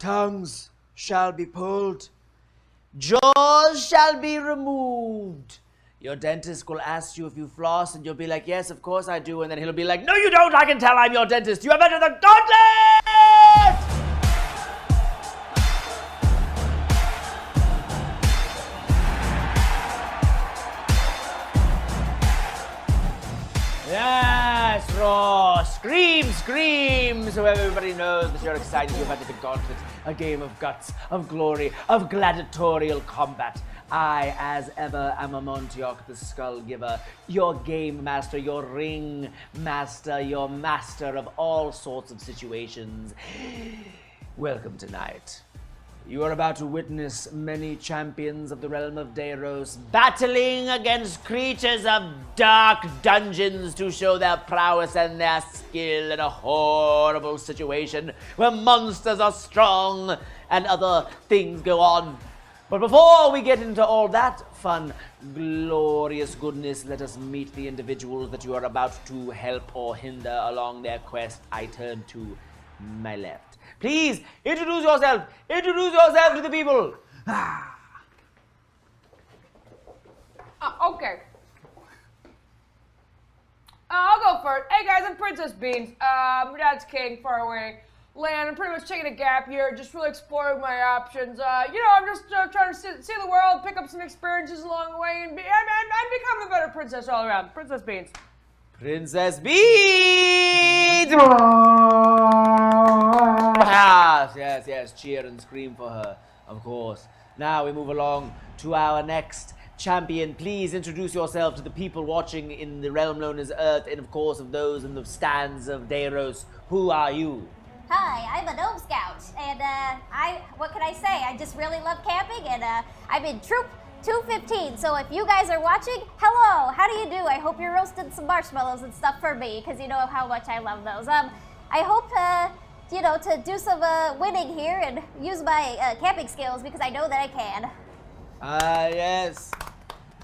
Tongues shall be pulled. Jaws shall be removed. Your dentist will ask you if you floss, and you'll be like, yes, of course I do. And then he'll be like, no, you don't. I can tell I'm your dentist. You have entered the Gauntlet! Yes, roar, scream, so everybody knows that you're excited. You've entered the Gauntlet, a game of guts, of glory, of gladiatorial combat. I, as ever, am a Montauk the Skull Giver, your game master, your ring master, your master of all sorts of situations. Welcome tonight. You are about to witness many champions of the realm of Deiros battling against creatures of dark dungeons to show their prowess and their skill in a horrible situation where monsters are strong and other things go on. But before we get into all that fun, glorious goodness, let us meet the individuals that you are about to help or hinder along their quest. I turn to my left. Please, introduce yourself. Introduce yourself to the people. Okay. I'll go first. Hey guys, I'm Princess Beans. My dad's king, far away land. I'm pretty much taking a gap year, just really exploring my options. I'm just trying to see the world, pick up some experiences along the way, and become a better princess all around. Princess Beans. Princess Beans! Yes, cheer and scream for her, of course. Now we move along to our next champion. Please introduce yourself to the people watching in the realm known as Earth, and of course of those in the stands of Deiros. Who are you? Hi, I'm a Gnome Scout, and what can I say? I just really love camping, and I'm in Troop 215, so if you guys are watching, hello, how do you do? I hope you're roasting some marshmallows and stuff for me, because you know how much I love those. I hope, to do some winning here and use my camping skills, because I know that I can. Yes.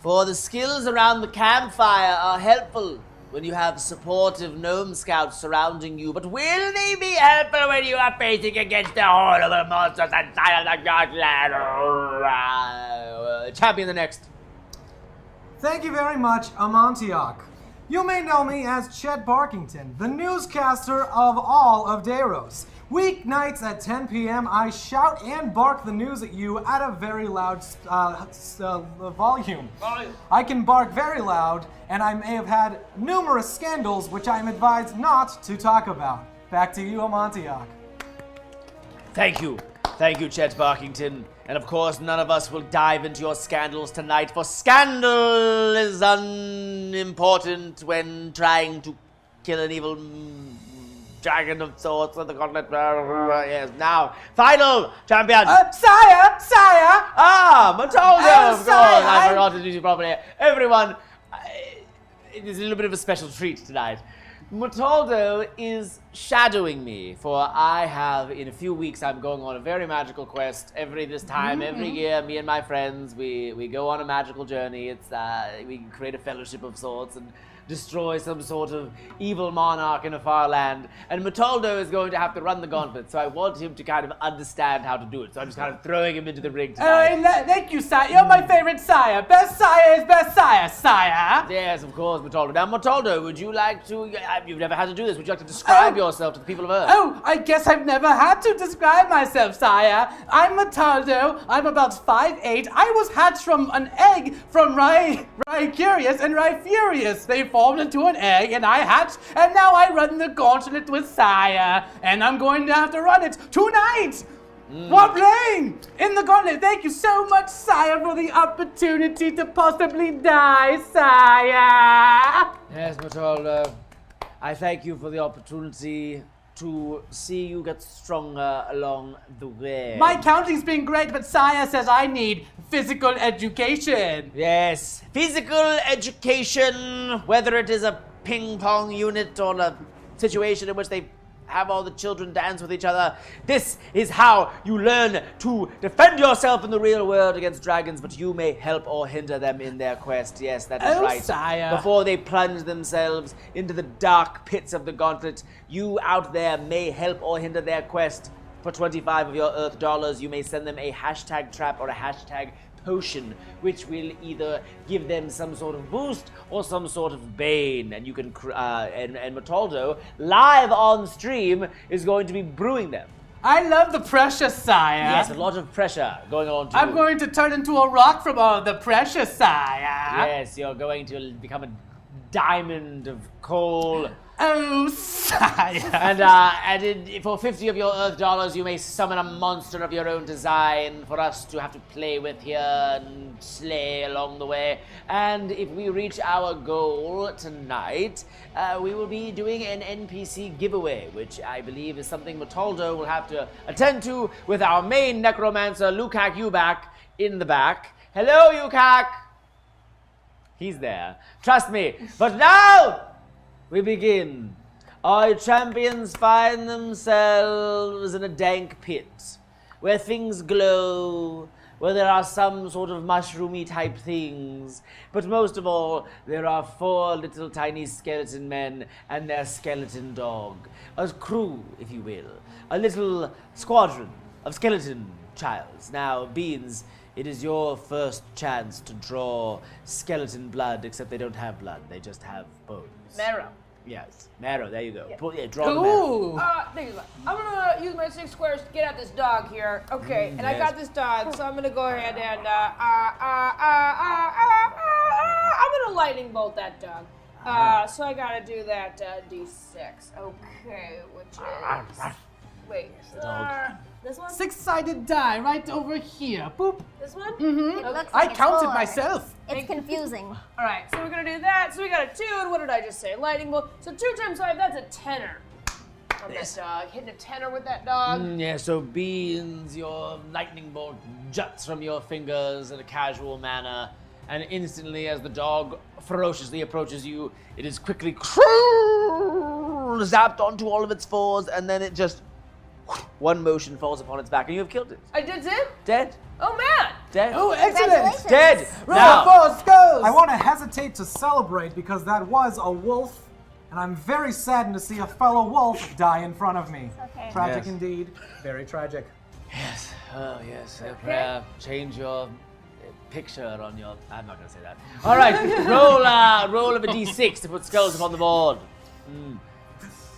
For the skills around the campfire are helpful when you have supportive gnome scouts surrounding you, but will they be helpful when you are facing against the horrible monsters inside of the Gauntlet? Champion the next. Thank you very much, Amontillak. You may know me as Chet Barkington, the newscaster of all of Deiros. Weeknights at 10 p.m., I shout and bark the news at you at a very loud volume. I can bark very loud, and I may have had numerous scandals which I am advised not to talk about. Back to you, Amontillak. Thank you, Chet Barkington. And of course, none of us will dive into your scandals tonight, for scandal is unimportant when trying to kill an evil dragon of sorts of the Gauntlet. Yes, now, final champion. Sire! Matilda, of course. Sire, I forgot to introduce you properly. Everyone, it is a little bit of a special treat tonight. Matilda is shadowing me, for I have, in a few weeks, I'm going on a very magical quest. Every year, me and my friends, we go on a magical journey. It's we create a fellowship of sorts and destroy some sort of evil monarch in a far land. And Matilda is going to have to run the gauntlet, so I want him to kind of understand how to do it. So I'm just kind of throwing him into the ring tonight. Thank you, sire. You're my favorite sire. Best sire is best sire, sire. Yes, of course, Matilda. Now, Matilda, would you like to, you've never had to do this, would you like to describe yourself to the people of Earth? Oh, I guess I've never had to describe myself, sire. I'm Matilda. I'm about 5'8". I was hatched from an egg from Rai Curious and Rai Furious. They formed into an egg, and I hatched, and now I run the gauntlet with sire, and I'm going to have to run it tonight. While playing in the gauntlet. Thank you so much, sire, for the opportunity to possibly die, sire. Yes, Matilda. I thank you for the opportunity to see you get stronger along the way. My counting's been great, but sire says I need physical education. Yes, physical education, whether it is a ping pong unit or a situation in which they have all the children dance with each other. This is how you learn to defend yourself in the real world against dragons, but you may help or hinder them in their quest. Yes, that is right. Sire. Before they plunge themselves into the dark pits of the gauntlet, you out there may help or hinder their quest. For 25 of your Earth dollars, you may send them a hashtag trap or a hashtag potion, which will either give them some sort of boost or some sort of bane. And you can, and Mataldo, live on stream, is going to be brewing them. I love the pressure, sire. Yes, a lot of pressure going on. I'm going to turn into a rock from all the pressure, sire. Yes, you're going to become a diamond of coal. Oh, sire. And for 50 of your Earth dollars, you may summon a monster of your own design for us to have to play with here and slay along the way. And if we reach our goal tonight, we will be doing an NPC giveaway, which I believe is something Mataldo will have to attend to with our main necromancer, Lukak Ubak, in the back. Hello, Lukak! He's there. Trust me. But now, we begin. Our champions find themselves in a dank pit where things glow, where there are some sort of mushroomy type things. But most of all, there are 4 little tiny skeleton men and their skeleton dog. A crew, if you will. A little squadron of skeleton childs. Now, Beans, it is your first chance to draw skeleton blood, except they don't have blood, they just have bones. Marrow. Yes, marrow, there you go. Yeah. Draw the marrow. Ooh. Thank you. I'm gonna use my 6 squares to get at this dog here. Okay, and I yes. got this dog, so I'm gonna go ahead and I'm gonna lightning bolt that dog. So I gotta do that D6. Okay, which is wait. This one? 6-sided die right over here. Boop. This one? It looks I like it's counted 4. myself. It's confusing. All right, so we're gonna do that. So we got a 2, and what did I just say? Lightning bolt. So 2 times 5, that's a tenner on that dog. Hitting a tenner with that dog. Yeah, so Beans, your lightning bolt juts from your fingers in a casual manner, and instantly as the dog ferociously approaches you, it is quickly zapped onto all of its 4s, and then it just one motion falls upon its back, and you have killed it. I did it? Dead. Oh man! Dead. Oh, excellent. Congratulations. Dead. Roll Now, 4 skulls. I want to hesitate to celebrate because that was a wolf, and I'm very saddened to see a fellow wolf die in front of me. Okay. Tragic Yes. indeed. Very tragic. yes. Oh, yes. Okay. Change your picture on your... I'm not going to say that. All right. Roll of a d6 to put skulls upon the board.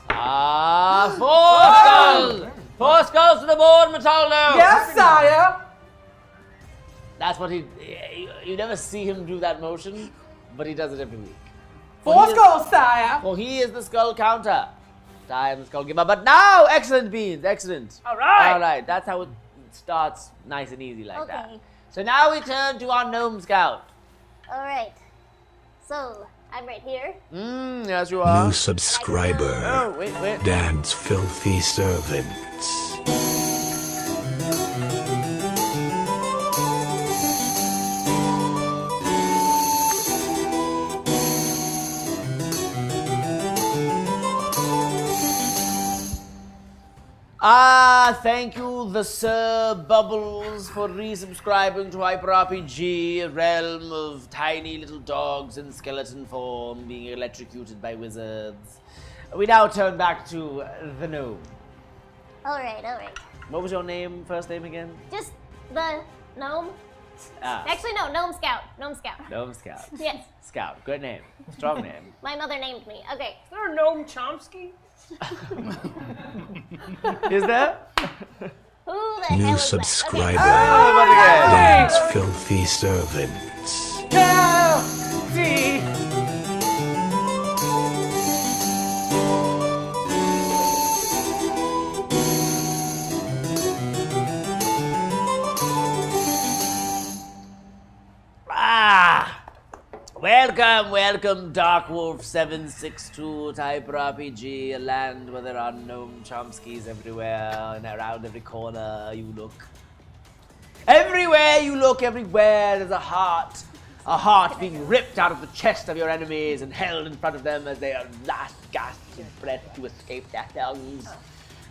4 skulls. 4 skulls to the board, Mataldo. Yes, sire. That's what you never see him do that motion, but he does it every week. 4 skulls, sire. Well, he is the skull counter. I am the skull giver. But now, excellent, Beans, excellent. All right. All right, that's how it starts nice and easy like that. Okay. So now we turn to our gnome scout. All right. So, I'm right here. Yes, you are. New subscriber. Oh, wait. Dad's filthy servants. Thank you, the Sir Bubbles, for resubscribing to HyperRPG, a realm of tiny little dogs in skeleton form being electrocuted by wizards. We now turn back to the gnome. All right. What was your first name again? Just the gnome. Actually, no, gnome scout. Gnome scout. Gnome Scout. Yes. Scout, good name. Strong name. My mother named me. Okay. Is there a Noam Chomsky? Is there? Who the hell New is subscriber. Oh, but again. Dad's filthy servants. Welcome, Dark Wolf 762 type RPG, a land where there are gnome Chomskys everywhere, and around every corner you look. Everywhere you look, everywhere there's a heart being ripped out of the chest of your enemies and held in front of them as they are last gasps of breath to escape their tongues.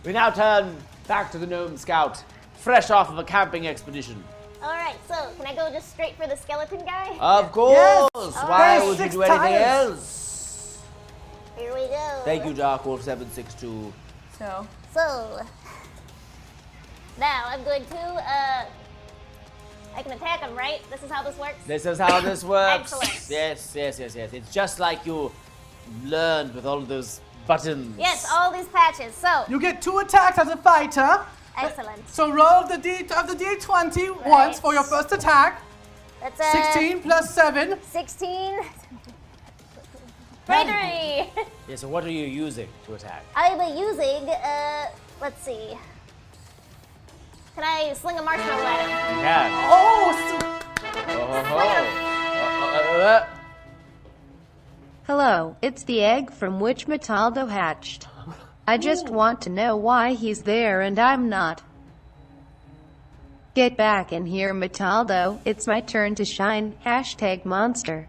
We now turn back to the gnome scout, fresh off of a camping expedition. All right. So, can I go just straight for the skeleton guy? Of course! Yes. Why There's would you 6 do anything tires. else? Here we go. Thank you, Dark Wolf 762. So. So, Now I'm going to, I can attack him, right? This is how this works? This is how this works. Excellent. Yes. It's just like you learned with all of those buttons. Yes, all these patches. So, You get 2 attacks as a fighter. excellent. So roll the D20 once for your first attack. That's 16 plus 7. 16. 23. Yeah, so what are you using to attack? I'm using, let's see. Can I sling a marshmallow at him? Yeah. Oh, Hello, it's the egg from which Metaldo hatched. I just want to know why he's there and I'm not. Get back in here, Metaldo. It's my turn to shine. Hashtag monster.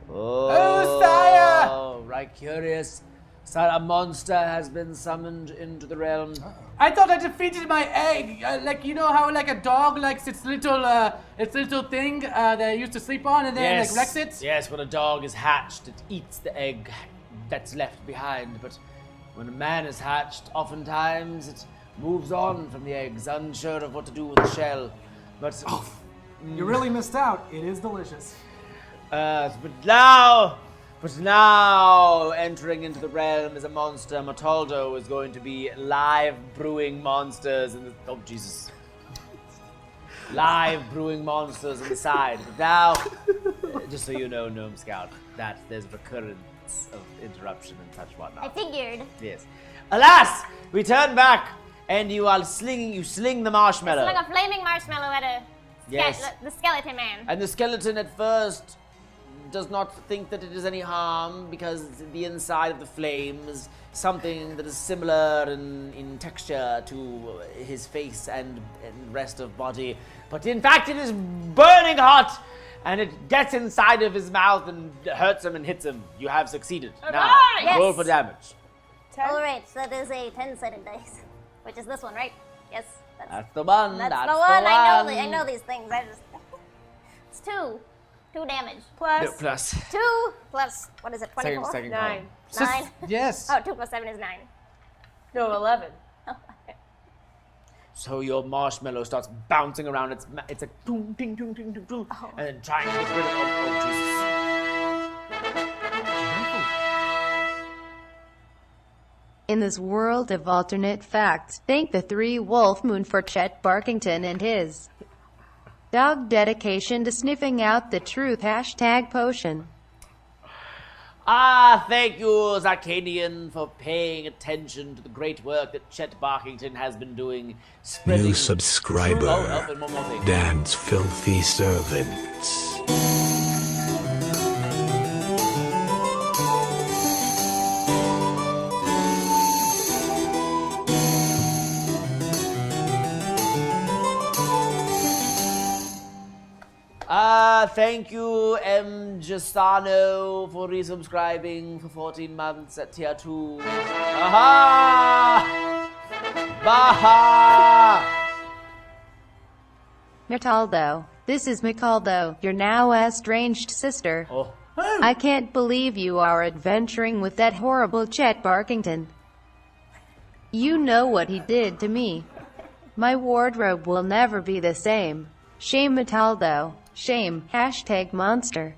Oh, sire! Oh, right, curious. Sire, a monster has been summoned into the realm. I thought I defeated my egg. Like, you know how like a dog likes its little thing they used to sleep on and then like wrecks it? Yes, when a dog is hatched, it eats the egg that's left behind. But when a man is hatched, oftentimes it moves on from the eggs, unsure of what to do with the shell. But You really missed out. It is delicious. But now, entering into the realm as a monster, Metaldo is going to be live brewing monsters in the... Oh, Jesus. Live brewing monsters on the side. But now, just so you know, Gnome Scout, that there's recurrence of interruption and such whatnot. I figured. Yes. Alas, we turn back, and you sling the marshmallow. It's like a flaming marshmallow at Yes. the skeleton man. And the skeleton at first does not think that it is any harm because the inside of the flame is something that is similar in texture to his face and rest of body. But in fact, it is burning hot, and it gets inside of his mouth and hurts him and hits him. You have succeeded. Now, Yes. roll for damage. Alright, so that is a 10-sided dice. Which is this one, right? Yes. That's the one. That's That's the one. I know these things. It's 2. 2 damage. Plus No, plus. 2 plus, what is it, 24? Second 9. 9. Yes. Oh, 2 plus 7 is 9. No, 11. So your marshmallow starts bouncing around. It's a doom, ding, doom, ding, doom, doom, and then trying to get rid of. Oh, In this world of alternate facts, thank the 3 Wolf Moon for Chet Barkington and his dog dedication to sniffing out the truth. Hashtag potion. Thank you, Zarkanian, for paying attention to the great work that Chet Barkington has been doing. Spreading New subscriber. and one more thing. Dan's filthy servants. Thank you, M. Gestano, for resubscribing for 14 months at tier 2. Aha! Baha! Metaldo, this is Micaldo, your now estranged sister. Oh. I can't believe you are adventuring with that horrible Chet Barkington. You know what he did to me. My wardrobe will never be the same. Shame, Metaldo. Shame. Hashtag monster.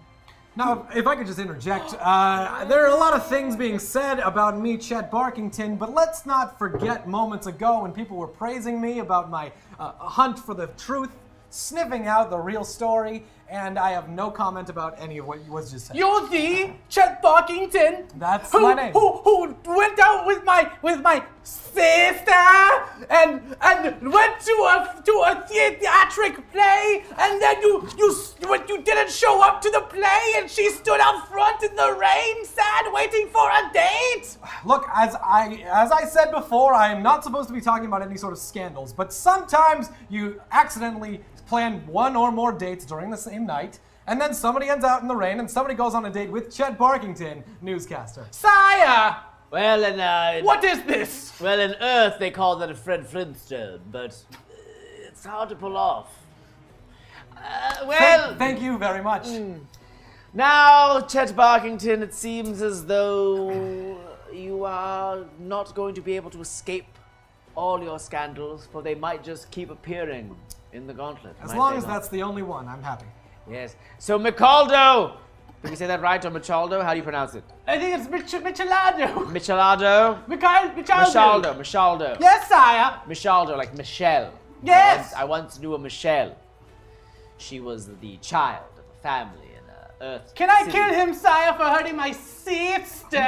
Now, if I could just interject, there are a lot of things being said about me, Chet Barkington, but let's not forget moments ago when people were praising me about my hunt for the truth, sniffing out the real story, and I have no comment about any of what was just said. You're the Chet Barkington. That's who, my name. Who went out with my sister and went to a theatric play, and then you didn't show up to the play, and she stood out front in the rain, sad, waiting for a date. Look, as I said before, I am not supposed to be talking about any sort of scandals, but sometimes you accidentally plan one or more dates during the same night, and then somebody ends out in the rain, and somebody goes on a date with Chet Barkington, newscaster. Sire, Well, in what is this? Well, in Earth they call that a Fred Flintstone, but it's hard to pull off. Thank you very much. Now, Chet Barkington, it seems as though you are not going to be able to escape all your scandals, for they might just keep appearing in the Gauntlet. As might long they as not? that's the only one, I'm happy. Yes. So, Micaldo! Did we say that right, or Michaldo? How do you pronounce it? I think it's Michelado. Michelado? Michaldo. Michaldo. Yes, sire. Michaldo, like Michelle. Yes. I once knew a Michelle. She was the child of a family in Earth Can I City. kill him, sire, for hurting my sister?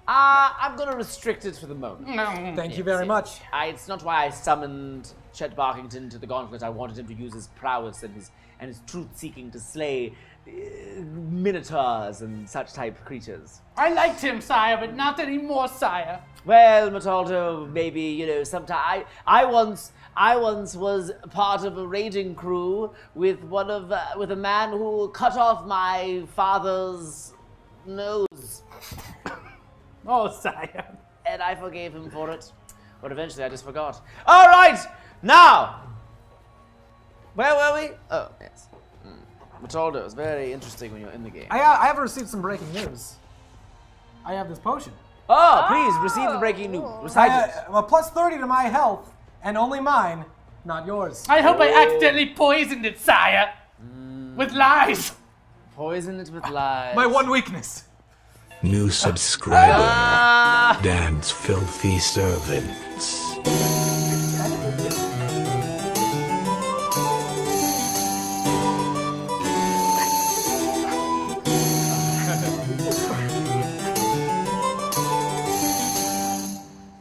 I'm gonna restrict it for the moment. Thank you very much. It's not why I summoned Chet Barkington to the Gauntlet. I wanted him to use his prowess and his truth-seeking to slay minotaurs and such type creatures. I liked him, sire, but not anymore, sire. Well, Mataldo, maybe, sometime. I once was part of a raiding crew with with a man who cut off my father's nose. Oh, sire. And I forgave him for it. But eventually I just forgot. All right! Now! Where were we? Oh, yes. Mataldo is very interesting when you're in the game. I have received some breaking news. I have this potion. Oh, please, receive the breaking news. Recite it. Well, plus 30 to my health, and only mine, not yours. I hope I accidentally poisoned it, sire. With lies. Poison it with lies. My one weakness. New subscriber. Dan's filthy servants.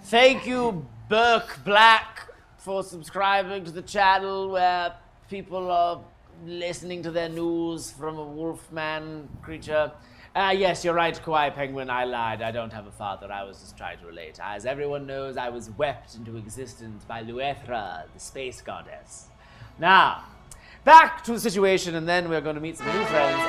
Thank you, Burke Black, for subscribing to the channel where people are listening to their news from a wolfman creature. Yes, you're right, Kawaii Penguin, I lied. I don't have a father. I was just trying to relate. As everyone knows, I was wept into existence by Luethra, the space goddess. Now, back to the situation, and then we're going to meet some new friends.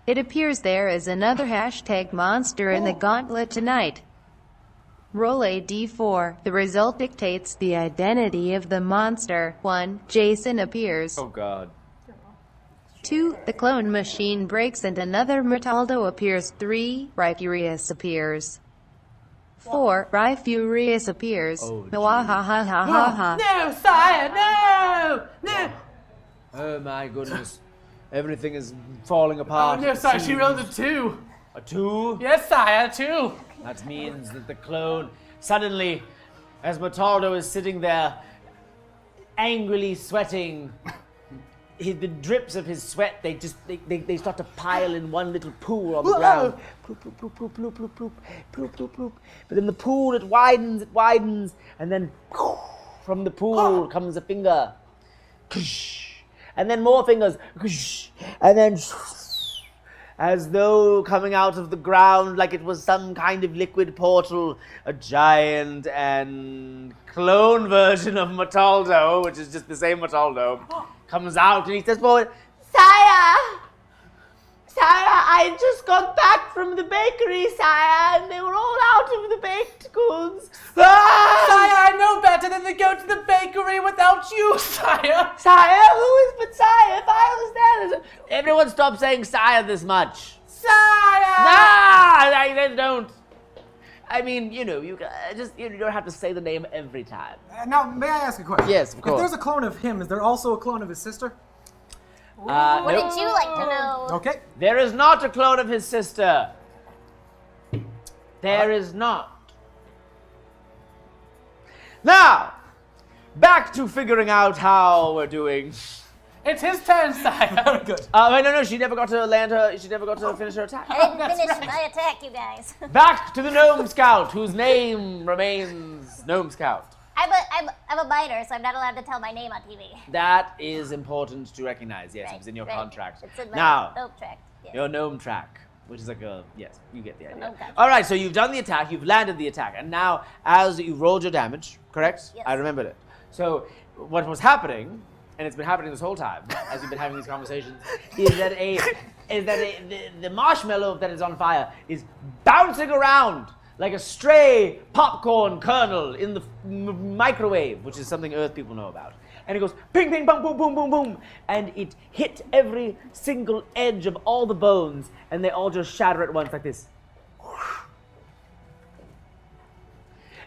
It appears there is another hashtag monster in the Gauntlet tonight. Roll a d4. The result dictates the identity of the monster. 1. Jason appears. Oh, God. 2. The clone machine breaks and another Metaldo appears. 3. Ryfurious appears. 4. Ryfurious appears. Oh, Wahahahaha. No, sire, no! No! Oh, my goodness. Everything is falling apart. Oh, no, sire, she rolled a 2. A 2? Yes, sire, 2. That means that the clone, suddenly, as Mataldo is sitting there, angrily sweating, the drips of his sweat, they start to pile in one little pool on the ground. Ploop, ploop, ploop, ploop, ploop, ploop, ploop, ploop, ploop, ploop. But then the pool, it widens, and then from the pool comes a finger. And then more fingers. And then as though coming out of the ground like it was some kind of liquid portal, a giant and clone version of Mataldo, which is just the same Mataldo, comes out and he says forward, Sire! Sire, I just got back from the bakery, sire, and they were all out of the baked goods. Ah! Sire, I know better than to go to the bakery without you, sire. Sire? Who is but sire? If I was there. Everyone stop saying sire this much. Sire! Nah, they don't. I mean, you don't have to say the name every time. Now, may I ask a question? Yes, of course. If there's a clone of him, is there also a clone of his sister? Wouldn't Nope. you like to know? Okay. There is not a clone of his sister. There is not. Now, back to figuring out how we're doing. It's his turn, sire. Very good. Wait, no, she never got to land her. She never got to finish her attack. I didn't That's finish right. my attack, you guys. Back to the Gnome Scout, whose name remains Gnome Scout. I'm a minor, so I'm not allowed to tell my name on TV. That is important to recognize. Yes, it was in your right. contract. It's in my Now, note track. Yes. your gnome track, which is like yes, you get the idea. gnome track. All right, so you've done the attack, you've landed the attack, and now as you rolled your damage, correct? Yes. I remembered it. So what was happening, and it's been happening this whole time as we've been having these conversations, is that the marshmallow that is on fire is bouncing around like a stray popcorn kernel in the microwave, which is something Earth people know about. and it goes ping, ping, bang, boom, boom, boom, boom, and it hit every single edge of all the bones, and they all just shatter at once like this.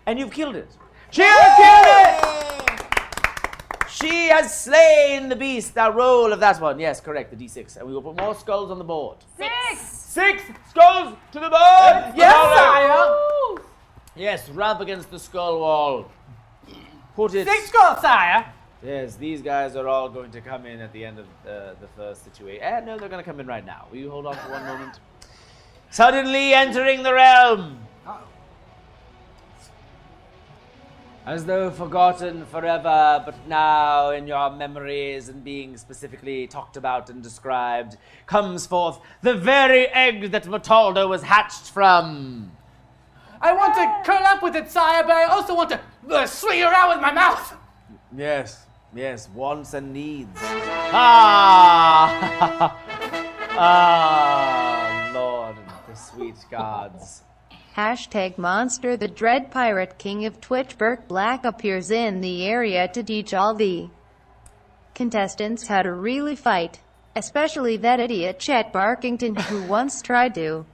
And you've killed it. She has killed it! She has slain the beast. Now roll of that one. Yes, correct, the D6. And we will put more skulls on the board. 6 skulls to the board! Yes, sire! Yes, rub against the skull wall. Put it. 6 skulls, sire! Yes, these guys are all going to come in at the end of the first situation. No, they're going to come in right now. Will you hold on for one moment? Suddenly entering the realm. As though forgotten forever, but now in your memories and being specifically talked about and described, comes forth the very egg that Mataldo was hatched from. I want to curl up with it, sire, but I also want to swing around with my mouth. Yes, wants and needs. Ah! Ah, Lord, the sweet gods. Hashtag Monster the Dread Pirate King of Twitch Burke Black appears in the area to teach all the contestants how to really fight. Especially that idiot Chet Barkington who once tried to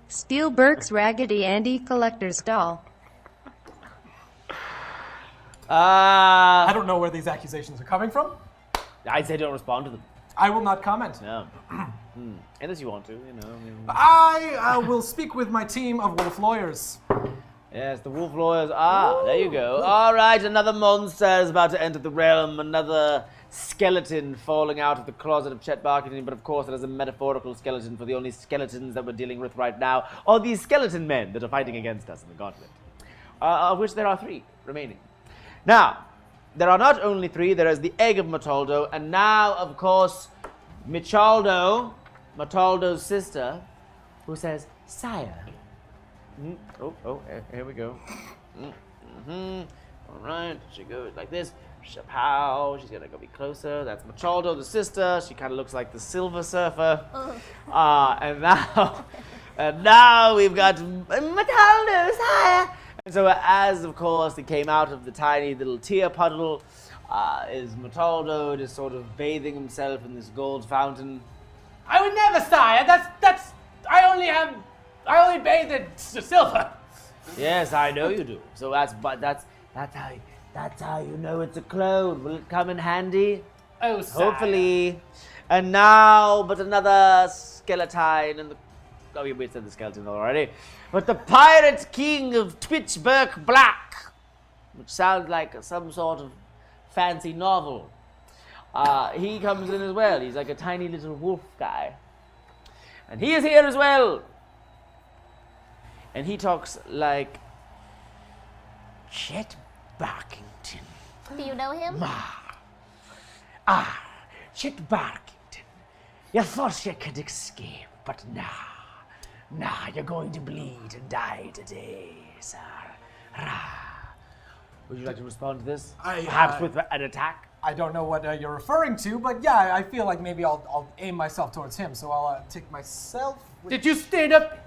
steal Burke's Raggedy Andy collector's doll. I don't know where these accusations are coming from. I'd say don't respond to them. I will not comment. No. Unless you want to, I will speak with my team of wolf lawyers. Yes, the wolf lawyers. There you go. All right, another monster is about to enter the realm. Another skeleton falling out of the closet of Chet Barkington. But of course, it is a metaphorical skeleton, for the only skeletons that we're dealing with right now are these skeleton men that are fighting against us in the Gauntlet, of which there are 3 remaining. Now, there are not only 3, there is the egg of Mataldo, and now, of course, Michaldo, Mataldo's sister, who says, "Sire." Here we go. All right, she goes like this. Shapow. She's gonna go be closer. That's Michaldo, the sister. She kind of looks like the Silver Surfer. And now we've got Mataldo, sire. And so, as of course it came out of the tiny little tear puddle, is Mataldo just sort of bathing himself in this gold fountain. I would never, sire. That's. I only bathe in silver. Yes, I know you do. So that's how you know it's a clone. Will it come in handy? Oh, sire. Hopefully. And now, but another skeleton in the. Oh, we said the skeleton already. But the Pirate King of Twitch Burke Black, which sounds like some sort of fancy novel. He comes in as well. He's like a tiny little wolf guy. And he is here as well. And he talks like Chet Barkington. Do you know him? Chet Barkington. You thought you could escape, but nah, you're going to bleed and die today, sir. Would you like to respond to this? Perhaps with an attack? I don't know what you're referring to, but yeah, I feel like maybe I'll aim myself towards him. So I'll take myself. Did you stand up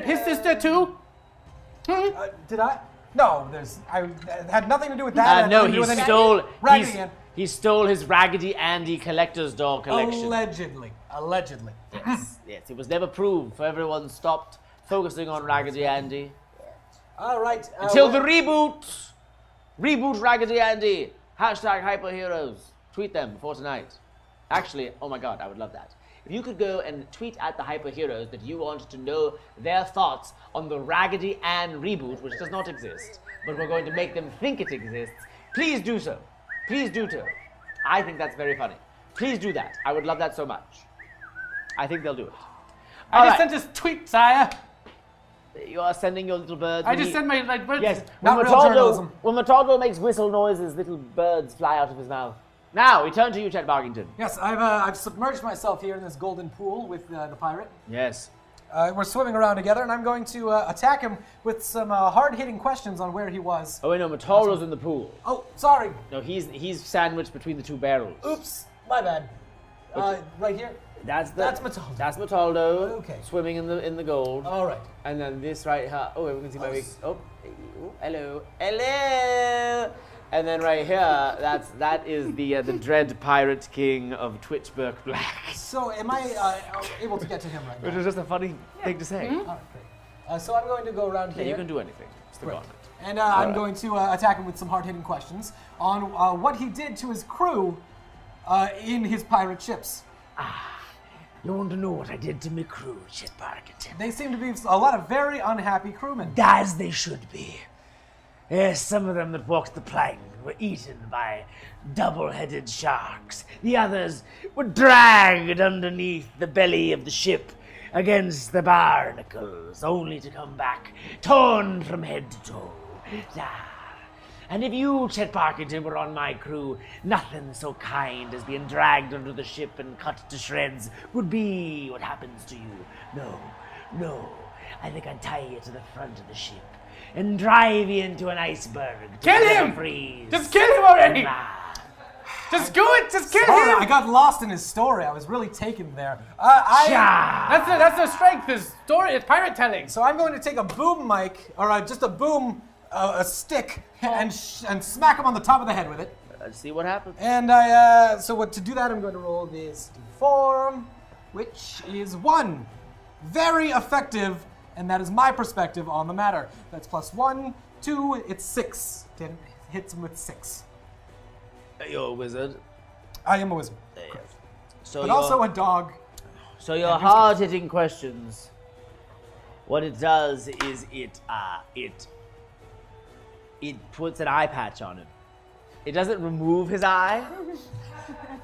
his sister too? Did I? No, I had nothing to do with that. No, he he stole his Raggedy Andy collector's doll collection. Allegedly. Yes, it was never proved, for everyone stopped focusing on Raggedy Andy. All right. Until the reboot. Reboot Raggedy Andy. Hashtag hyperheroes. Tweet them before tonight. Actually, oh my god, I would love that. If you could go and tweet at the hyperheroes that you want to know their thoughts on the Raggedy Ann reboot, which does not exist, but we're going to make them think it exists, please do so. Please do so. I think that's very funny. Please do that. I would love that so much. I think they'll do it. I just sent this tweet, sire. You are sending your little birds. I just sent my birds. Yes. Not real journalism. When Mataldo makes whistle noises, little birds fly out of his mouth. Now, we turn to you, Chet Barkington. Yes, I've submerged myself here in this golden pool with the pirate. Yes. We're swimming around together, and I'm going to attack him with some hard-hitting questions on where he was. Oh, wait, no, Mataldo's in the pool. Oh, sorry. No, he's sandwiched between the 2 barrels. Oops, my bad. Right here. That's Mataldo. That's Mataldo. Okay. Swimming in the gold. All right. And then this right here. Oh, we can see my big. Oh, hello. And then right here, that is the dread pirate king of Twitchburg Black. So am I able to get to him right now? Which is just a funny thing to say. All right, great. So I'm going to go around Yeah, here. you can do anything. It's the gauntlet. And I'm going to attack him with some hard-hitting questions on what he did to his crew in his pirate ships. You want to know what I did to my crew, Chet Barkington? They seem to be a lot of very unhappy crewmen. As they should be. Yes, some of them that walked the plank were eaten by double-headed sharks. The others were dragged underneath the belly of the ship against the barnacles, only to come back torn from head to toe. And if you, Chet Parkington, were on my crew, nothing so kind as being dragged under the ship and cut to shreds would be what happens to you. No. I think I'd tie you to the front of the ship and drive you into an iceberg. Kill him! Freeze. Just kill him already! Just do it! Just kill him! I got lost in his story. I was really taken there. That's the strength. His story is pirate telling. So I'm going to take a boom mic, or just a boom, a stick, and smack him on the top of the head with it. Let's see what happens. And to do that, I'm going to roll this d4, which is 1. Very effective, and that is my perspective on the matter. That's +1, 2, it's 6. Hits him with 6. You're a wizard. I am a wizard. So But also a dog. So your hard-hitting questions, what it does is it puts an eye patch on him. It doesn't remove his eye.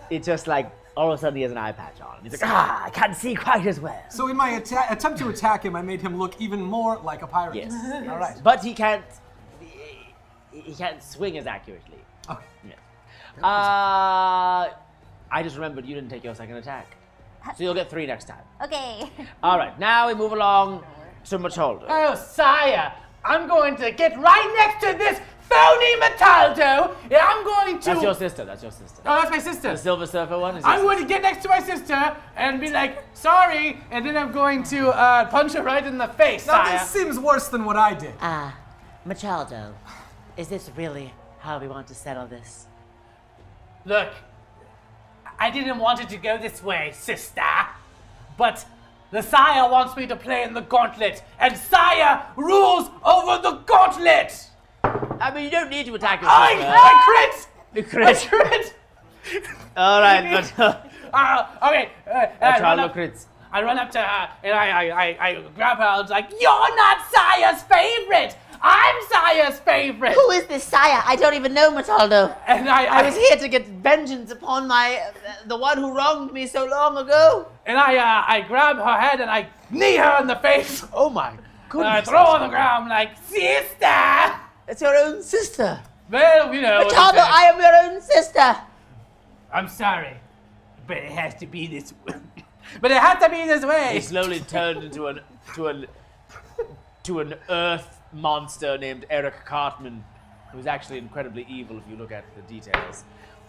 It just all of a sudden he has an eye patch on. He's like, I can't see quite as well. So in my attempt to attack him, I made him look even more like a pirate. Yes. All right. But he can't swing as accurately. Okay. Yeah. I just remembered you didn't take your second attack. So you'll get 3 next time. Okay. All right, now we move along to Matilda. Oh, sire, I'm going to get right next to this phony Mataldo, and I'm going to... That's your sister. Oh, that's my sister. The Silver Surfer one is your I'm going to get next to my sister and be like, sorry, and then I'm going to punch her right in the face, Now sire. this seems worse than what I did. Machaldo, is this really how we want to settle this? Look, I didn't want it to go this way, sister, but the sire wants me to play in the gauntlet, and sire rules over the gauntlet! I mean, you don't need to attack your I sister. crit! You crit. All right, Okay, Machaldo crits. I run up to her, and I grab her, and I was like, you're not sire's favorite! I'm sire's favorite! Who is this sire? I don't even know Mataldo. And I was here to get vengeance upon the one who wronged me so long ago. And I grab her head and I knee her in the face. Oh my And goodness. I throw her on the ground like, sister! It's your own sister. Well, you know. Mataldo, I am your own sister. I'm sorry, but it has to be this way. But it has to be this way. He slowly turned into an earth monster named Eric Cartman, who's actually incredibly evil if you look at the details.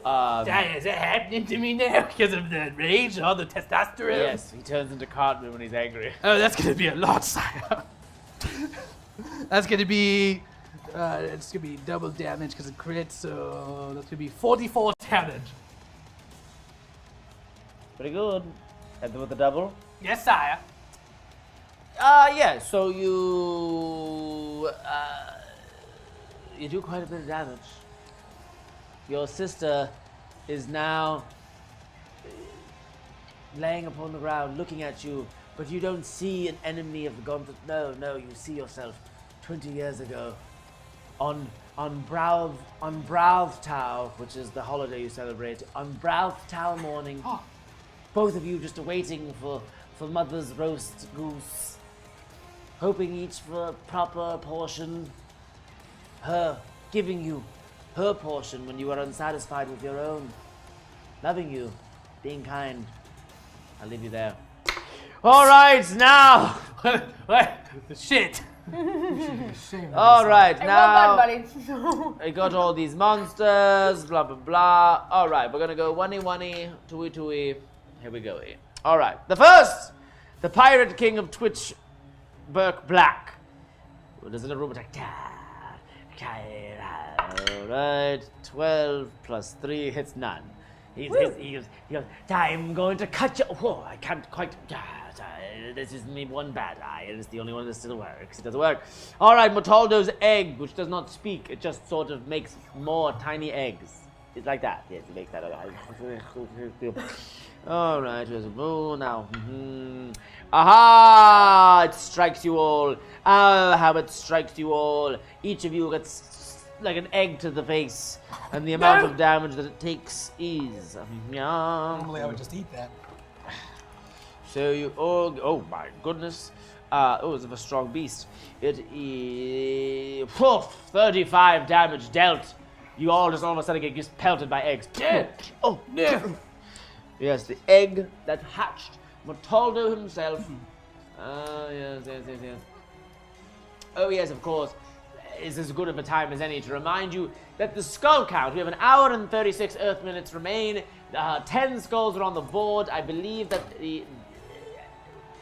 Is it happening to me now because of the rage or the testosterone? Yes, he turns into Cartman when he's angry. Oh, that's gonna be a lot, sire. That's gonna be, it's gonna be double damage because of crit, so that's gonna be 44 damage. Pretty good. And with the double? Yes, sire. Yeah, so you do quite a bit of damage. Your sister is now laying upon the ground looking at you, but you don't see an enemy of the Gauntlet. No, you see yourself 20 years ago on Browthtau, which is the holiday you celebrate, on Browthtau morning. Both of you just waiting for Mother's roast goose, hoping each for a proper portion. Her giving you her portion when you are unsatisfied with your own. Loving you, being kind. I'll leave you there. All right, now. What? Shit. All right, Hey, now. well done, buddy. I got all these monsters, blah, blah, blah. All right, we're going to go one-y, two-y. Here we go. All right, the first, the Pirate King of Twitch, Burke Black. Who does a room attack. Alright, 12 plus 3 hits none. He goes, I'm going to cut you. Whoa, I can't quite. This is me one bad eye. It is the only one that still works. It doesn't work. Alright, Motaldo's egg, which does not speak, it just sort of makes more tiny eggs. It's like that. Yes, it makes that. Alright, here's a roll now. Aha! It strikes you all. Ah, how it strikes you all. Each of you gets like an egg to the face. And the amount of damage that it takes is... Normally I would just eat that. So you all... Oh my goodness. It's of a strong beast. It is... 35 damage dealt. You all of a sudden get just pelted by eggs. Oh, no. Yes, the egg that hatched Motaldo himself. Yes. Oh, yes, of course. Is as good of a time as any to remind you that the skull count, we have an hour and 36 Earth minutes remain. 10 skulls are on the board. I believe that I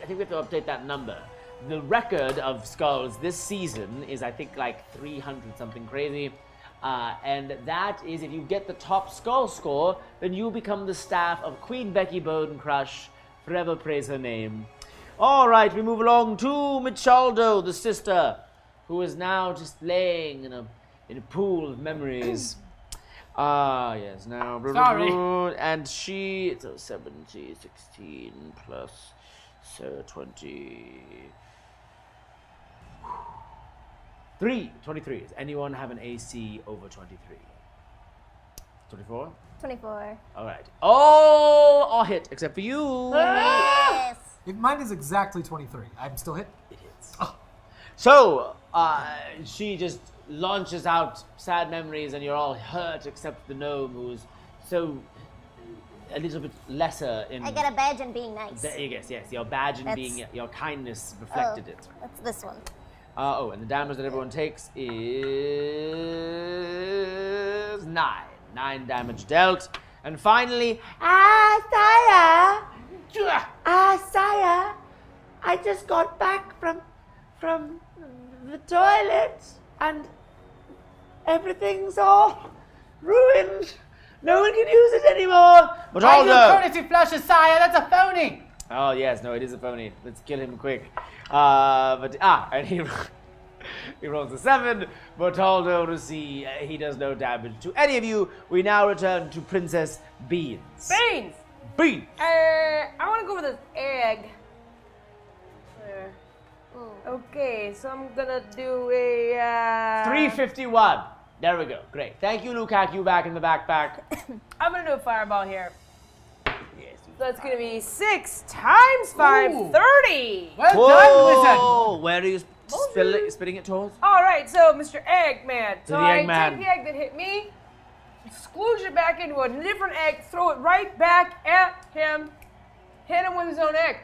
think we have to update that number. The record of skulls this season is, I think, like 300 something crazy. And that is, if you get the top skull score, then you become the staff of Queen Becky Bodencrush. Forever praise her name. All right, we move along to Michaldo, the sister, who is now just laying in a pool of memories. Yes, now. Sorry. And she, so 70, 16 plus, so 20. 23. Does anyone have an AC over 23? 24? 24. All right. All hit except for you. Yes. Mine is exactly 23. I'm still hit. It hits. Oh. So, she just launches out sad memories, and you're all hurt except the gnome, who's so a little bit lesser in. I get a badge in being nice. Yes. Your badge and being your kindness reflected it. That's this one. And the damage that everyone takes is 9. 9 damage dealt. And finally, Sire! Sire! I just got back from the toilet, and everything's all ruined. No one can use it anymore. But I do courtesy flushes, sire. That's a phony. Oh yes, no, it is a phony. Let's kill him quick. And he rolls a 7. Motaldo to see he does no damage to any of you. We now return to Princess Beans. Beans! Beans! I want to go with this egg. There. Okay, so I'm gonna do a 351. There we go. Great. Thank you, Lukaku. You back in the backpack. I'm gonna do a fireball here. Yes. So that's gonna be 6 times 5, Ooh. 30. Well done, wizard. Where are you spitting it towards? All right, so Mr. Eggman. So the I Eggman. take the egg that hit me, splooge it back into a different egg, throw it right back at him, hit him with his own egg.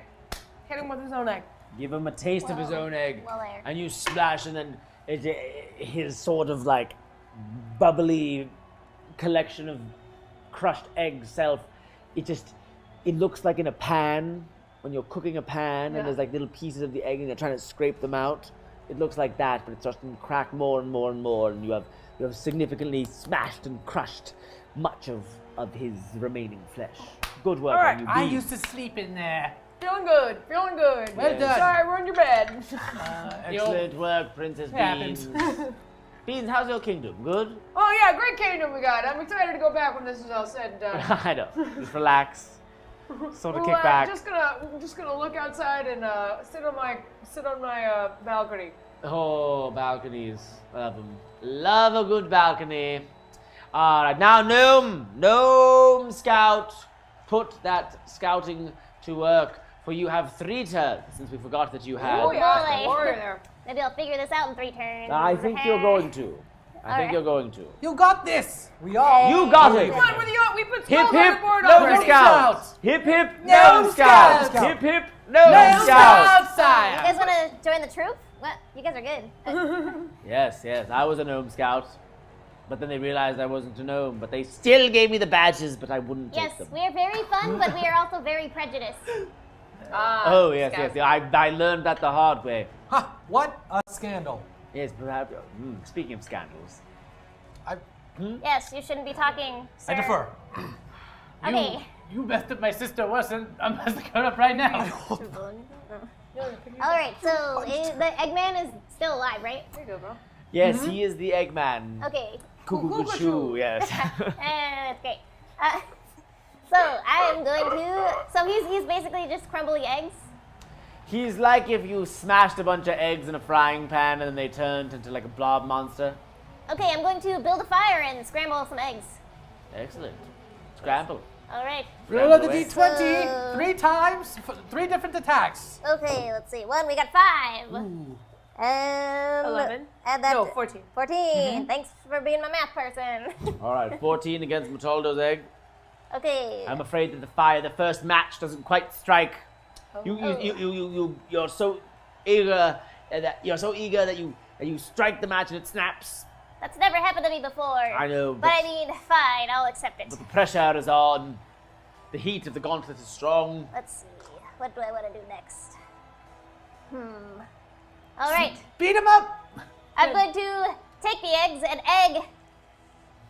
Hit him with his own egg. Give him a taste of his own egg. well there. And you splash, and then his sort of like bubbly collection of crushed egg self, it looks like in a pan, when you're cooking a pan, and there's like little pieces of the egg and you're trying to scrape them out. It looks like that, but it's just going to crack more and more and more, and you have significantly smashed and crushed much of his remaining flesh. Good work All right, on you, I Beans. used to sleep in there. Feeling good, feeling good. Well done. Sorry, I ruined your bed. Excellent work, Princess Beans. Beans, how's your kingdom? Good? Oh yeah, great kingdom we got. I'm excited to go back when this is all said and done. I know. Just relax. Sort of Well, kick back. Just gonna look outside and sit on my balcony. Oh, balconies. Love them. Love a good balcony. All right, now Gnome Scout, put that scouting to work, for you have 3 turns, since we forgot that you had. Oh yeah, boy. the warrior there. Maybe I'll figure this out in 3 turns. I think you're going to. Alright. You're going to. You got this. We all. You got it. Come on, we put Hip skulls on hip, the board Gnome already. Scout. Hip hip, Gnome Gnome Scout. Scout. Hip hip, Gnome No Scout. You sire. guys want to join the troop? What? You guys are good. Yes, I was a Gnome Scout. But then they realized I wasn't a gnome, but they still gave me the badges, but I wouldn't Yes, take them. we are very fun, but we are also very prejudiced. Oh, yes. I learned that the hard way. Ha! What a scandal. Yes, perhaps. Speaking of scandals, Yes, you shouldn't be talking, sir. I defer. Okay. You messed up my sister worse than I'm messing her up right now. All right, so the Eggman is still alive, right? There you go, bro. yes, he is the Eggman. Okay. Cuckoo, yes. And okay. So I am going to. So he's basically just crumbly eggs. He's like if you smashed a bunch of eggs in a frying pan and then they turned into like a blob monster. Okay, I'm going to build a fire and scramble some eggs. Excellent. Scramble. All right. Roll the away. d20 So- 3 times, 3 different attacks. Okay, let's see. We got 5. And 11? And that, No, 14. 14. Thanks for being my math person. All right, 14 against Mataldo's egg. Okay. I'm afraid that the first match doesn't quite strike. You're so eager that you strike the match and it snaps. That's never happened to me before. I know, But but- I mean, fine, I'll accept it. But the pressure is on. The heat of the gauntlet is strong. Let's see. What do I want to do next? All right. Beat him up! I'm going to take the eggs and egg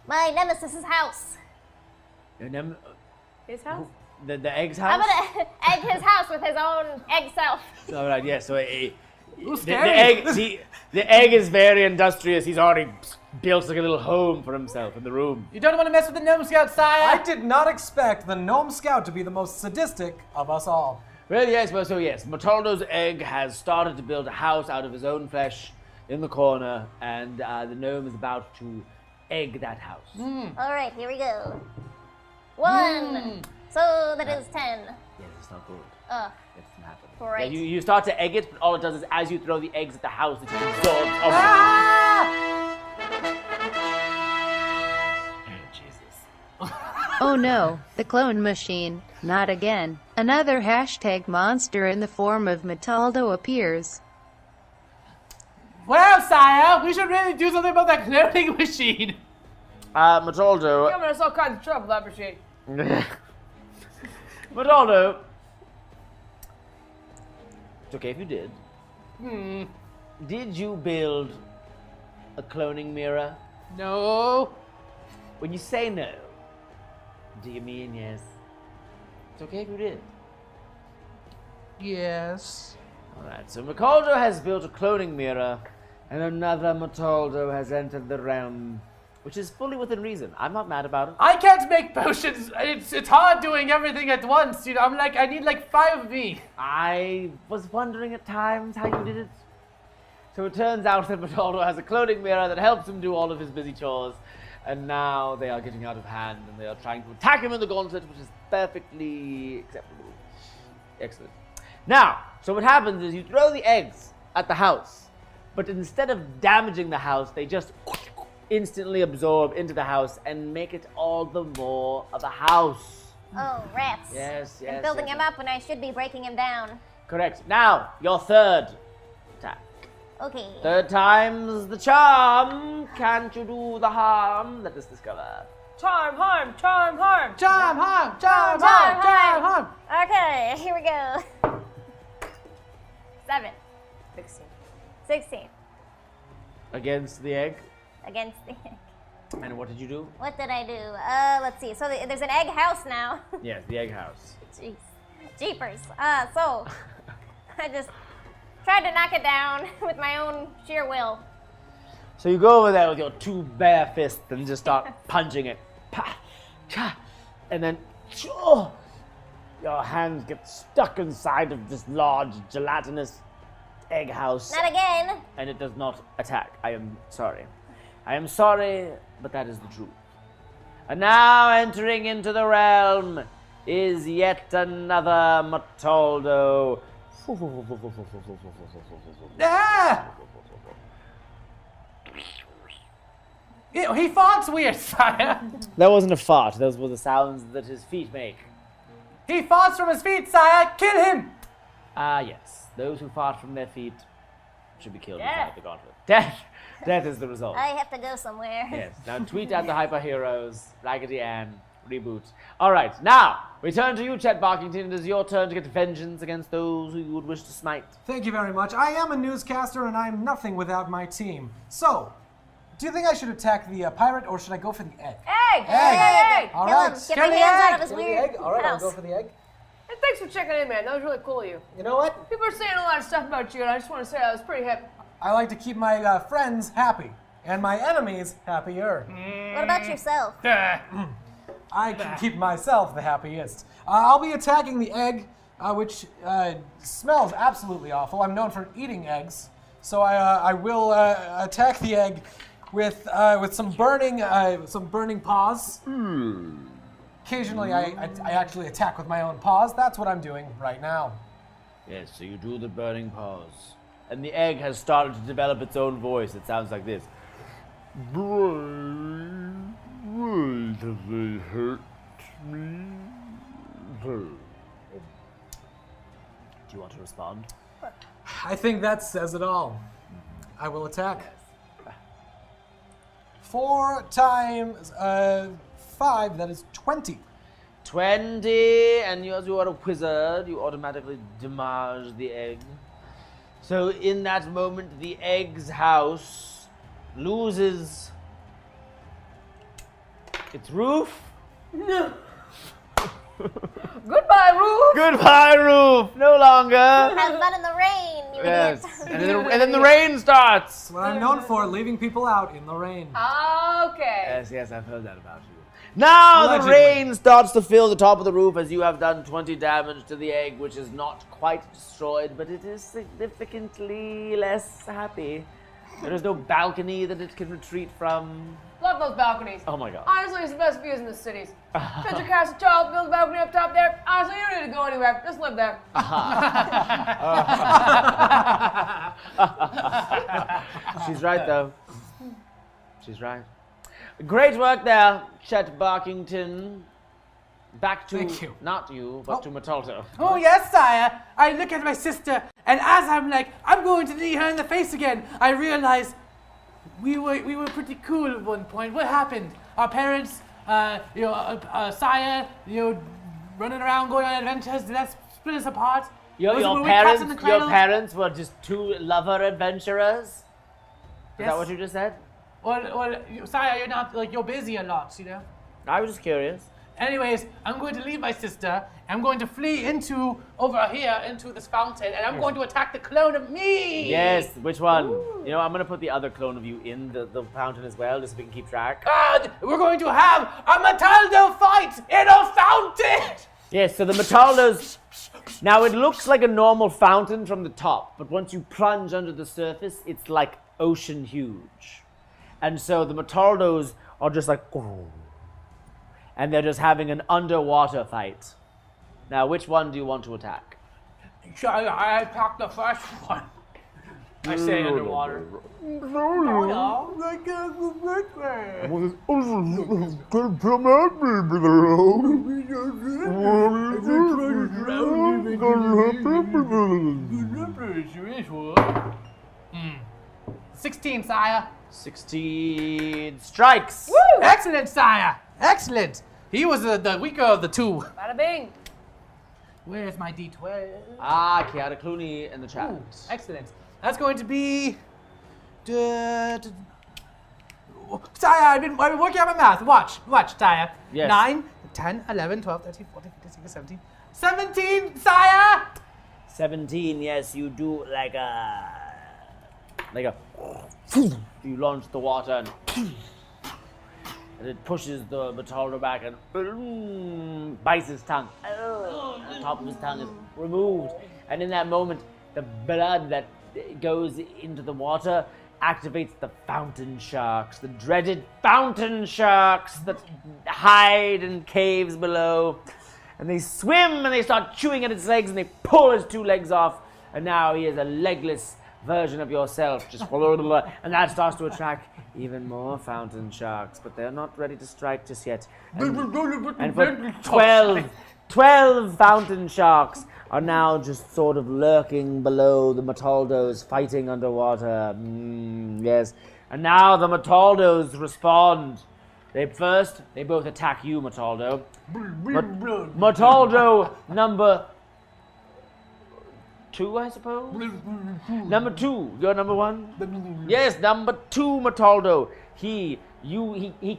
my nemesis's house. His house? The egg's I'm house? gonna egg his house with his own egg self. All right, yes. So the scary. egg is very industrious. He's already built like a little home for himself in the room. You don't want to mess with the gnome scout, sire. I did not expect the gnome scout to be the most sadistic of us all. Well, yes. Well, so yes, Mataldo's egg has started to build a house out of his own flesh in the corner, and the gnome is about to egg that house. All right, here we go. 1. So that is 10. Yes, it's not good. Ugh. It doesn't happen. Great. Yeah, you start to egg it, but all it does is as you throw the eggs at the house, it just absorbs. Oh, Jesus. Oh no, the clone machine. Not again. Another hashtag monster in the form of Mataldo appears. Well, sire, we should really do something about that cloning machine. Mataldo. I'm gonna all kinds of trouble, that machine. Mataldo. It's okay if you did. Did you build a cloning mirror? No. When you say no, do you mean yes? It's okay if you did. Yes. Alright, so Mataldo has built a cloning mirror, and another Mataldo has entered the realm, which is fully within reason. I'm not mad about it. I can't make potions. It's hard doing everything at once. You know, I'm like, I need like 5 of me. I was wondering at times how you did it. So it turns out that Mataldo has a cloning mirror that helps him do all of his busy chores, and now they are getting out of hand, and they are trying to attack him in the gauntlet, which is perfectly acceptable. Excellent. Now, so what happens is you throw the eggs at the house, but instead of damaging the house, they just instantly absorb into the house and make it all the more of a house. Oh, rats. Yes, yes. I'm building yes, him up when I should be breaking him down. Correct. Now, your third attack. Okay. Third time's the charm. Can't you do the harm? Let us discover. Charm, harm, charm, harm. Charm, harm, charm, Charm, harm, charm, harm. Okay, here we go. 7. 16. 16. Against the egg. Against the egg. And what did you do? What did I do? Let's see. So there's an egg house now. Yes, the egg house. Jeez. Jeepers. So I just tried to knock it down with my own sheer will. So you go over there with your 2 bare fists and just start punching it. Pa, cha, and then your hands get stuck inside of this large gelatinous egg house. Not again. And it does not attack. I am sorry. I am sorry, but that is the truth. And now entering into the realm is yet another Mataldo. Ah! He farts weird, sire. That wasn't a fart. Those were the sounds that his feet make. He farts from his feet, sire. Kill him. Yes. Those who fart from their feet should be killed Death. inside the gauntlet. Death! Death is the result. I have to go somewhere. Yes. Now tweet at the hyper heroes, Raggedy Ann, Reboot. All right, now we turn to you, Chet Barkington. It is your turn to get vengeance against those who you would wish to smite. Thank you very much. I am a newscaster, and I am nothing without my team. So, do you think I should attack the pirate, or should I go for the egg? Egg! Egg! All Kill him. right. Get my hands out of his Kill the weird egg. All right, I'll house. go for the egg. And thanks for checking in, man. That was really cool of you. You know what? People are saying a lot of stuff about you, and I just want to say that was pretty hip. I like to keep my friends happy, and my enemies happier. What about yourself? I can keep myself the happiest. I'll be attacking the egg, which smells absolutely awful. I'm known for eating eggs, so I will attack the egg with some burning paws. Occasionally, I actually attack with my own paws. That's what I'm doing right now. Yes, so you do the burning paws. And the egg has started to develop its own voice. It sounds like this. Why does it hurt me? Do you want to respond? I think that says it all. I will attack. 4 times 5, that is 20. 20, and as you are a wizard, you automatically damage the egg. So in that moment, the egg's house loses its roof. No. Goodbye, roof. Goodbye, roof. No longer. Have fun in the rain, you Yes, idiot. and then the rain starts. What I'm known for, leaving people out in the rain. Okay. Yes, I've heard that about you. Now the Allegedly. rain starts to fill the top of the roof as you have done 20 damage to the egg, which is not quite destroyed, but it is significantly less happy. There is no balcony that it can retreat from. Love those balconies. Oh my god. Honestly, it's the best views in the cities. Picture Castle Charles, build a balcony up top there. Honestly, you don't need to go anywhere. Just live there. She's right, though. She's right. Great work there, Chet Barkington. Back to, Thank you. not you, but to Mataldo. Oh, yes, sire. I look at my sister, and as I'm like, I'm going to knee her in the face again, I realize we were pretty cool at one point. What happened? Our parents, sire, running around going on adventures, did that split us apart? Your Were we cats in the parents, your cradle? parents were just two lover adventurers? Is Yes. that what you just said? Well, sire, you're not, you're busy a lot, I was just curious. Anyways, I'm going to leave my sister. I'm going to flee over here into this fountain, and I'm going to attack the clone of me. Yes, which one? I'm going to put the other clone of you in the fountain as well, just so we can keep track. God, we're going to have a Mataldo fight in a fountain. Yes, so the Mataldos. Now it looks like a normal fountain from the top, but once you plunge under the surface, it's like ocean huge. And so the Mataldos are just like, and they're just having an underwater fight. Now, which one do you want to attack? I attacked the first one. I say underwater. Mm. 16, sire. 16 strikes. Woo! Excellent, sire. Excellent. He was the weaker of the two. Bada bing. Where's my D12? Ah, Kiara Clooney in the chat. Ooh, excellent. That's going to be. Sire, I've been working on my math. Watch, sire. Yes. 9, 10, 11, 12, 13, 14, 15, 16, 17. 17, sire! 17, yes, you do like a. You launch the water and it pushes the Mataldo back and bites his tongue. The top of his tongue is removed. And in that moment, the blood that goes into the water activates the fountain sharks, the dreaded fountain sharks that hide in caves below. And they swim and they start chewing at its legs and they pull his 2 legs off. And now he is a legless version of yourself, just and that starts to attract even more fountain sharks, but they're not ready to strike just yet. And for 12 fountain sharks are now just sort of lurking below the Mataldos, fighting underwater. Yes. And now the Mataldos respond They both attack you, Mataldo. Mataldo number 2, I suppose? Number 2, you're number 1? Yes, number 2, Mataldo. He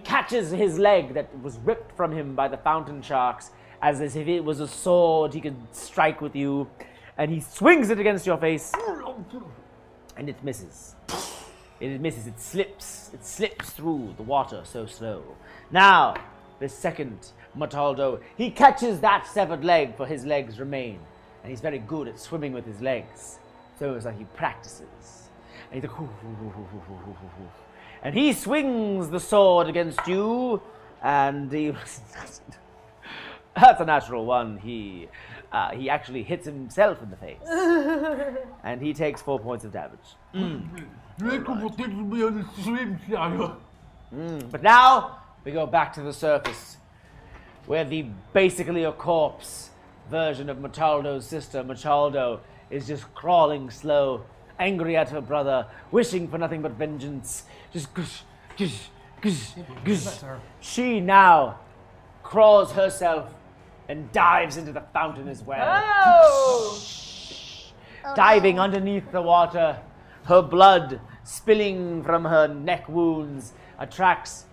catches his leg that was ripped from him by the fountain sharks, as if it was a sword he could strike with you, and he swings it against your face, and it misses. It misses, it slips through the water so slow. Now, the second Mataldo, he catches that severed leg, for his legs remain, and he's very good at swimming with his legs. So it's like he practices. And he's like, and he swings the sword against you, and he that's a natural one. He actually hits himself in the face, and he takes 4 points of damage. But now we go back to the surface, where the basically a corpse version of Mataldo's sister, Mataldo, is just crawling slow, angry at her brother, wishing for nothing but vengeance. Just She now crawls herself and dives into the fountain as well. Oh! Diving underneath the water, her blood spilling from her neck wounds attracts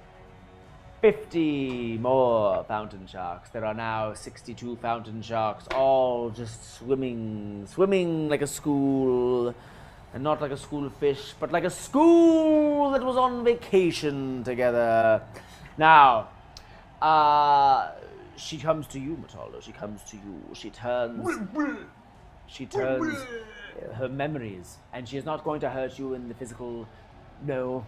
50 more fountain sharks. There are now 62 fountain sharks, all just swimming like a school. And not like a school of fish, but like a school that was on vacation together. Now, she comes to you, Mataldo. She comes to you. She turns her memories, and she is not going to hurt you in the physical. No,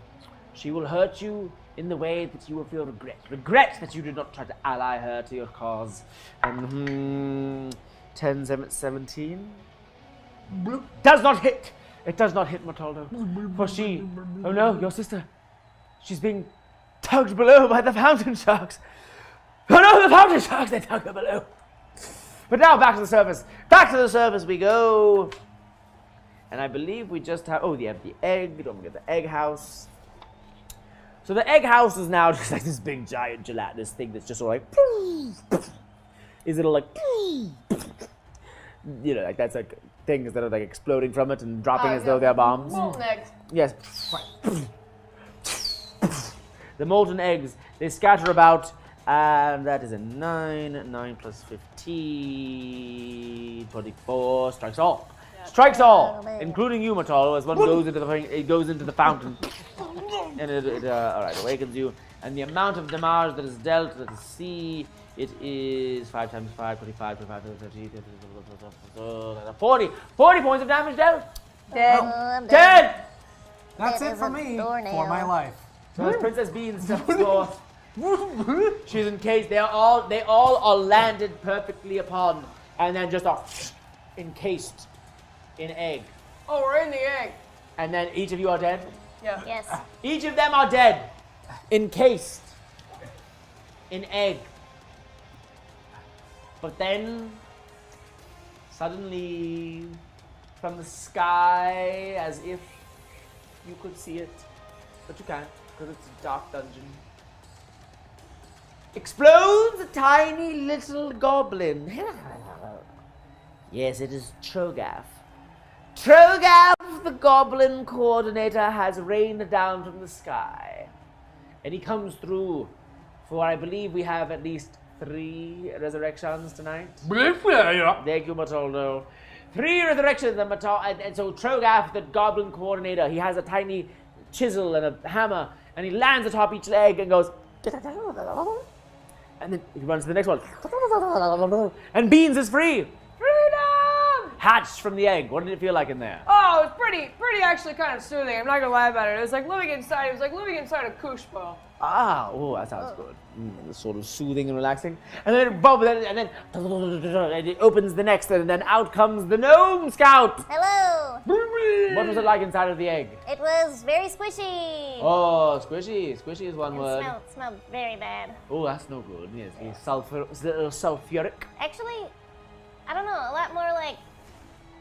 she will hurt you in the way that you will feel regret that you did not try to ally her to your cause. And 10, 17 does not hit. It does not hit Mataldo, for she, oh no, your sister, she's being tugged below by the fountain sharks. Oh no, the fountain sharks, they tug her below. But now back to the surface. Back to the surface we go. And I believe we just have, the egg, don't forget the egg house. So the egg house is now just like this big giant gelatinous thing that's just sort of like, is it like, like that's like things that are like exploding from it and dropping as though they're bombs. Molten eggs. Yes. The molten eggs, they scatter about, and that is a 9 plus 15, 24, strikes all. Strikes all, including you, Mataldo, as one goes into the thing, it goes into the fountain, and it awakens you. And the amount of damage that is dealt, let's see, it is 5 times 5, 25, 30, 40 points of damage dealt. I'm Dead. That's Dead it as for a me doornail. for my life. So as Princess Bean steps forth, she's encased. They all are landed perfectly upon, and then just are encased in egg. Oh, we're in the egg. And then each of you are dead. Yeah. Yes. Each of them are dead, encased in egg. But then, suddenly, from the sky, as if you could see it, but you can't, because it's a dark dungeon, explodes a tiny little goblin. Yes, it is Trogath. Trogath, the goblin coordinator, has rained down from the sky. And he comes through, for I believe we have at least 3 resurrections tonight. Thank you, Mataldo. 3 resurrections, and so Trogath, the goblin coordinator, he has a tiny chisel and a hammer, and he lands atop each leg and goes, and then he runs to the next one, and Beans is free. Freedom! Hatched from the egg. What did it feel like in there? Oh, it was pretty actually kind of soothing. I'm not gonna lie about it. It was like living inside. It was like living inside a kushpo. That sounds good. Sort of soothing and relaxing. And then and it opens the next, and then out comes the gnome scout. Hello. What was it like inside of the egg? It was very squishy. Oh, squishy. Squishy is one It word. smelled very bad. Oh, that's no good. Yes, it's a little sulfuric. Actually, I don't know. A lot more like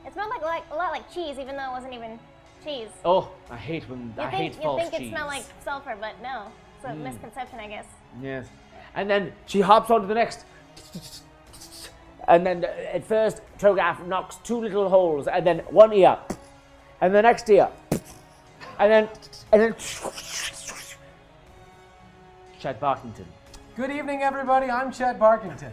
it smelled like a lot like cheese, even though it wasn't even cheese. Oh, I hate false You think cheese. it smelled like sulfur, but no. a misconception, I guess. Yes. And then she hops onto the next. And then at first, Trogaf knocks 2 little holes, and then 1 ear. And the next ear. And then. Chet Barkington. Good evening, everybody. I'm Chet Barkington.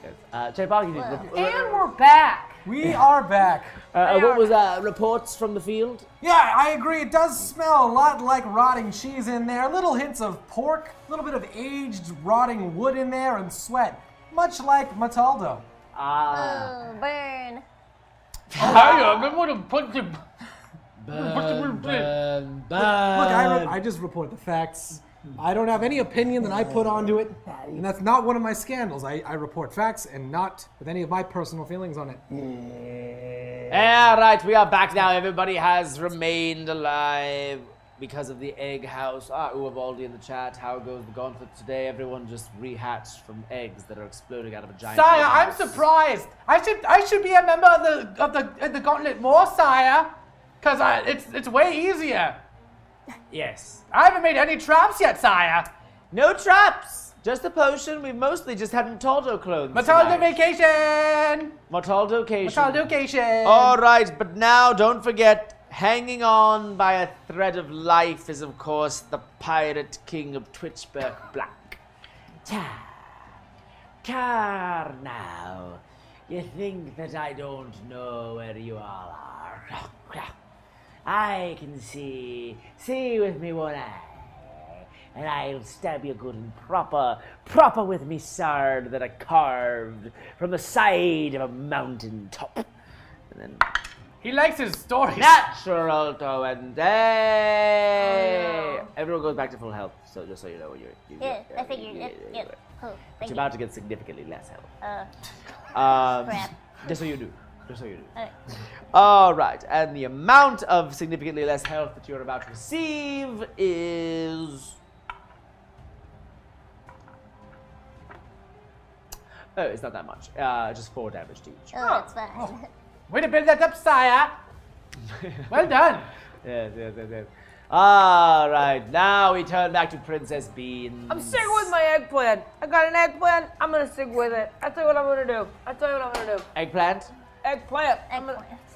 Yes. Chet Barkington. And we're back. We are back. What was reports from the field? Yeah, I agree. It does smell a lot like rotting cheese in there. Little hints of pork, a little bit of aged rotting wood in there, and sweat. Much like Mataldo. Oh, burn. I'm gonna put the. Look, I just report the facts. I don't have any opinion that I put onto it, and that's not one of my scandals. I report facts and not with any of my personal feelings on it. All right, we are back now. Everybody has remained alive because of the egg house. Uabaldi in the chat. How goes the gauntlet today? Everyone just rehatched from eggs that are exploding out of a giant. Sire, egg I'm house. surprised. I should be a member of the gauntlet more, sire, because it's way easier. Yes. I haven't made any traps yet, sire. No traps. Just a potion. We mostly just had Mataldo clothes. Mataldo tonight. vacation. Mataldo-cation. Mataldo-cation. All right, but now don't forget, hanging on by a thread of life is, of course, the pirate king of Twitchburg Black. Car now. You think that I don't know where you all are? I can see with me one eye, and I'll stab you good and proper with me sword that I carved from the side of a mountain top. And then He likes his stories. natural to and day. Everyone goes back to full health, so just so you know, Yeah, I figured. Yep. Oh, But thank you're you. about to get significantly less health. Crap. Just so you do. Just so you do. Alright. All right, and the amount of significantly less health that you're about to receive is... Oh, it's not that much. Just 4 damage to each. Oh, that's fine. Way to build that up, sire. Well done. Yes. All right, now we turn back to Princess Beans. I'm sticking with my eggplant. I got an eggplant. I'm gonna stick with it. I'll tell you what I'm gonna do. Eggplant? Eggplant. I'll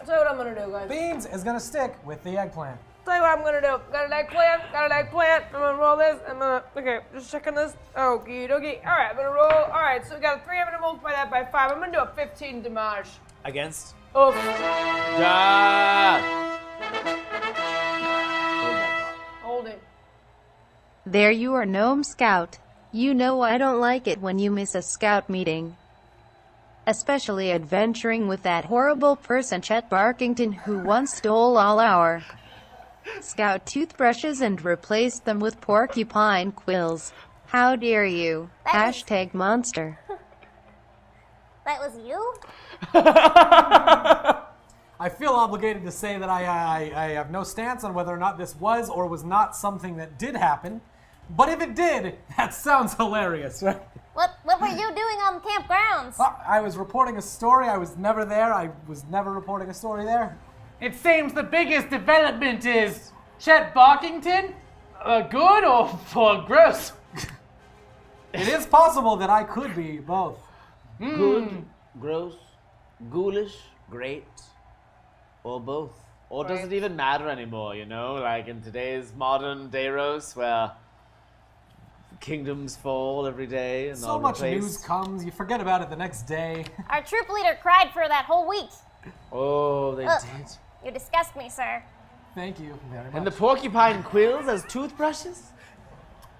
tell you what I'm gonna do, guys. Beans is gonna stick with the eggplant. Tell you what I'm gonna do. Got an eggplant. I'm gonna roll this. Okay, just checking this. Okie dokie. All right, I'm gonna roll. All right, so we got a 3. I'm gonna multiply that by 5. I'm gonna do a 15 damage. Against? Oh, hold it. There you are, Gnome Scout. You know I don't like it when you miss a scout meeting. Especially adventuring with that horrible person Chet Barkington who once stole all our scout toothbrushes and replaced them with porcupine quills. How dare you? Hashtag monster. That was you? I feel obligated to say that I have no stance on whether or not this was or was not something that did happen. But if it did, that sounds hilarious, right? What were you doing on the campgrounds? I was reporting a story. I was never there. I was never reporting a story there. It seems the biggest development is Chet Barkington. Good or gross? It is possible that I could be both. Good, gross, ghoulish, great, or both. Or does it even matter anymore, you know? Like in today's modern Dayros, where kingdoms fall every day and So all much replaced. news comes, you forget about it the next day. Our troop leader cried for that whole week. Oh, they Ugh. did. You disgust me, sir. Thank you very much. And the porcupine quills as toothbrushes?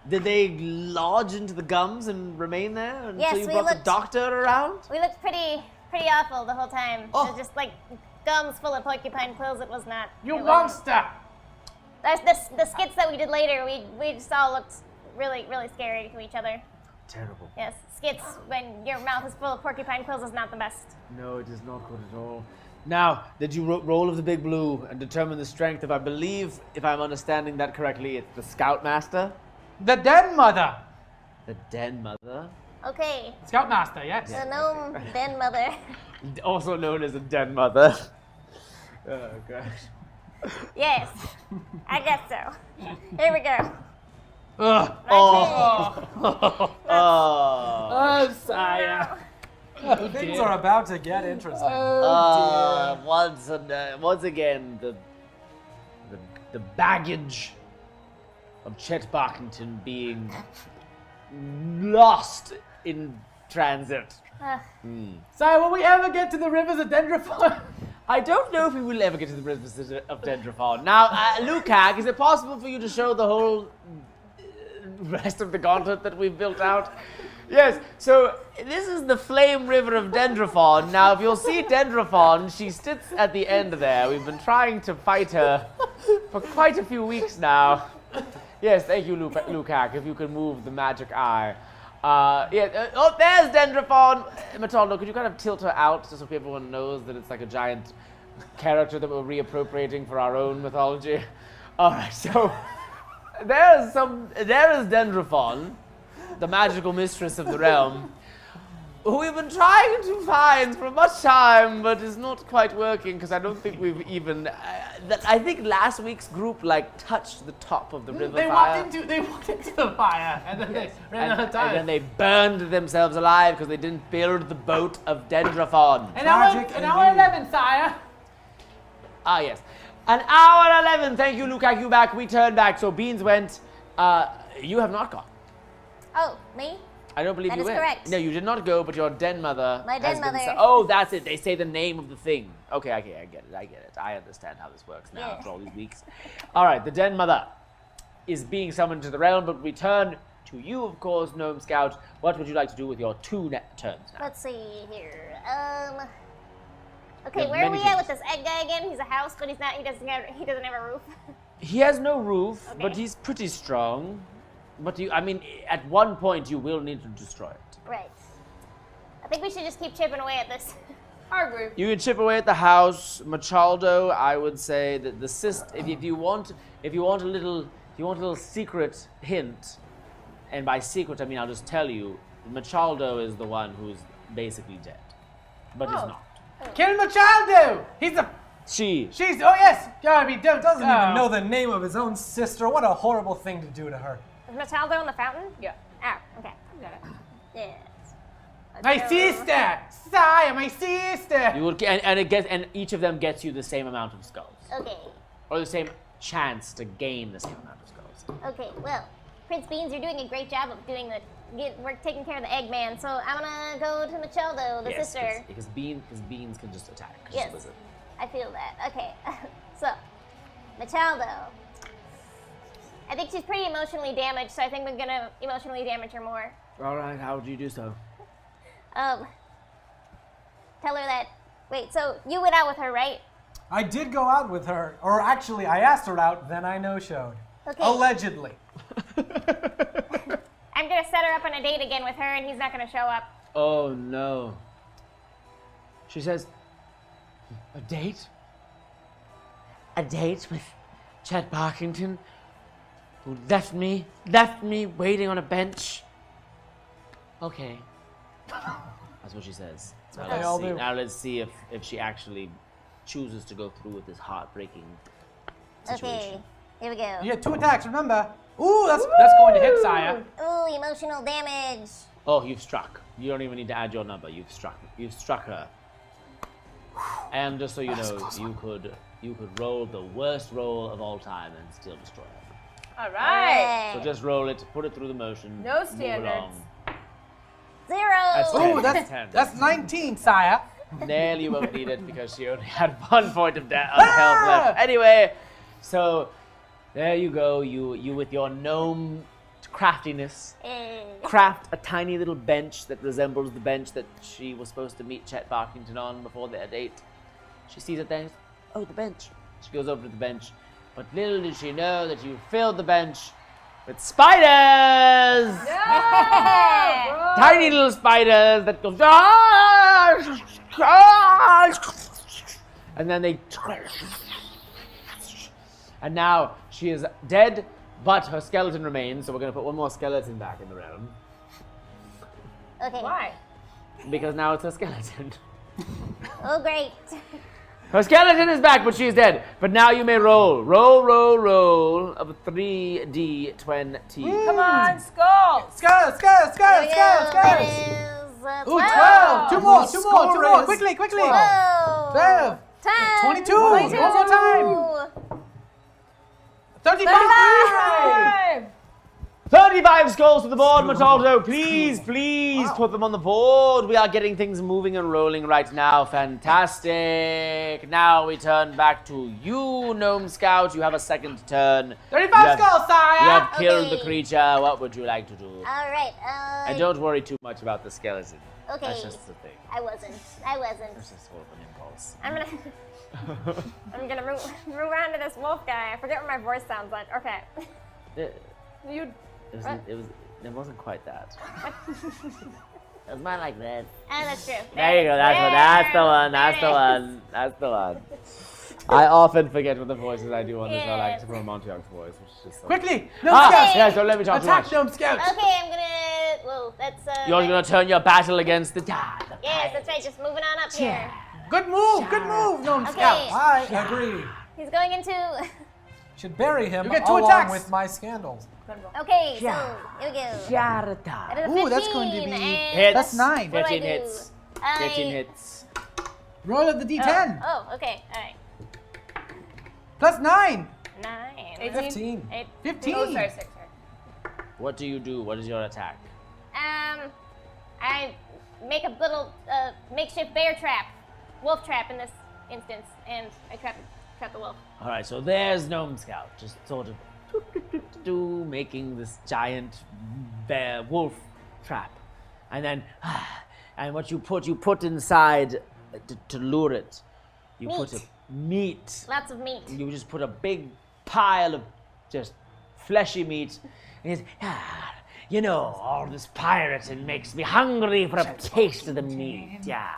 Did they lodge into the gums and remain there until Yes, you we brought the looked- doctor around? We looked pretty awful the whole time. It Oh. was just like gums full of porcupine quills. It was not. You it wasn't- monster. The skits that we did later, we just all looked really scary to each other. Terrible. Yes, skits when your mouth is full of porcupine quills is not the best. No, it is not good at all. Now, did you roll of the big blue and determine the strength of, I believe, if I'm understanding that correctly, it's the Scoutmaster? The Den Mother. The Den Mother? Okay, Scoutmaster, yes. the gnome den mother. Also known as a Den Mother. Oh, gosh. Yes, I guess so. Here we go. Ugh. Oh, sire. Oh, Things dear. are about to get interesting. Once again, the baggage of Chet Barkington being lost in transit. Sire, will we ever get to the rivers of Dendrafon? I don't know if we will ever get to the rivers of Dendrafon. Now, Lukac, is it possible for you to show the whole rest of the gauntlet that we've built out? Yes, so this is the flame river of Dendrafon. Now, if you'll see Dendrafon, she sits at the end there. We've been trying to fight her for quite a few weeks now. Yes, thank you, Lukac, if you could move the magic eye. There's Dendrafon! Mataldo, could you kind of tilt her out just so everyone knows that it's like a giant character that we're reappropriating for our own mythology? Alright, so there is Dendrafon, the magical mistress of the realm, who we've been trying to find for much time, but is not quite working because I don't think we've even. I think last week's group touched the top of the river fire. They walked into the fire, and then they ran out of time. And then they burned themselves alive because they didn't build the boat of Dendrafon. An hour 11, sire. Ah, yes. An hour 11. Thank you, Lukac. You back. We turned back. So Beans went. You have not gone. Oh, me? I don't believe That you is went. correct. No, you did not go, but your den mother. My den mother. Oh, that's it. They say the name of the thing. Okay, I get it. I understand how this works now Yeah. after all these weeks. All right, the den mother is being summoned to the realm, but we turn to you, of course, Gnome Scout. What would you like to do with your 2 turns now? Let's see here. You Okay, have where are we many at with things. this egg guy again? He's a house, but he doesn't have a roof. He has no roof, but Okay. he's pretty strong. But at one point you will need to destroy it. Right. I think we should just keep chipping away at this. I agree. You can chip away at the house, Machaldo. I would say that the if you want a little secret hint, and by secret I mean I'll just tell you, Machaldo is the one who's basically dead, but is not. Kill Machaldo! He's a. She. She's. Oh yes. God, we don't. Doesn't even know the name of his own sister. What a horrible thing to do to her. Is Mataldo in the fountain? Yeah. Oh, okay. Got it. Yes. My sister, sire, my sister. You would, and each of them gets you the same amount of skulls, Okay. or the same chance to gain the same amount of skulls. Okay, well, Prince Beans, you're doing a great job of we're taking care of the Eggman, so I'm gonna go to Machaldo, the Yes, sister. because Beans can just attack. 'Cause she's Yes. a wizard. I feel that. Okay, so, Machaldo. I think she's pretty emotionally damaged, so I think we're gonna emotionally damage her more. All right, how would you do so? Tell her that. Wait, so you went out with her, right? I did go out with her, or actually, I asked her out, then I no-showed. Okay. Allegedly. I'm gonna set her up on a date again with her, and he's not gonna show up. Oh no. She says, a date? A date with Chet Barkington, who left me waiting on a bench? Okay. That's what she says. Now, They all do. now let's see if she actually chooses to go through with this heartbreaking situation. Okay, here we go. You get 2 attacks. Remember. Ooh, that's going to hit, sire. Ooh, emotional damage. Oh, you've struck. You don't even need to add your number. You've struck her. And just so you know, you could roll the worst roll of all time and still destroy her. All right. So just roll it, put it through the motion. No move standards. along. 0. That's Ooh, 10. that's 19, sire. Nail, you won't need it because she only had 1 point of health left. Anyway, so there you go. You with your gnome craftiness craft a tiny little bench that resembles the bench that she was supposed to meet Chet Barkington on before their date. She sees it there. And goes, oh, the bench. She goes over to the bench, but little did she know that you filled the bench with spiders. No, Tiny little spiders that go, and then they, and now she is dead, but her skeleton remains. So we're gonna put one more skeleton back in the realm Okay. Why? because now it's a skeleton. Oh, great. Her skeleton is back, but she is dead. But now you may roll. Roll of 3d20. Come on, skull. Skulls. That is, Ooh, 12. 12. Two more. Score is Quickly. 12. 12. 10. 22. One more time. 35. 35. 35 skulls to the board, Mataldo. Please put them on the board. We are getting things moving and rolling right now. Fantastic. Now we turn back to you, Gnome Scout. You have a second turn. 35 skulls, sire. You have killed the Okay. creature. What would you like to do? All right. And don't worry too much about the skeleton. Okay. That's just the thing. I wasn't. It's just sort of an impulse. I'm gonna move around to this wolf guy. I forget what my voice sounds like. Okay. You. It wasn't quite that. It was more like this. That's true. There you go. That's the one. That's the one. I often forget what the voices I do on this are like, except for Montiac's voice, which is just so... Quickly. Gnome Scout. Yes, don't let me talk too Attack much. Gnome Scout. Okay, I'm gonna. Whoa, that's. You're gonna turn your battle against the Yes, that's right. Just moving on up here. Good move, Gnome Scout. I agree. He's going into. Should bury him You get 2 along attacks. with my scandals. Okay, so here we go. That is a 15, Ooh, that's going to be- and That's 9. what do I 15 do? hits. I- 15 hits. Roll of the D10. Oh, okay, all right. Plus 9. 9. 15. 15. Oh, sorry, 6. Sorry. What do you do? What is your attack? I make a little makeshift bear trap, wolf trap in this instance, and I trap the wolf. All right, so there's Gnome Scout, just sort of making this giant bear wolf trap, and then and what you put inside to lure it. You put Meat. meat. Lots of meat. You just put a big pile of just fleshy meat, and he's you know, all this pirating makes me hungry for a taste of the meat. Yeah.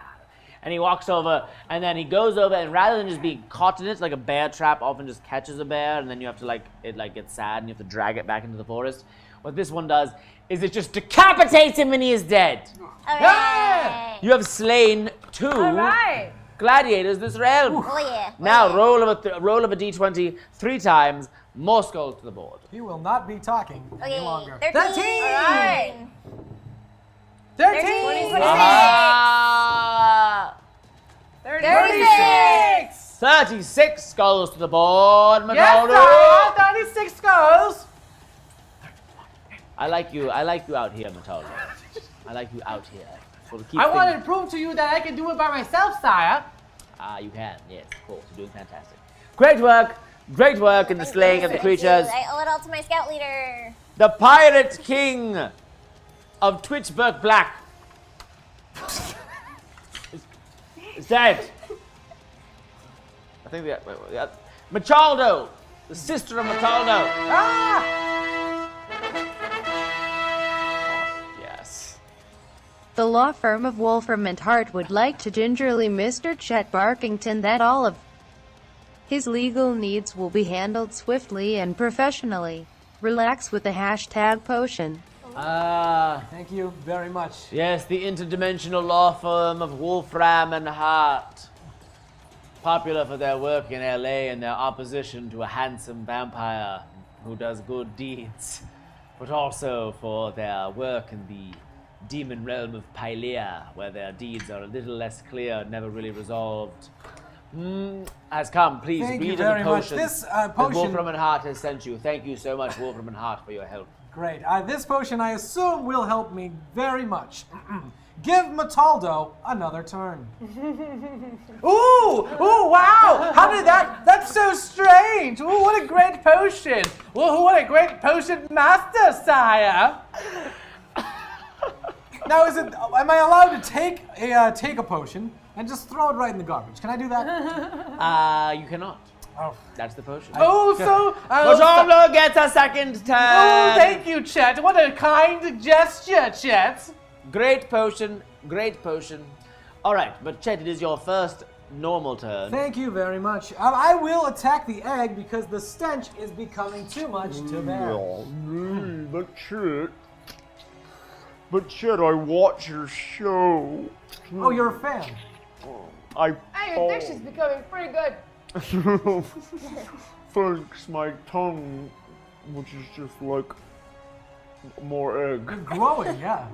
And he walks over, and then he goes over, and rather than just being caught in it, like a bear trap often just catches a bear, and then you have to it gets sad, and you have to drag it back into the forest. What this one does is it just decapitates him, and he is dead. All right. You have slain 2 All right. gladiators this realm. Oh yeah. Now roll of a d20 3 times, more skulls to the board. He will not be talking any Okay. longer. 13. 13. Alright. 13. 26. Ah! 36. 36 skulls to the board, Yes, Mataldo. sire. 36 skulls. I like you out here, Mataldo. I like you out here. So to keep I wanted to things- prove to you that I can do it by myself, sire. you can, yes, of course. You're doing fantastic. Great work in the slaying of the creatures. I owe it all to my scout leader. The Pirate King of Twitchburg Black is dead. I think Machaldo, the sister of Mataldo. Yes. The law firm of Wolfram and Hart would like to gingerly Mr. Chet Barkington that all of his legal needs will be handled swiftly and professionally. Relax with the hashtag potion. Thank you very much. Yes, the interdimensional law firm of Wolfram and Hart. Popular for their work in LA and their opposition to a handsome vampire who does good deeds, but also for their work in the demon realm of Pylea, where their deeds are a little less clear, never really resolved. Has come, please Thank read you the very much. potion. This that potion- Wolfram and Hart has sent you. Thank you so much, Wolfram and Hart, for your help. Great. This potion, I assume, will help me very much. Give Mataldo another turn. Ooh, wow! How did that? That's so strange. Ooh, what a great potion. Ooh, what a great potion master, sire. Now, am I allowed to take a potion and just throw it right in the garbage? Can I do that? You cannot. Oh. That's the potion. Oh, so. Mataldo gets a second turn. Oh, thank you, Chet. What a kind gesture, Chet. Great potion, great potion. All right, but Chet, it is your first normal turn. Thank you very much. I will attack the egg because the stench is becoming too much to bear. But Chet, I watch your show. Oh, you're a fan. Hey, your dish is becoming pretty good. Thanks, my tongue, which is just like more egg. Growing, yeah.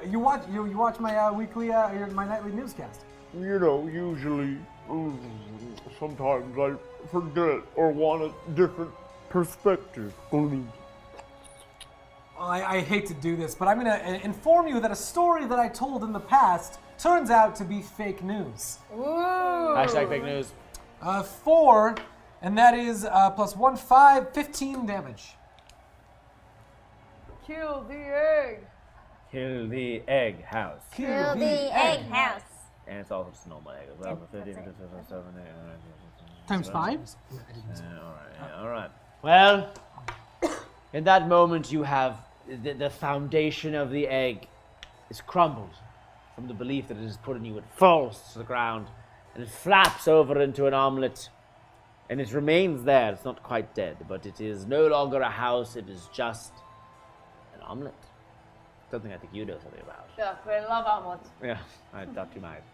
You watch my weekly my nightly newscast. You know, usually, sometimes I forget or want a different perspective. Well, I hate to do this, but I'm going to inform you that a story that I told in the past turns out to be fake news. Ooh. Hashtag fake news. 4, and that is plus 1, 5, 15 damage. Kill the egg. Kill the egg house. Kill the egg house. And it's also just a normal egg as well. 15, 16, 17, 18, Times 5? all right. Well, in that moment, you have the foundation of the egg is crumbled from the belief that it is put in you. It falls to the ground, and it flaps over into an omelet, and it remains there. It's not quite dead, but it is no longer a house. It is just an omelet. Something I think you know something about. Yeah, I love omelets. Yeah, I thought you might.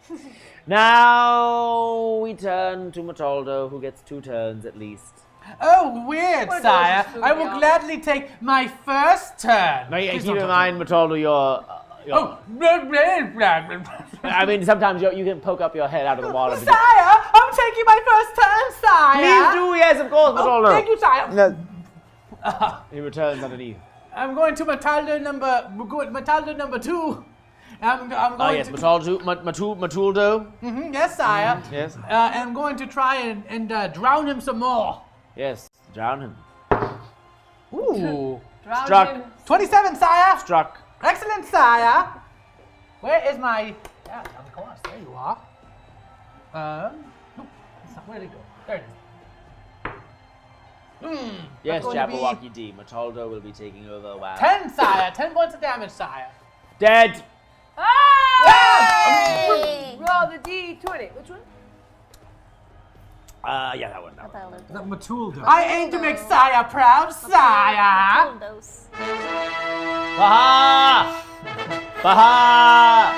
Now we turn to Mataldo, who gets 2 turns at least. Oh, weird, What sire. does this I do, will y'all? gladly take my first turn. Now, Please keep don't in touch mind, Mataldo, your Oh, blah, blah, blah, blah. I mean, sometimes you can poke up your head out of the water. Sire, I'm taking my first turn, sire. Please do, yes, of course, Mataldo. Thank you, sire. He returns underneath. I'm going to Mataldo number 2. I'm going Oh, yes, to, Matuldo. yes, sire. Yes. I'm going to try and drown him some more. Yes, drown him. Ooh. Drown Struck. him. 27, sire. Struck. Excellent, sire. Where is my... Yeah, down the course. There you are. Nope. That's not, where did it go? There it is. Yes, going to be- Jabberwocky D. Mataldo will be taking over. Wow. 10, sire. 10 points of damage, sire. Dead. Hey! Roll the D20. Which one? Yeah, that one. That's all those. That Matuldo. I aim to make sire proud, sire. Dose. Baha! Baha!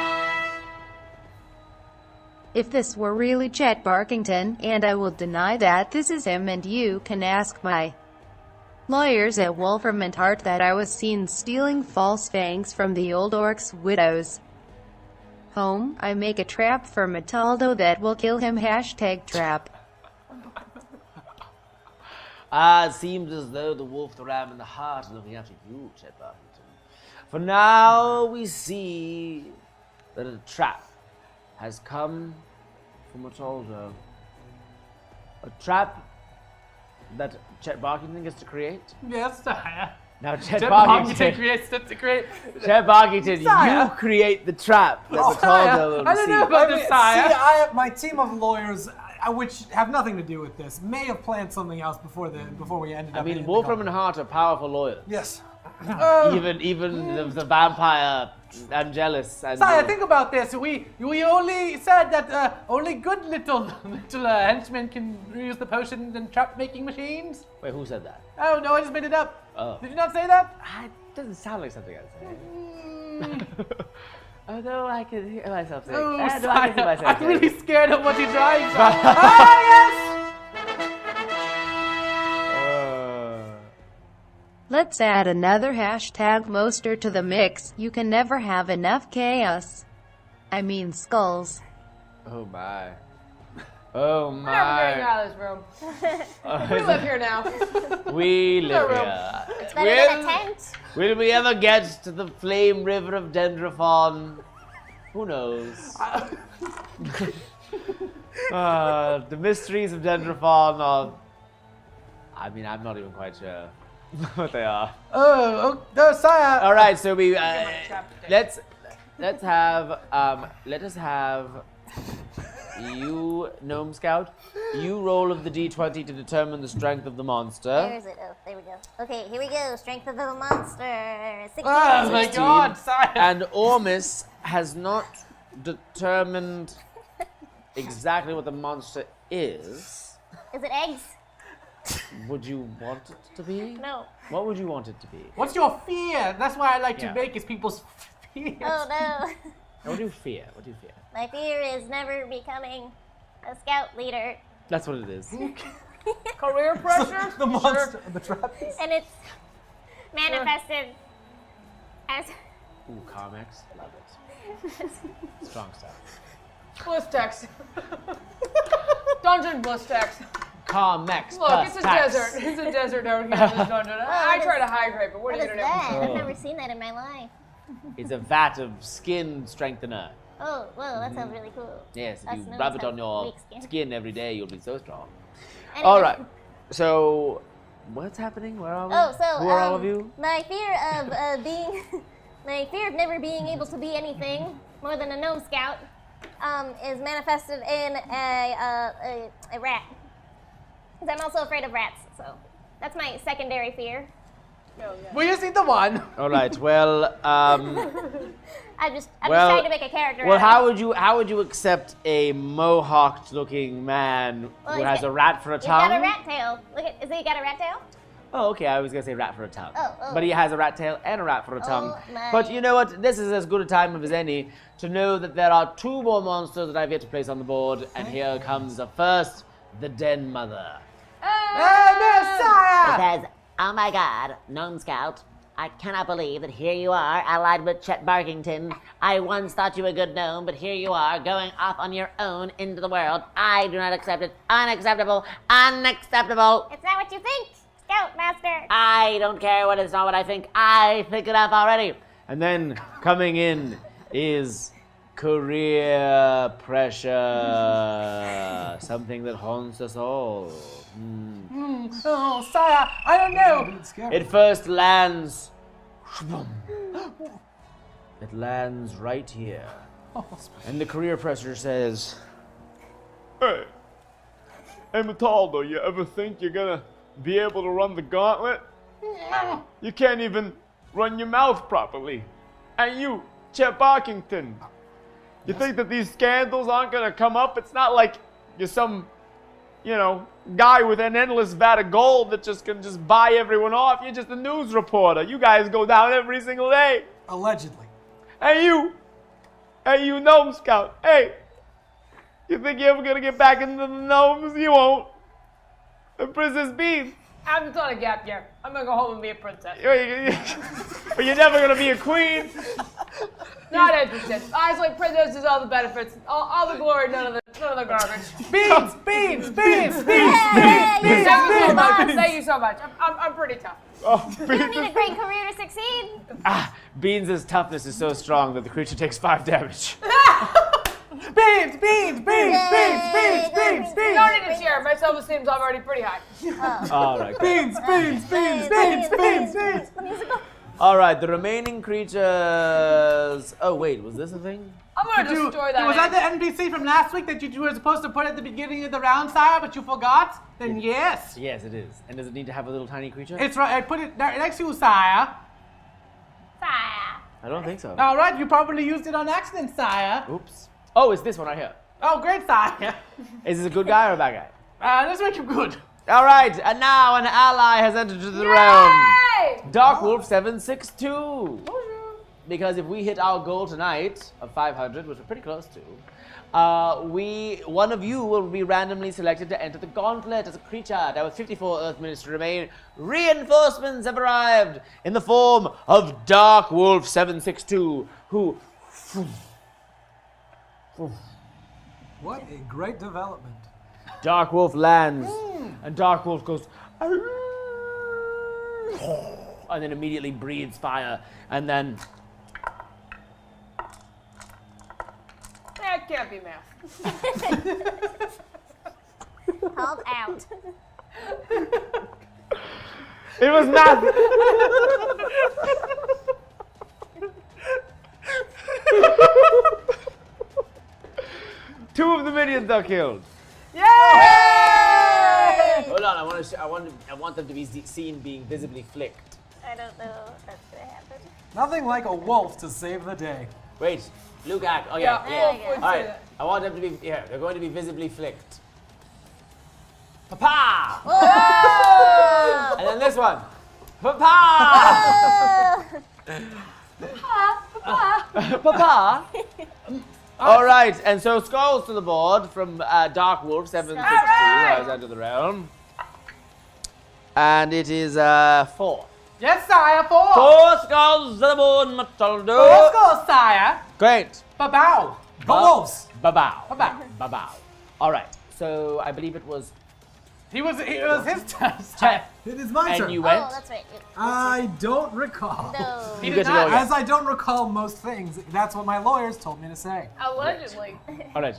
If this were really Chet Barkington, and I will deny that this is him, and you can ask my lawyers at Wolfram and Hart that I was seen stealing false fangs from the old orc's widow's home. I make a trap for Mataldo that will kill him. Hashtag trap. It seems as though the wolf, the ram, and the hart are looking after you, Chet Barkington. For now, we see that a trap has come for Mataldo. A trap that Chet Barkington gets to create. Yes, sire. Now, Chet Chet Barkington, Barkington creates the great... Chet Barkington, Sire. you create the trap that Mataldo will I don't know receive. about this, sire. See, my team of lawyers, which have nothing to do with this, may have planned something else before we ended I up. mean, in the Wolfram and gauntlet. Hart are powerful lawyers. Yes. Even the vampire Angelus. And Sire, think about this. We only said that only good little henchmen can use the potions and trap-making machines. Wait, who said that? Oh, no, I just made it up. Oh. Did you not say that? It doesn't sound like something I'd say. Although I can hear myself saying. Oh, no, I sire, can hear myself I'm really saying. scared of what he drives. Ah, yes! Let's add another hashtag Moster to the mix. You can never have enough chaos. I mean skulls. Oh my. Oh We're never getting my. out of this room. We live here now. We live room. here. It's better than a tent. Will we ever get to the flame river of Dendrafon? Who knows? The mysteries of Dendrafon are. I mean, I'm not even quite sure what they are. Oh, no, sire. All right, so we trap let's have let us have you, Gnome Scout. You roll of the D20 to determine the strength of the monster. Where is it? Oh, there we go. Okay, here we go. Strength of the monster. 16. Oh, my God, sire. And Ormus has not determined exactly what the monster is. Is it eggs? Would you want it to be? No. What would you want it to be? What's your fear? That's why I like Yeah. to make is people's fears. Oh, no. What do you fear? What do you fear? My fear is never becoming a scout leader. That's what it is. Career pressure? The monster, the trapeze. And it's manifested as Ooh, comics. Love it. Strong stuff. Blistex. Dungeon Blistex. Comics. Look, it's a desert. It's a desert over here in this dungeon. I try to hydrate, but what are what you is gonna do? that? Oh. I've never seen that in my life. It's a vat of skin strengthener. Oh, whoa, that sounds really cool. Yes, if Us you gnomes rub it have on your weak skin. skin every day, you'll be so strong. Anyway. All right. So, what's happening? Where are we? Oh, so Who are all of you? my fear of my fear of never being able to be anything more than a gnome scout, is manifested in a rat. Because I'm also afraid of rats, so that's my secondary fear. We just need the one. All right. Well, I'm just Well- trying to make a character. well, out of it. how would you accept a mohawked-looking man Well, who he's has got- a rat for a He's tongue? got a rat tail. Look at, is he got a rat tail? Oh, okay. I was gonna say rat for a tongue. Oh. But he has a rat tail and a rat for a tongue. my. But you know what? This is as good a time as any to know that there are 2 more monsters that I've yet to place on the board, and here comes the first, the Den Mother. Messiah! Says, oh my god, Gnome Scout, I cannot believe that here you are, allied with Chet Barkington. I once thought you a good gnome, but here you are, going off on your own into the world. I do not accept it. Unacceptable. Unacceptable. It's not what you think, Scoutmaster. I don't care what it's not what I think. I think enough already. And then coming in is career pressure, something that haunts us all. Oh, sire, I don't know. It first lands. It lands right here. And the career pressure says, Hey, Mataldo, you ever think you're gonna be able to run the gauntlet? You can't even run your mouth properly. And you, Chet Barkington, you think that these scandals aren't gonna come up? It's not like you're some, guy with an endless vat of gold that just can just buy everyone off. You're just a news reporter. You guys go down every single day. Allegedly. Hey, you, Gnome Scout. Hey, you think you're ever gonna get back into the gnomes? You won't. And Princess Bean, I'm just on a gap year. I'm gonna go home and be a princess. but you're never gonna be a queen. Not interested. Honestly, princess is all the benefits, all the glory, none of the garbage. Beans. Hey, Thank you so much. I'm pretty tough. Oh, You don't need a great career to succeed. Beans' toughness is so strong that the creature takes 5 damage. Beans. You don't need to cheer. My self-esteem's already pretty high. All right. Beans. All right, the remaining creatures. Oh wait, was this a thing? I'm gonna destroy that. Was that egg. the NPC from last week that you were supposed to put at the beginning of the round, sire, but you forgot? Then yes. Yes, it is. And does it need to have a little tiny creature? It's right. I put it next to you, sire. Sire. I don't think so. All right, you probably used it on accident, sire. Oops. Oh, it's this one right here. Oh, great, sire. Is this a good guy or a bad guy? Let's make him good. All right, and now an ally has entered into the realm. Hey! Dark Wolf 762. Because if we hit our goal tonight of 500, which we're pretty close to, one of you will be randomly selected to enter the Gauntlet as a creature. Now with 54 Earth minutes to remain, reinforcements have arrived in the form of Dark Wolf 762, who... What a great development. Dark Wolf lands, and Dark Wolf goes... And then immediately breathes fire, and then... That can't be math. Called out. It was not. Two of the minions are killed. Yay! Hold on, I want them to be seen being visibly flicked. I don't know if that's gonna happen. Nothing like a wolf to save the day. Wait, Lukac. Oh yeah. There we go. All right, I want them to be here. They're going to be visibly flicked. Papa! Whoa! And then this one. Papa! Papa. All right, and so skulls to the board from Dark Wolf 762, rise out of the realm. And it is 4. Yes, sire, 4. 4 skulls to the board, Mataldo. 4 scores, sire. Great. Ba-bow. The wolves. Ba-bow. Ba-bow. Ba-bow. All right, so I believe it was It was his turn, sire. It is my and turn. you went. Oh, that's right. I don't recall. No. You get to go again. As I don't recall most things, that's what my lawyers told me to say. Allegedly. All right,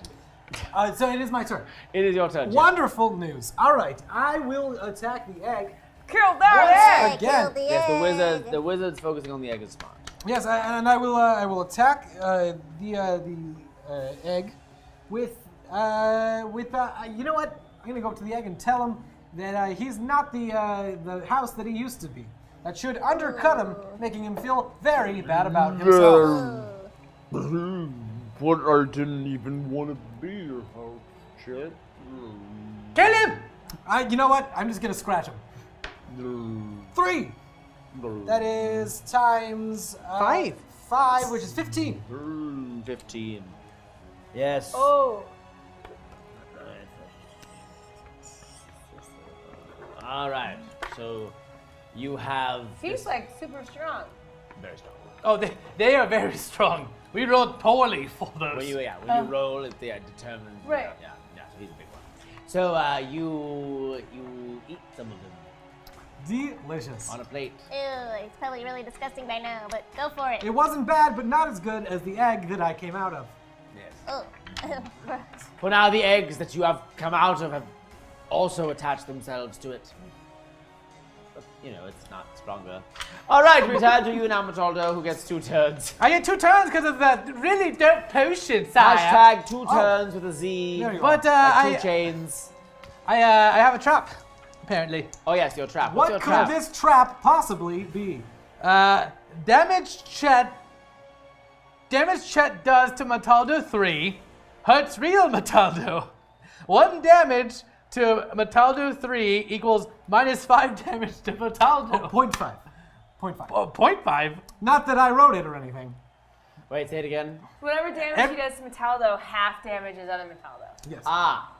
So it is my turn. it is your turn. Jim. Wonderful news. All right, I will attack the egg. Kill that egg! Again. Yes, the wizard's focusing on the egg is smart. Yes, and I will attack the egg with you know what? I'm gonna go up to the egg and tell him that he's not the house that he used to be. That should undercut him, making him feel very bad about himself. But I didn't even want to be your house, Chet. Kill him! You know what? I'm just gonna scratch him. 3. That is times 5, which is 15. 15. Yes. Oh. All right. So you have. He's like super strong. Very strong. Oh, they are very strong. We rolled poorly for those. When you roll, they are determined. Right. Yeah. So he's a big one. So you eat some of them Delicious. on a plate. Ew, it's probably really disgusting by now, but go for it. It wasn't bad, but not as good as the egg that I came out of. Yes. Oh. Gross. For now, the eggs that you have come out of have also attached themselves to it. But, it's not stronger. All right, we turn to you now, Mataldo, who gets 2 turns. I get 2 turns because of that really dope potion, sire. Hashtag 2 turns with a Z. There you But Like 2 chains. I have a trap, apparently. Oh yes, your trap. What's your What could trap? this trap possibly be? Damage Chet does to Mataldo 3, hurts real Mataldo. 1 damage to Mataldo 3 equals -5 damage to Mataldo. 0.5. 0.5. Oh, 0.5? Not that I wrote it or anything. Wait, say it again. Whatever damage he does to Metaldo, half damage is other Metaldo. Yes. Ah.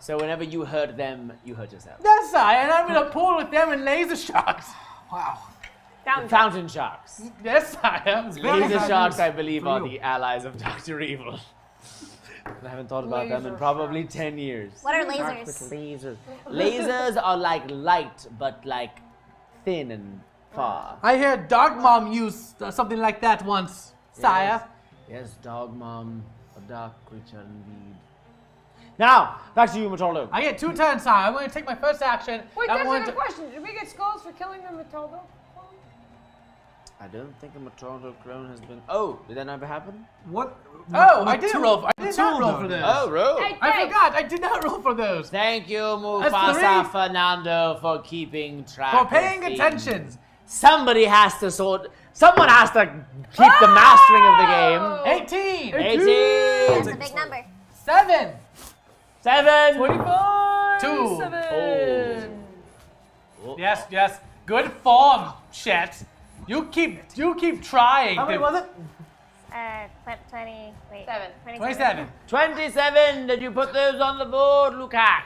So whenever you hurt them, you hurt yourself. Yes, sire, and I'm in a pool with them and laser sharks. Wow. Fountain sharks. Yes, sire. Very Laser bad sharks, news I believe, for are you. the allies of Dr. Evil. I haven't thought about them in Laser probably 10 years. What are Sharks with lasers? lasers. Lasers are like light, but like thin and far. I heard Dog Mom use something like that once, sire. Yes, dog mom, a dark creature indeed. Now, back to you, Mataldo. I get 2 turns, sire. I'm going to take my first action. Wait, I'm that's going a to... good question. Did we get skulls for killing the Metaldo? I don't think a Mataldo clone has been. Oh, did that never happen? What? Oh, I didn't roll. I did not roll for those. Oh, roll. Hey, I thanks. forgot. I did not roll for those. Thank you, That's Mufasa 3. Fernando, for keeping track. For of paying things. attention. Someone has to keep the mastering of the game. 18. 18. That's a big number. 7. 7. 25. 2. 7. Oh. Yes. Good form, Chet. You keep trying. How many was it? 20, wait. 7. 27. 27. Did you put those on the board, Lukac?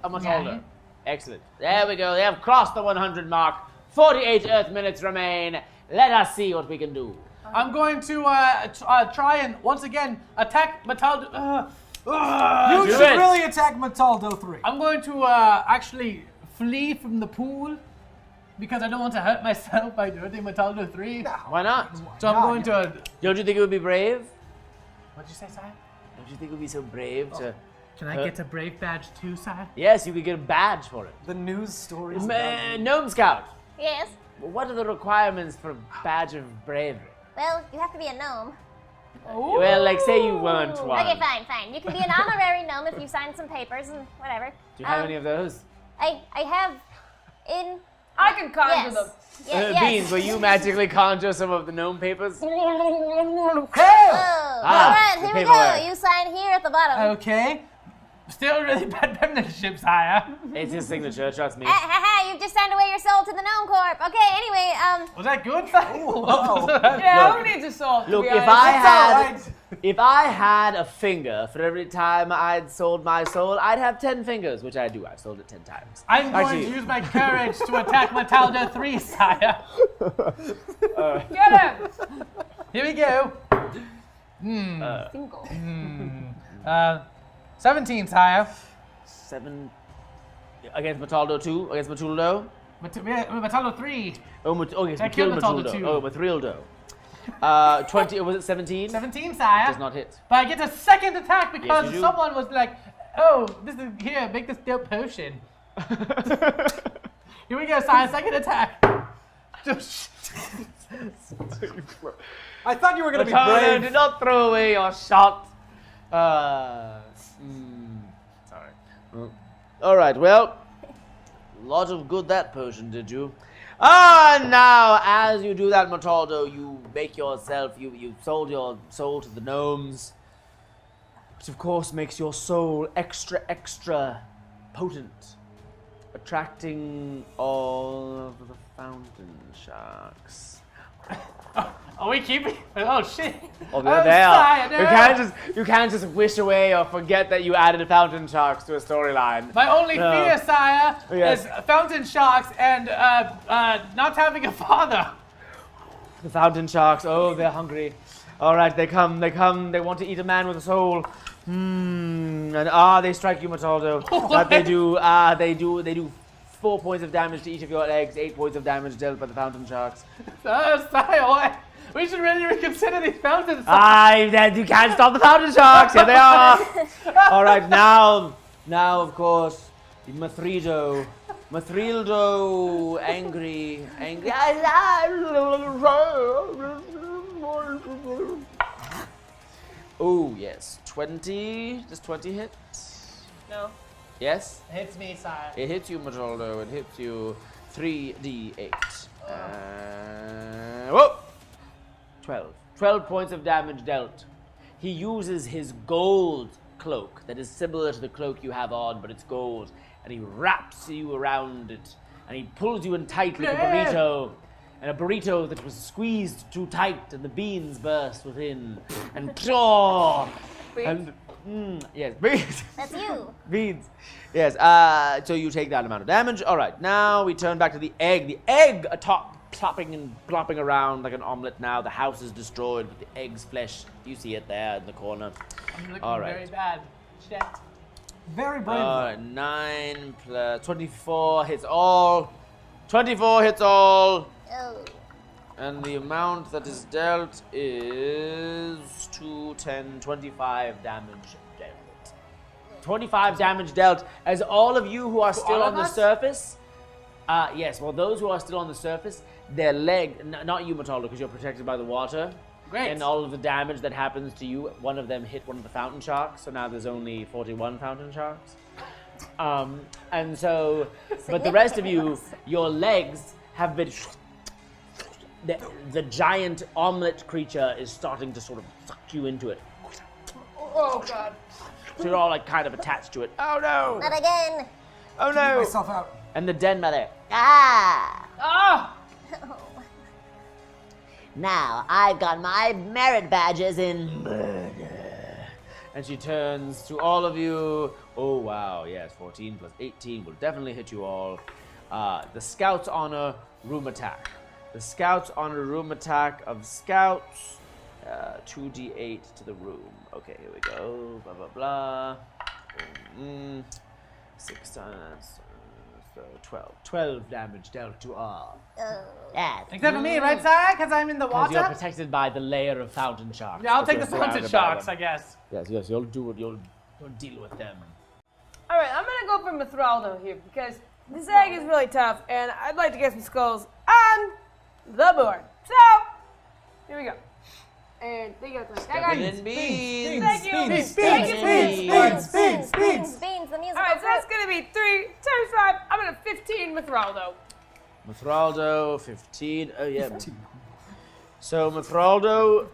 Mataldo. Yeah. Excellent. There we go. They have crossed the 100 mark. 48 Earth minutes remain. Let us see what we can do. I'm going to try and once again attack Mataldo. You do should it. really attack Mataldo 3. I'm going to actually flee from the pool because I don't want to hurt myself by hurting Mataldo 3. Why not? So I'm going to. Don't you think it would be brave? What'd you say, sire? Don't you think it would be so brave to... Can I get a brave badge too, sire? Yes, you could get a badge for it. The news stories. Gnome Scout, Yes. what are the requirements for a badge of bravery? Well, you have to be a gnome. Well, like say you weren't one. Okay, fine. You can be an honorary gnome if you sign some papers and whatever. Do you have any of those? I have in. I can conjure Yes. them. Yes. Beans, will you magically conjure some of the gnome papers? Oh, Ah, all right, the here we paperwork. go. You sign here at the bottom. Okay. Still really bad penmanship, sire. It's his signature, trust me. You've just signed away your soul to the Gnome Corp. Okay, anyway, Was that good, sire? Yeah, who needs a soul? to Look, be if honest? I had a finger for every time I'd sold my soul, I'd have 10 fingers, which I do. I've sold it 10 times. I'm going Actually- to use my courage to attack Metaldo 3, sire. Get him! Here we go. Single. 17, sire. 7 against Metaldo 2, against Matuldo. Metaldo 3. Oh, okay, so I we killed killed Metaldo Matuldo. 2. Oh, Matrildo. 20, was it 17? 17, sire. Does not hit. But I get a second attack because you do. someone was like, oh, this is here, make this dope potion. Here we go, sire, second attack. I thought you were going to be Matuldo, brave. do not throw away your shot. Sorry. All right, well, lot of good that potion did you. Now, as you do that, Metaldo, you make yourself, you sold your soul to the gnomes, which of course makes your soul extra potent, attracting all of the fountain sharks. Are we keeping? Oh shit! Oh, they're there. Sire, no. You can't just wish away or forget that you added fountain sharks to a storyline. My only No. fear, sire, Yes. is fountain sharks and not having a father. The fountain sharks, oh, they're hungry. All right, they come, they want to eat a man with a soul. And they strike you, Metaldo. That they do 4 points of damage to each of your eggs, 8 points of damage dealt by the fountain sharks. Sire, what? We should really reconsider these fountain sharks. You can't stop the fountain sharks, here they are. All right, now, of course, the Mithrildo, angry. Oh, yes, 20, does 20 hit? No. Yes? Hits me, sire. It hits you, Metaldo. It hits you 3d8. Whoa! 12. 12 points of damage dealt. He uses his gold cloak that is similar to the cloak you have on, but it's gold, and he wraps you around it, and he pulls you in tight like a burrito. And a burrito that was squeezed too tight, and the beans burst within. And yes, beans. that's you. Beans. Yes, so you take that amount of damage. All right, now we turn back to the egg. The egg atop, plopping and plopping around like an omelet now. The house is destroyed with the egg's flesh. You see it there in the corner. I'm looking All right. very bad. Shit. Very brave. 9 plus 24 hits all. 24 hits all. Oh. And the amount that is dealt is 2, 10, 25 damage dealt. 25 damage dealt as all of you who are still on the surface. Yes, well, those who are still on the surface, their leg, not you, Metaldo, because you're protected by the water. Great. And all of the damage that happens to you, one of them hit one of the fountain sharks, so now there's only 41 fountain sharks. And so, but the rest of you, your legs have been. The giant omelet creature is starting to sort of suck you into it. Oh god. So you're all like kind of attached to it. Oh no! Not again. Oh Get no! myself out. And the den mother. Ah! Now, I've got my merit badges in murder. And she turns to all of you. Oh wow, yes, 14 plus 18 will definitely hit you all. The Scouts honor room attack. The Scouts honor room attack of Scouts. 2d8 to the room. Okay, here we go. Blah, blah, blah. 6 times. So 12. 12 damage dealt to all. Yeah. Except for me, right, sire? Because I'm in the Because you're water? protected by the layer of fountain sharks. Yeah, I'll that take the you're fountain surrounded by sharks, them. I guess. Yes, you'll do it. You'll deal with them. Alright, I'm gonna go for Mithraldo here because this egg is really tough and I'd like to get some skulls on the board. So, here we go. And they got this. Beans. Beans. Thank you. Beans. Thank you. Beans, the musical. Alright, so that's gonna be 3 times 5. I'm gonna 15 Mithraldo. Mithraldo, 15. Oh, yeah. So, Mithraldo,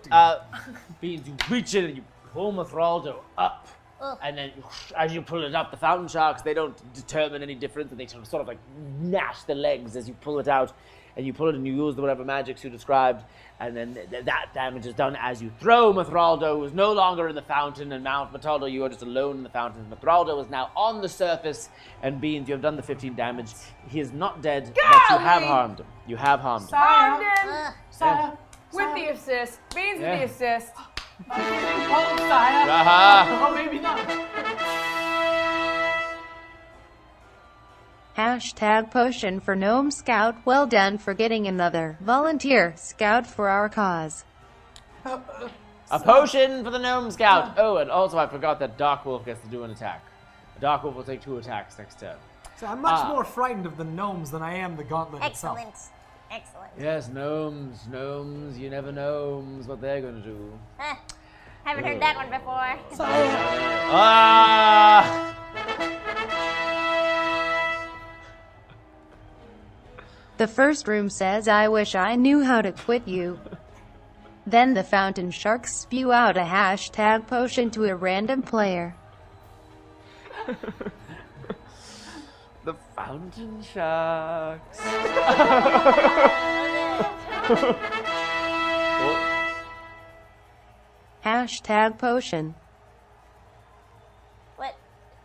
Beans, you reach in and you pull Mithraldo up Ugh. And then, as you pull it up, the fountain sharks, they don't determine any difference, and they sort of like gnash the legs as you pull it out. And you pull it and you use the whatever magics you described, and then that damage is done as you throw Mithraldo, who is no longer in the fountain, and Mount Mithraldo, you are just alone in the fountain. Mithraldo is now on the surface, and Beans, you have done the 15 damage. He is not dead, but you have harmed him. You have harmed him. Harmed him Sire. with the assist. Beans with the assist. Oh, sire. Aha. Oh, maybe not. Hashtag potion for Gnome Scout. Well done for getting another volunteer scout for our cause. A potion for the Gnome Scout. Oh, and also I forgot that Dark Wolf gets to do an attack. A Dark Wolf will take 2 attacks next turn. So I'm much more frightened of the gnomes than I am the gauntlet itself. Excellent. Excellent. Yes, gnomes, you never know what they're gonna do. Haven't heard that one before. Ah! The first room says, I wish I knew how to quit you. Then the fountain sharks spew out a hashtag potion to a random player. The fountain sharks. Hashtag potion. What?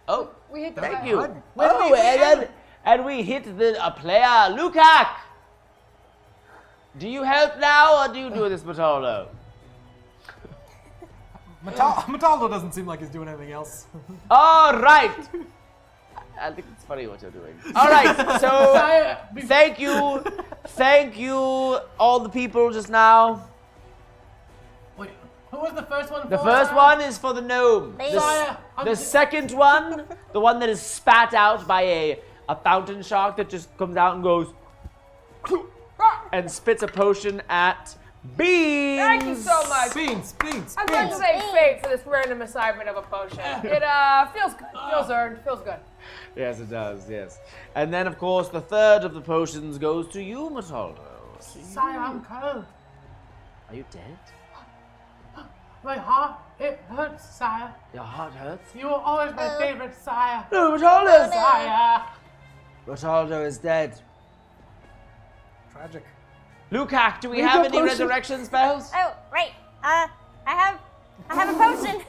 Oh, We hit the thank button. you. Oh, and we hit a player, Lukac. Do you help now, or do you do this, Matolo? Metaldo doesn't seem like he's doing anything else. All right. I think it's funny what you're doing. All right, so thank you, all the people just now. Wait, who was the first one? The first one is for the gnome. Sire, The second one, the one that is spat out by a fountain shark that just comes out and goes and spits a potion at Beans. Thank you so much. Beans. I'm going to thank fate for this random assignment of a potion. It feels earned, feels good. Yes, it does, yes. And then, of course, the third of the potions goes to you, Mataldo. Sire, I'm cold. Are you dead? My heart, it hurts, sire. Your heart hurts? You were always my favorite, sire. No, Mataldo! Sire. Mataldo is dead. Tragic. Lukac, do we have any resurrection spells? Oh, right. I have a potion.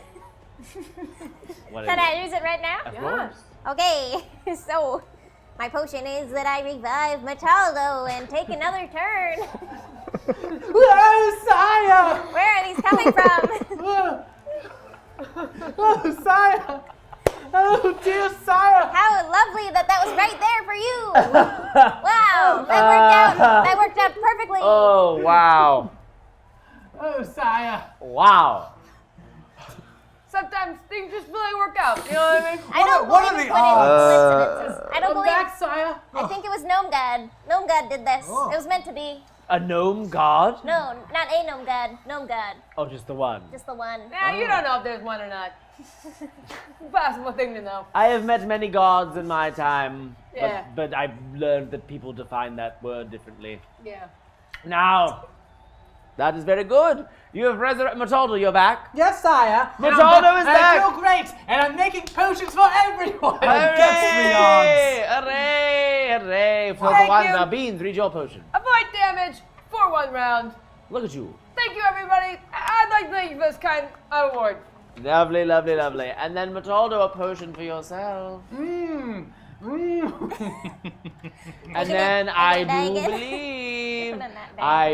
What Can is I use it right now? Of course. Okay, so my potion is that I revive Metaldo and take another turn. Oh, sire. Where are these coming from? Oh, sire. Oh, dear sire. How lovely that was right there for you. Wow, that worked out perfectly. Oh, wow. Oh, sire. Wow. Sometimes things just really work out, you know what I mean? I don't what are believe the in coincidences. I don't I'm believe. back, sire. I think it was Gnome God. Gnome God did this. Oh. It was meant to be. A gnome god? No, not a Gnome God. Gnome God. Oh, just the one. Just the one. Nah, you don't know if there's one or not. Impossible thing to know. I have met many gods in my time, Yeah. but I've learned that people define that word differently. Yeah. Now, that is very good. You have resurrected Mataldo, you're back. Yes, sire. Mataldo is I back. feel great, and I'm making potions for everyone. Hooray! Hooray! Hooray! For the Thank one, you. Beans, read your potion. Avoid damage for 1 round. Look at you. Thank you, everybody. I'd like to thank you for this kind award. Lovely, lovely, lovely. And then Mataldo, a potion for yourself. And then I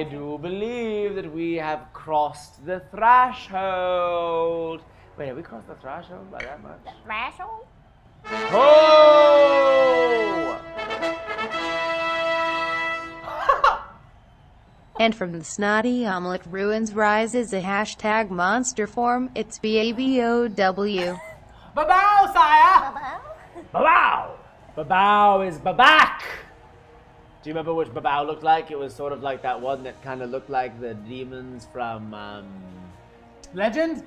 do believe that we have crossed the threshold. Wait, have we crossed the threshold by that much? Threshold? Oh! And from the snotty omelet ruins rises a hashtag monster form. It's BABOW. Bow, sire. Babao! Babao is Babak! Do you remember which Babao looked like? It was sort of like that one that kind of looked like the demons from, Legend?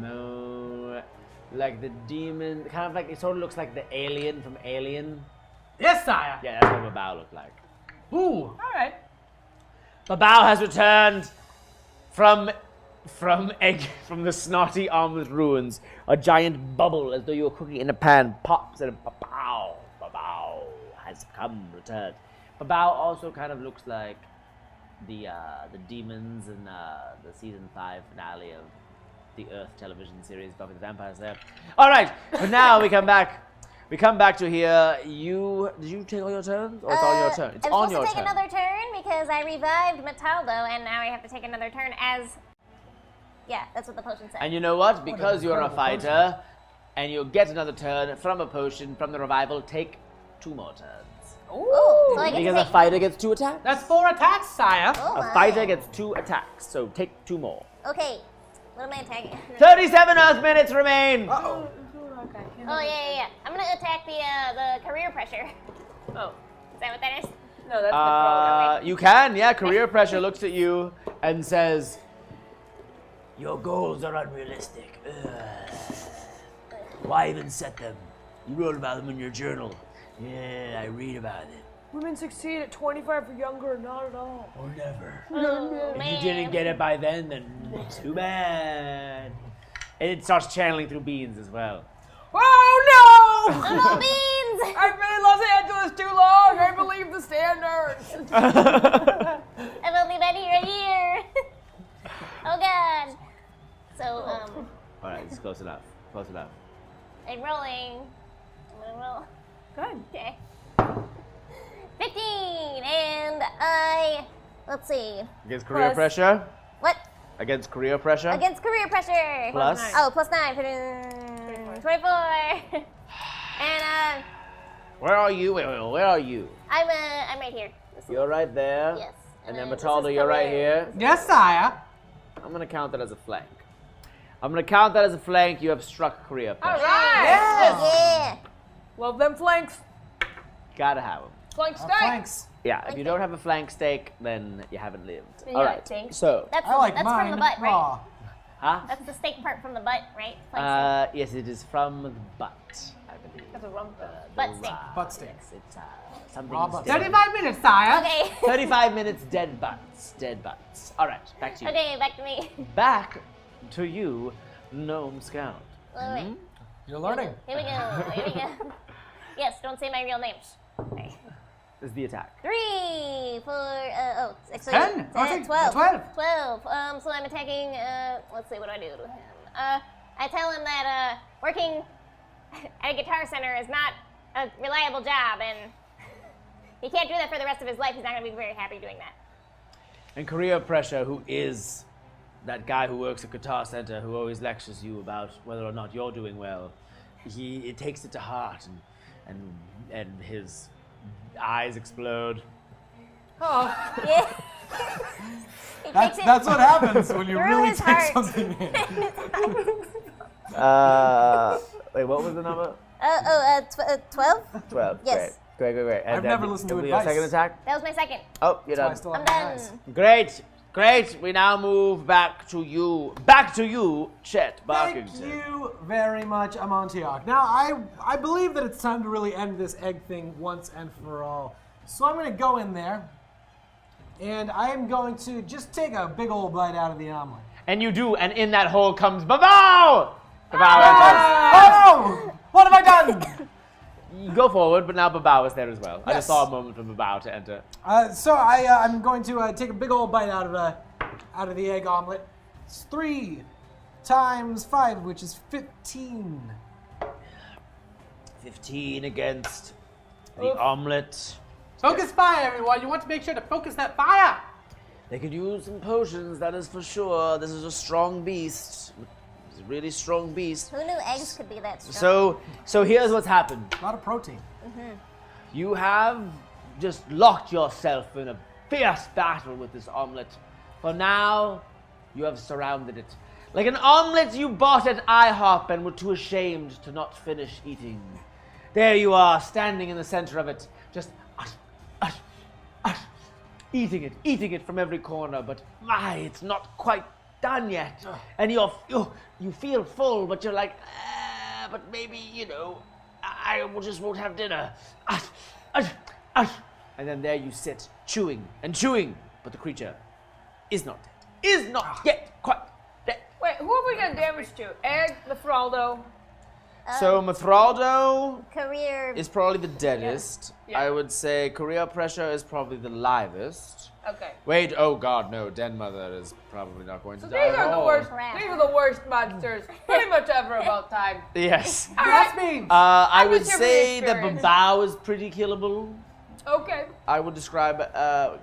no, like the demon, kind of like, it sort of looks like the alien from Alien. Yes, sire. Yeah, that's what Babao looked like. Ooh. All right. Babao has returned from from the snotty armlet ruins, a giant bubble, as though you were cooking in a pan, pops and Babao, Babao has returned. Babao also kind of looks like the demons in the season 5 finale of the Earth television series Buffy the Vampire Slayer. All right, but now we come back. We come back to here. Did you take all your turns? Or it's on your turn? It's on your I'm supposed to turn. take another turn because I revived Metaldo, and now I have to take another turn as... Yeah, that's what the potion said. And you know what? Because you're a fighter, and you'll get another turn from a potion from the revival, take 2 more turns. Ooh, so I get Because to a take... fighter gets 2 attacks. That's 4 attacks, sire. Oh, A my. fighter gets 2 attacks, so take 2 more. Okay, what am I attacking? 37 Earth minutes remain. Oh, yeah. I'm gonna attack the career pressure. Oh. Is that what that is? No, that's the You can, yeah. Career pressure looks at you and says, "Your goals are unrealistic. Why even set them? You wrote about them in your journal. Yeah, I read about it. Women succeed at 25 or younger, not at all. Or never. Oh, If man. you didn't get it by then too bad." And it starts channeling through beans as well. Oh no! No beans! I've been in Los Angeles too long. I believe the standards. I've only been here a year. Oh god. So, All right, it's close enough. Close enough. I'm rolling. I'm gonna roll. Good. Okay. 15, and let's see. Against career Plus- pressure. What? Against career pressure. Against career pressure. Plus. Oh, plus 9. 24. And, Where are you? Wait, where are you? I'm right here. You're right there. Yes. And then this Matalda, is you're right career. here. Yes, sire. I'm gonna count that as a flank. I'm gonna count that as a flank. You have struck career All pressure. right. Yeah. Love them flanks. Gotta have them. Flank steak. Thanks. Yeah, if you don't have a flank steak, then you haven't lived. Yeah, All right. thanks. So, That's, I like that's mine from the butt, right? raw. huh? That's the steak part from the butt, right? Flank Yes, it is from the butt, I believe. That's a rump. Butt steak. Butt steak. Yes, it's something. Raw butt. 35 minutes, sire. Okay. 35 minutes, dead butts. Dead butts. All right, back to you. Okay, back to me. Back to you, Gnome Scout. All right. You're learning. Here we go. Here we go. Yes, don't say my real names. Okay. This is the attack. 3, 4, actually, 10. Oh, I think 12. 12. 12. So I'm attacking, let's see what I do to him. I tell him that, working at a guitar center is not a reliable job, and he can't do that for the rest of his life. He's not going to be very happy doing that. And career pressure, who is that guy who works at Guitar Center, who always lectures you about whether or not you're doing well, he takes it to heart, and his eyes explode. Oh. Yeah. He takes it That's what happens when you through really his take heart. something in. Wait, what was the number? 12? 12. Yes. Great. And I've then never listened to your advice. second attack? That was my second. Oh, you're That's why I done. still I'm have my done. eyes. Great. We now move back to you. Back to you, Chet Thank Barkington. you very much, Amontillak. Now, I believe that it's time to really end this egg thing once and for all. So I'm going to go in there, and I am going to just take a big old bite out of the omelet. And you do, and in that hole comes Babao! Babao Oh! What have I done? enters. You go forward, but now Babao is there as well. I Yes. just saw a moment for Babao to enter. So I'm going to take a big old bite out of the egg omelet. It's 3 times 5, which is 15. 15 against the omelet. Focus fire, everyone. You want to make sure to focus that fire. They could use some potions, that is for sure. This is a strong beast. It's a really strong beast. Who knew eggs could be that strong? So here's what's happened. A lot of protein. You have just locked yourself in a fierce battle with this omelet. For now, you have surrounded it. Like an omelet you bought at IHOP and were too ashamed to not finish eating. There you are, standing in the center of it, just eating it from every corner, but it's not quite done yet. And you feel full, but you're like, but maybe, I just won't have dinner. And then there you sit, chewing and chewing, but the creature is not dead. Is not yet quite Wait, who are we gonna damage to? Egg, Mifraldo. So Mifraldo Career. is probably the deadest. Yeah. I would say Career Pressure is probably the livest. Okay. Wait, oh god, no, Den Mother is probably not going to So die. these are at the all. worst. Crap. These are the worst monsters. Pretty much ever about time. Yes. That's me. I I'm would just here for say the that experience. Babao is pretty killable. Okay. I would describe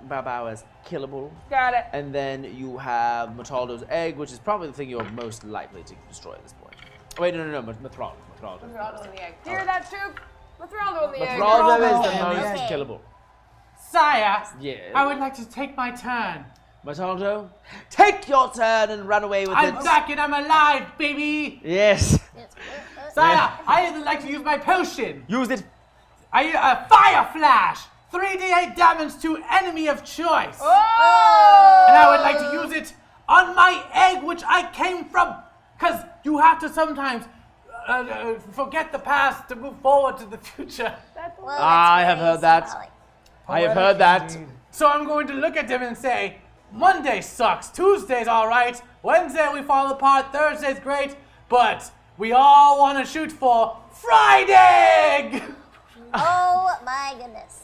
Babao as killable. Got it. And then you have Mataldo's egg, which is probably the thing you're most likely to destroy at this point. Wait, no, Mifraldo. Mifraldo in the egg. Hear that, Chook? Mifraldo in the egg. Mifraldo is the Mifraldo. most Okay. killable. Sire, Yeah. I would like to take my turn. Mataldo, take your turn and run away with I'm it. back and I'm alive, baby. Yes. Sire, I would like to use my potion. Use it. Fire flash. 3d8 damage to enemy of choice. Oh! And I would like to use it on my egg, which I came from. Because you have to sometimes forget the past to move forward to the future. Well, I that's have very heard that. symbolic. I have heard that. So I'm going to look at them and say, Monday sucks, Tuesday's all right, Wednesday we fall apart, Thursday's great, but we all want to shoot for Friday! Oh my goodness.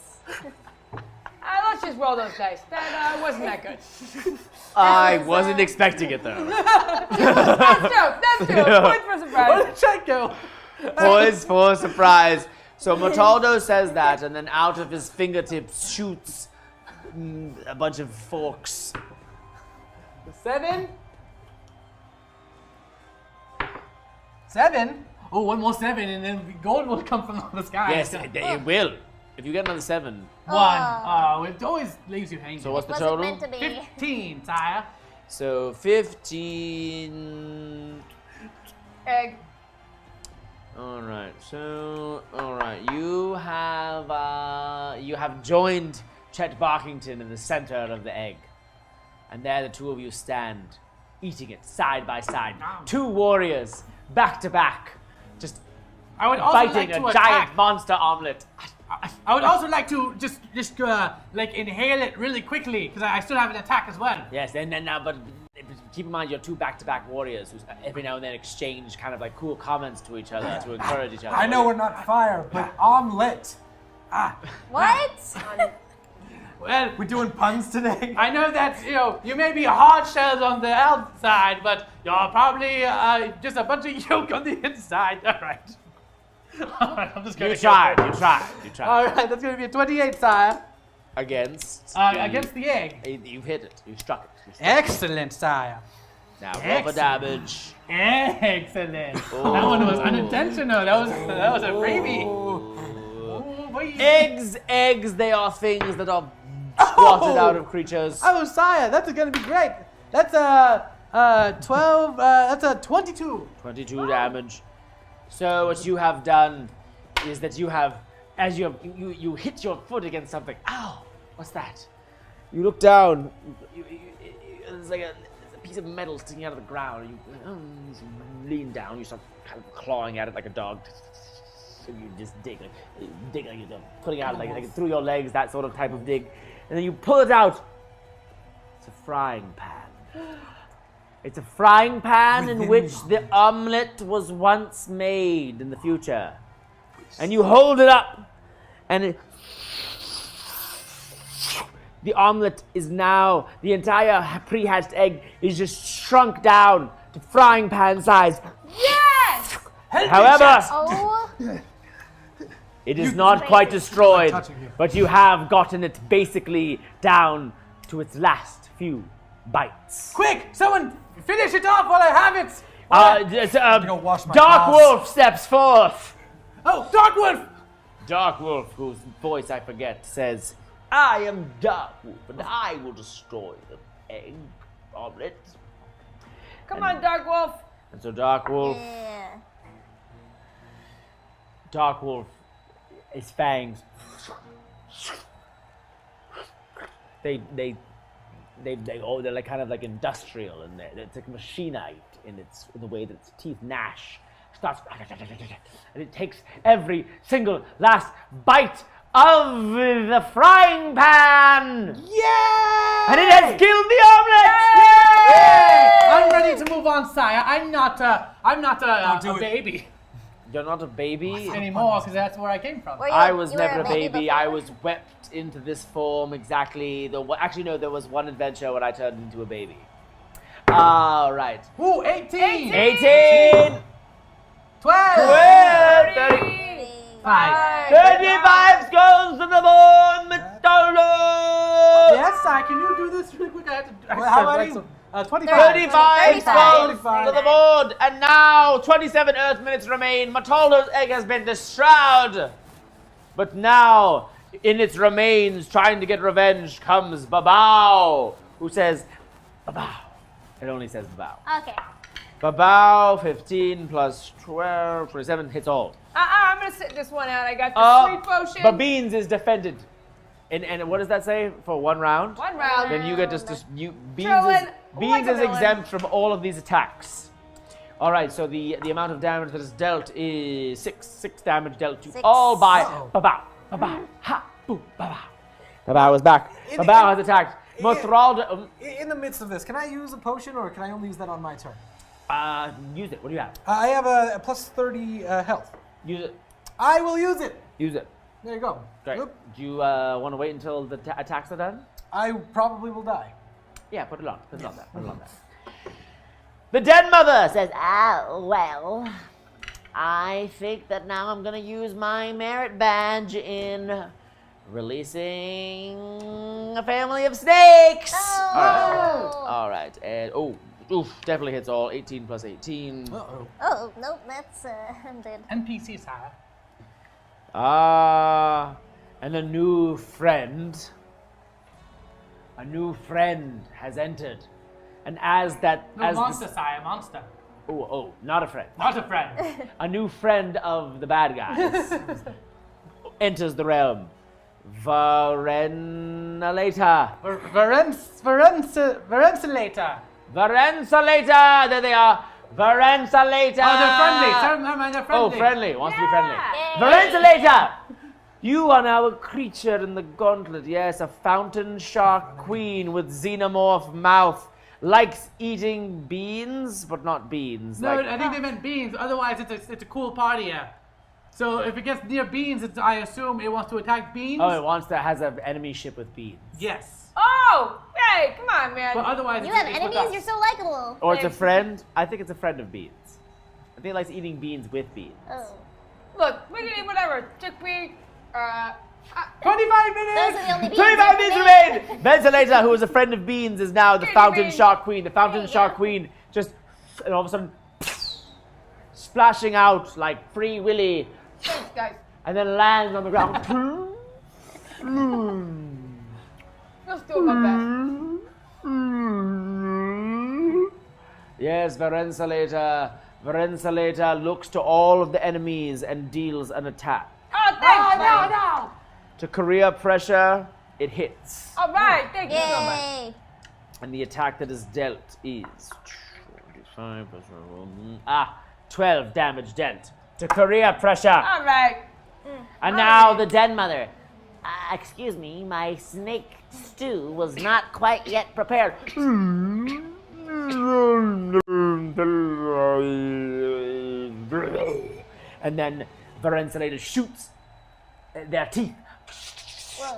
Let's just roll those dice. That wasn't that good. I was, wasn't expecting it though. That's two. Point for surprise. Where did Chet go? Poise for surprise. So Mataldo says that, and then out of his fingertips shoots a bunch of forks. 7? 7? Oh, one more 7 and then gold will come from the sky. Yes, it will. If you get another 7. 1. Oh, it always leaves you hanging. So what's the Wasn't total? meant to be. 15, sire. So 15. Egg. All right. You have joined Chet Barkington in the center of the egg, and there the two of you stand, eating it side by side. Two warriors, back to back, just I would also biting like to a attack. giant monster omelet. I would also like to just like inhale it really quickly because I still have an attack as well. Yes, and then but keep in mind you're two back-to-back warriors who every now and then exchange kind of like cool comments to each other to encourage each other. I know we're not fire, but omelet. What? Well, We're doing puns today. I know that you may be hard shells on the outside, but you're probably just a bunch of yolk on the inside. All right. All right, I'm just gonna You tried. All right, that's gonna be a 28, sire. Against Against the egg. You've hit it. You struck it. Excellent, sire. Now roll for damage. Excellent. That one was unintentional. That was a freebie. Ooh, boy. Eggs, they are things that are squatted out of creatures. Oh, sire, that's gonna be great. That's a 12. That's a 22. 22 damage. So what you have done is that you have, as you hit your foot against something. Ow! What's that? You look down. There's like a piece of metal sticking out of the ground. You lean down. You start kind of clawing at it like a dog. So you just dig like you're putting out like through your legs, that sort of type of dig, and then you pull it out. It's a frying pan. It's a frying pan in which the omelet was once made in the future. And you hold it up, and the omelet is now, the entire pre-hatched egg is just shrunk down to frying pan size. Yes! However, Oh. it is not quite destroyed, touching you. but you have gotten it basically down to its last few bites. Quick, someone finish it off while I have it. go wash my Dark paws. Wolf steps forth. Oh, Dark Wolf. Dark Wolf, whose voice I forget, says, I am Dark Wolf, and I will destroy the egg omelet. Come on, Dark Wolf. And so Dark Wolf, Yeah. his fangs, they're like kind of like industrial, and it's like machinite in the way that its teeth gnash. Starts, and it takes every single last bite of the frying pan. Yeah. And it has killed the omelet. Yeah! I'm ready to move on, sire. I'm not a do it. baby You're not a baby. anymore because that's where I came from. Were you- I was you were never a baby. before? I was wept into this form exactly. Actually, no, there was one adventure when I turned into a baby. All right. Ooh, 18. 18! 12. 12! 30, 35 skulls to the board, McDonald! Yes, sire. Can you do this really quick? I have to. How many? 25. 35 skulls 35. to the board, and now 27 Earth minutes remain. Mataldo's egg has been destroyed. But now, in its remains, trying to get revenge, comes Babao, who says, Babao. It only says Babao. Okay. Babao, 15 plus 12, 27, hits all. I'm gonna sit this one out. I got the sleep potion. But Beans is defended. And what does that say for 1 round? 1 round. Then you get just Beans Chillin' is like a villain. exempt from all of these attacks. All right, so the amount of damage that is dealt is 6 damage dealt to 6. all by Uh-oh. Babao. Babao. Ha. Boo. Babao. Babao is back. Babao has attacked. Motralda. In the midst of this, can I use a potion or can I only use that on my turn? Use it. What do you have? I have a plus 30 health. Use it. I will use it. Use it. There you go. Great. Oop. Do you want to wait until the attacks are done? I probably will die. Yeah, put it on. Put it on there. Put it on there. The Den Mother says, well, I think that now I'm going to use my merit badge in releasing a family of snakes. Oh. All right. And, oof, definitely hits all. 18 plus 18. Uh-oh. Oh, nope, that's, I'm dead. NPC, sire. And a new friend has entered. And as that, No, as monster, sire. Monster. not a friend. Not a friend. A new friend of the bad guys enters the realm. Varenalator. Varensalator. Varensalator! There they are. Varensalator! Oh, they're friendly. Never mind, they're friendly. Oh, friendly. Wants to be friendly. Yay. Varensalator! You are now a creature in the Gauntlet. Yes, a fountain shark queen with xenomorph mouth. Likes eating beans, but not beans. No, like- I think they meant beans. Otherwise, it's a cool party here. So if it gets near beans, I assume it wants to attack beans. Oh, it wants to has an enemy ship with beans. Yes. Oh, hey, come on, man. But otherwise, You it's, have it's with enemies? us. You're so likable. Or it's a friend. I think it's a friend of beans. I think it likes eating beans with beans. Oh. Look, we can eat whatever. Chickpea, 25 Those minutes. are the only beans 25 you minutes can remain! Ventilator, who is a friend of Beans, is now the Kitty Fountain Bean. Shark Queen. The Fountain There you Shark go. Queen just, and all of a sudden, splashing out like Free Willy, Thanks, guys. and then lands on the ground. Let's do my best. Yes, Varensalator looks to all of the enemies and deals an attack. Oh, thanks, man. No. To career pressure, it hits. All right, thank you so much. Yay. And the attack that is dealt is 25 plus 12 damage dealt to career pressure. All right. And now the Den Mother. Excuse me, my snake stew was not quite yet prepared. And then Varensalator shoots their teeth. Whoa.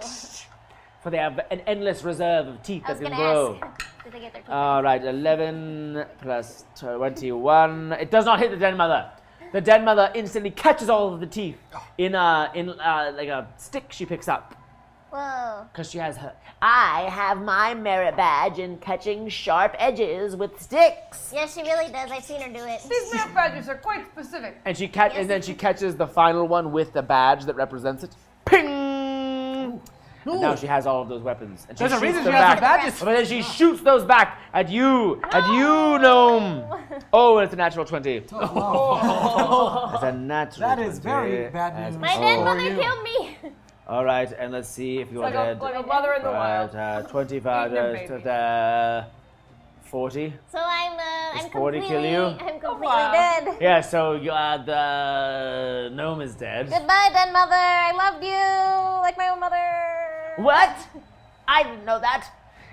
For they have an endless reserve of teeth I was that can gonna grow. ask. Did they get their teeth? All right, 11 plus 21. It does not hit the Den Mother. The Den Mother instantly catches all of the teeth in like a stick she picks up Whoa. because she has her. I have my merit badge in catching sharp edges with sticks. Yes, she really does. I've seen her do it. These meal badges are quite specific. And and then she catches the final one with the badge that represents it. Ping! And now she has all of those weapons. And she There's a shoots reason them she has back. her badges. But then she shoots those back at you, gnome. Oh, and it's a natural 20. It's a natural 20. That is very bad news. My dead mother killed me. All right, and let's see if you are Like dead. a mother in the wild. 25, Eating their 40. So I'm 40 completely, kill you? I'm completely wow. dead. Yeah, so the gnome is dead. Goodbye, dead mother. I loved you like my own mother. What? I didn't know that.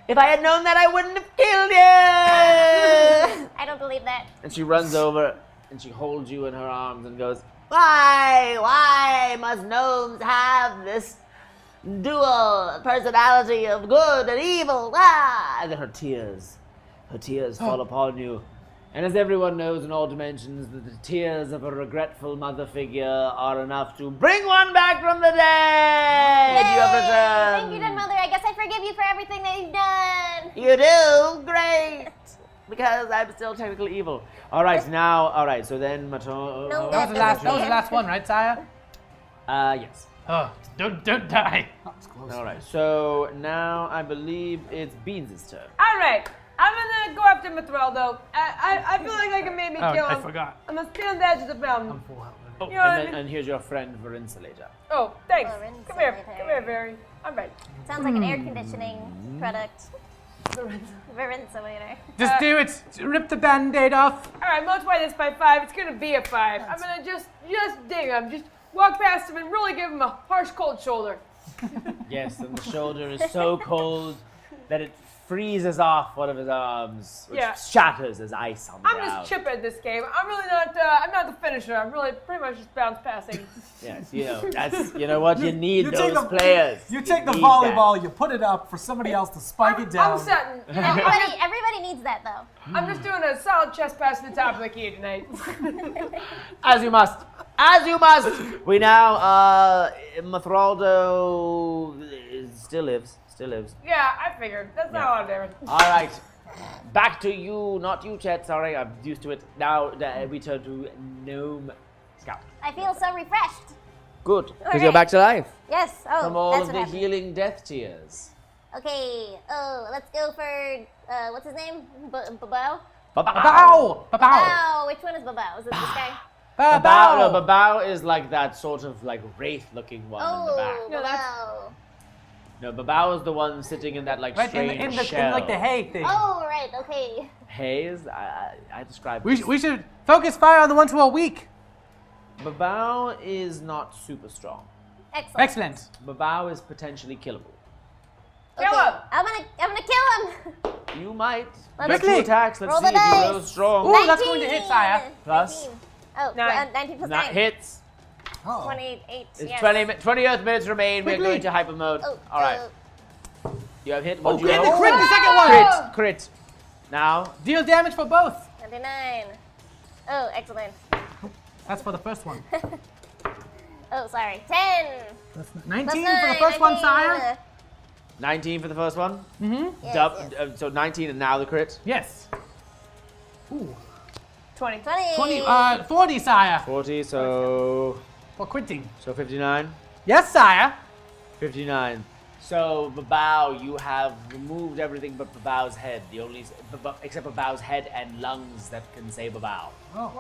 If I had known that, I wouldn't have killed you! I don't believe that. And she runs over and she holds you in her arms and goes, Why must gnomes have this dual personality of good and evil? Ah! And then her tears fall upon you. And as everyone knows in all dimensions, that the tears of a regretful mother figure are enough to bring one back from the dead! You have returned! Thank you, dead mother. I guess I forgive you for everything that you've done. You do? Great! Because I'm still technically evil. Alright, so then Maton... No, That was the last one, right, Saya? Yes. Oh, don't die. Alright, so now I believe it's Beans' turn. All right. I'm gonna go after Mithraldo. I feel like I can maybe kill him. I forgot. I'm gonna stand on the edge of the mountain. Full health. Oh, You know what I mean? and here's your friend Verinsulator. Oh, thanks. Lorenzo Come here, later. Barry. I'm ready. Sounds like an air conditioning product. Verinsulator. Just do it. Rip the band-aid off. All right, multiply this by 5. It's gonna be a 5. I'm gonna just ding him. Just walk past him and really give him a harsh, cold shoulder. Yes, and the shoulder is so cold that it freezes off one of his arms, which Yeah. shatters as ice on the I'm ground. just chip at this game. I'm really not. I'm not the finisher. I'm really pretty much just bounce passing. Yes, you know what you need You those take the players. You take the need volleyball, you put it up for somebody else to spike it down. I'm setting. Everybody needs that though. I'm just doing a solid chest pass to the top of the key tonight. that. As you must. As you must. We now, Mithraldo still lives. Yeah, I figured. That's not a lot of damage. All right. Back to you, not you, Chet. Sorry, I'm used to it. Now we turn to Gnome Scout. I feel so refreshed. Good, because Alright. you're back to life Yes. Oh, from all that's of what the happened. healing death tears. Okay. Oh, let's go for what's his name? Babao. Bow! Oh, which one is Babao? Is it this guy? Babao is like that sort of like wraith-looking one in the back. Oh, No, that's- Babao. No, Babao is the one sitting in that like Right strange in shell. like the hay thing. Oh, right. Okay. Haze. I described. We should focus fire on the ones who are weak. Babao is not super strong. Excellent. Excellent. Babao is potentially killable. Kill him. I'm gonna kill him. You might. Let's Make two see. attacks. Let's Roll see the if you dice. roll strong. Ooh, that's going to hit, Saya. Plus? 19. Oh, 9. 19 plus That 9. hits. 28. It's Yes. 20 Earth minutes remain. We're going to hyper mode. Oh, All right. You have hit. What do you And roll? the crit, the second one. Crit. Now. Deal damage for both. 99. Oh, excellent. That's for the first one. Oh, sorry. 10. 19 Plus for the 9, first one, 19. Sire. 19 for the first one. Yes, So 19 and now the crit. Yes. Ooh. 20. 20. 40, Sire. 40. So For quitting. 59. Yes, Sire. 59. So Babao, you have removed everything but Babao's head. The only except Babao's head and lungs that can say Babao. Whoa.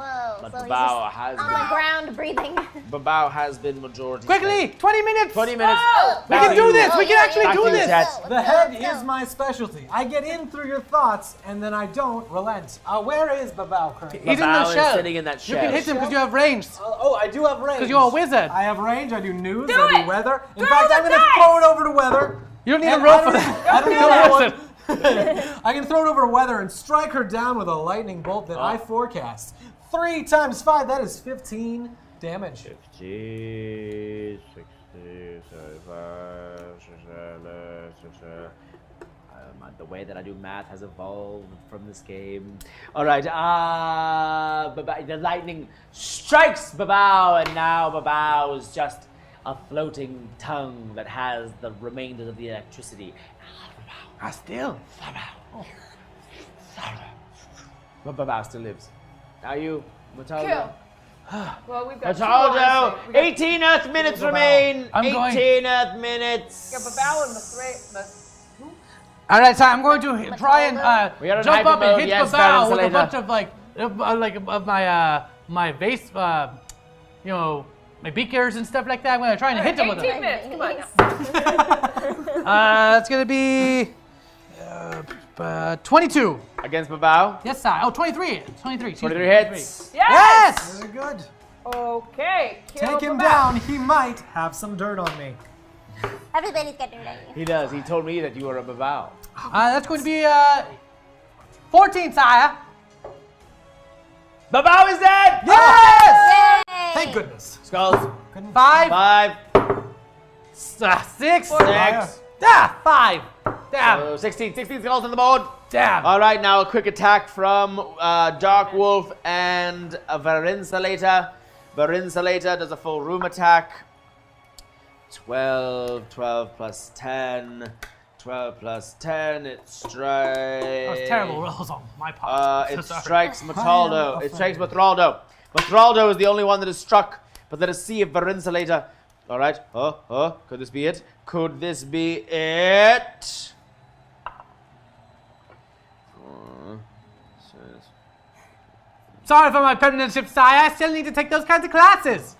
But So he's Babao just has on the ground breathing. Babao has been majority. Quickly, slain. 20 minutes. 20 minutes. Oh, We Back can to do you. this. We can actually Back do to you, this. Ted. The head is my specialty. I get in through your thoughts, and then I don't relent. Where is Babao currently? He's in the Babao is shell. sitting in that You shell. can hit him because you have range. I do have range. 'Cause you're a wizard. I have range. I do news. Do I do it. weather. In Throw fact, the I'm going to dice. throw it over to weather. You don't need a And roll I for don't that. I don't You're know a what. wizard. I can throw it over to weather and strike her down with a lightning bolt that I forecast. 3 times 5, that is 15 damage. 50, 60, 75, the way that I do math has evolved from this game. All right, the lightning strikes Babao, and now Babao is just a floating tongue that has the remainders of the electricity. Still. But Babao still lives. Now you, Mataldo. Kill. Well, we've got Mataldo, 2 on 18 Earth minutes Babao. remain. I'm going- 18 Earth minutes. We got Babao and the 3. All right, so I'm going to try and We are in jump up hyper and mode, hit yes, Babao with a Verinsulator. bunch of my base, my beakers and stuff like that. I'm going to try and hit him with 18 them. minutes. Come on now. It's going to be 22. Against Babao. Yes, sir. Oh, 23. 23. excuse 23 me, hits. Yes! Very good. Okay. Kill Take him Babao. down. He might have some dirt on me. Everybody's got dirt on you. He does. He told me that you were a babao. That's going to be 14, sire. Babao is dead! Yes! Yay! Thank goodness. Skulls. 5, 5, 6, 6. 5. Damn. So 16 skulls on the board. Damn. All right, now a quick attack from Dark Wolf and Varinsalator. Varinsalator does a full room attack. 12 plus 10. 12 plus 10, it strikes. That was terrible rolls on my part. It strikes Mataldo. It strikes Mathraldo. Mathraldo is the only one that is struck. But let us see if Varinsalator. All right. Could this be it? Could this be it? Sorry for my penmanship, sire. I still need to take those kinds of classes.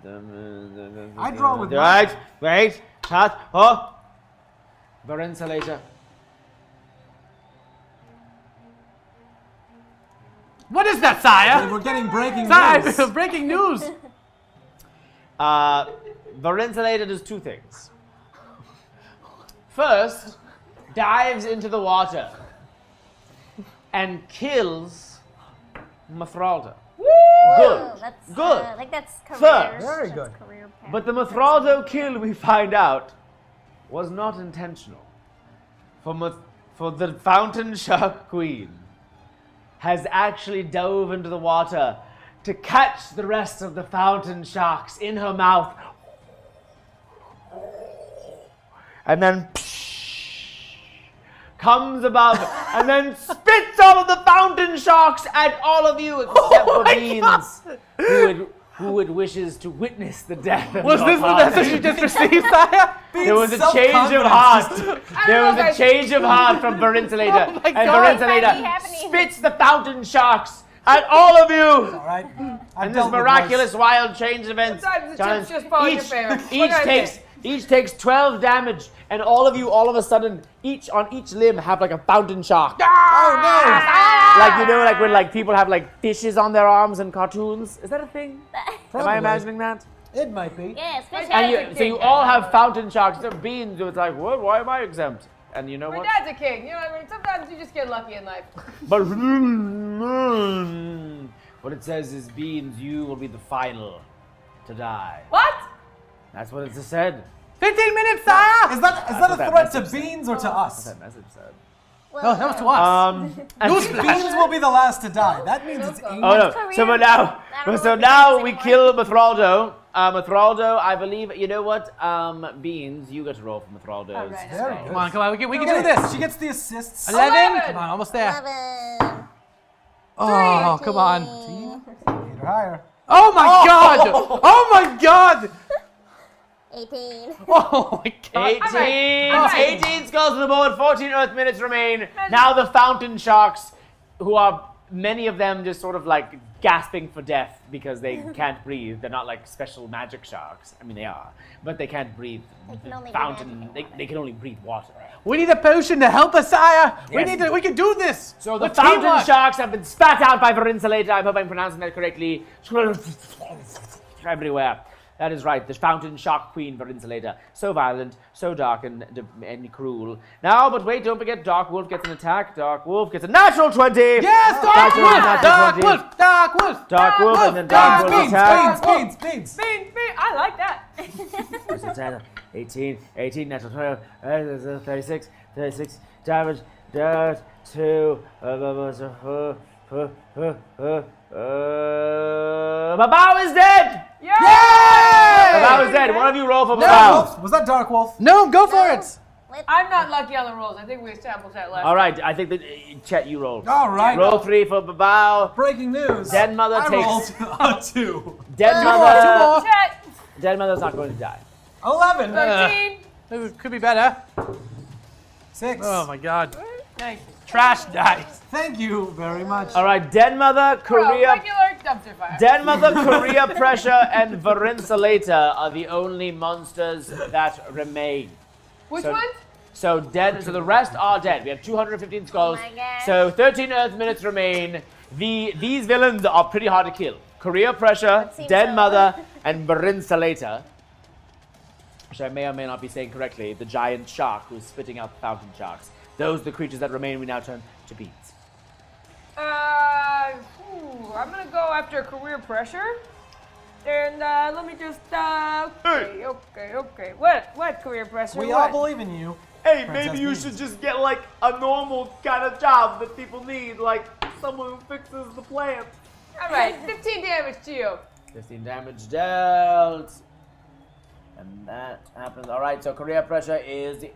I draw with Right. Wait. Cut. Varinsalator. What is that, sire? We're getting breaking Sire, news. breaking news. Varinsalator does two things. First, dives into the water and kills Mathraldo. Whoa, that's, Good. I think that's career. First. Very that's good. Career path. But the Mathraldo kill, we find out, was not intentional. For the Fountain Shark Queen has actually dove into the water to catch the rest of the fountain sharks in her mouth. And then comes above and then spits all of the fountain sharks at all of you except for Beans, who wishes to witness the death of Was your this the father. message you just received, sire? There was a change of heart. There was a change of heart from Varinsalator. Oh my And God. Varinsalator spits the fountain sharks at all of you. All right. And this miraculous wild change of events. Sometimes the chips just fall in your favor. What can I say? Each takes 12 damage, and all of you, all of a sudden, on each limb have like a fountain shark. Oh Like, you know, like when like people have like fishes on their arms in cartoons. Is that a thing? Am Probably. I imagining that? no! It might be. Yes, fish And head. so you all have fountain sharks. They're Beans. So it's like, what? Why am I exempt? And you know My what? dad's a king. You know what I mean? Sometimes you just get lucky in life. But what it says is, Beans, you will be the final to die. What? That's what it said. 15 minutes, sire. Is that what a that threat to message said. Beans or to That's us? what that message said. No, that was to us. And- Beans will be the last to die. That means it's Oh no! So but now we kill Mathraldo. Mathraldo, I believe. You know what? Beans, you get to roll for Mathraldo's. Alright, Very good. Come on, we can do this. She gets the assists. 11. Come on, almost there. 11. Oh, come on. 8 or higher. Oh my God! Oh my God! 18. Oh my God! 18 skulls on the board. 14 Earth minutes remain. Now the fountain sharks, who are many of them just sort of like gasping for death because they can't breathe. They're not like special magic sharks. I mean, they are, but they can't breathe. They can only be Fountain. magical. They can only breathe water. We need a potion to help us, sire. Yes. We can do this. So the With fountain teamwork. sharks have been spat out by Varinsalator. I hope I'm pronouncing that correctly. Everywhere. That is right. The fountain shark queen Varinsalator. So violent, so dark and cruel. Now, but wait, don't forget Dark Wolf gets an attack. Dark Wolf gets a natural 20. Yes, Dark Wolf, Wolf! natural Dark 20. Wolf! Dark Wolf! Dark Wolf and then Dark Wolf attack. Beans. Beans, I like that. 18, natural 12, 36 damage, to Babao is dead! Yay! Babao is dead. One of you roll for Babao. Was that Dark Wolf? No, go for it. I'm not lucky on the rolls. I think we established that last. All right, I think that Chet, you roll. All right. Roll 3 for Babao. Breaking news. Den Mother I takes. rolled a 2. Den more. Mother. Chet, Den Mother's not going to die. 11. 13. It could be better. 6. Oh my God. Nice. Trash dice. Thank you very much. All right, Den Mother, Korea. Regular dumpster fire. Den Mother, Korea Pressure, and Varinsalator are the only monsters that remain. Which So- ones? So the rest are dead. We have 215 skulls. Oh my gosh. So 13 Earth minutes remain. These villains are pretty hard to kill. Korea Pressure, It seems Den so. Mother, and Varinsalator. which I may or may not be saying correctly, the giant shark who's spitting out the fountain sharks. Those are the creatures that remain. We now turn to beans. I'm gonna go after career pressure. And let me just okay. What career pressure? We what? all believe in you. Hey, Princess maybe you Beans. should just get like a normal kind of job that people need, like someone who fixes the plant. All right, 15 damage to you. 15 damage dealt. And that happens. All right, so career pressure is the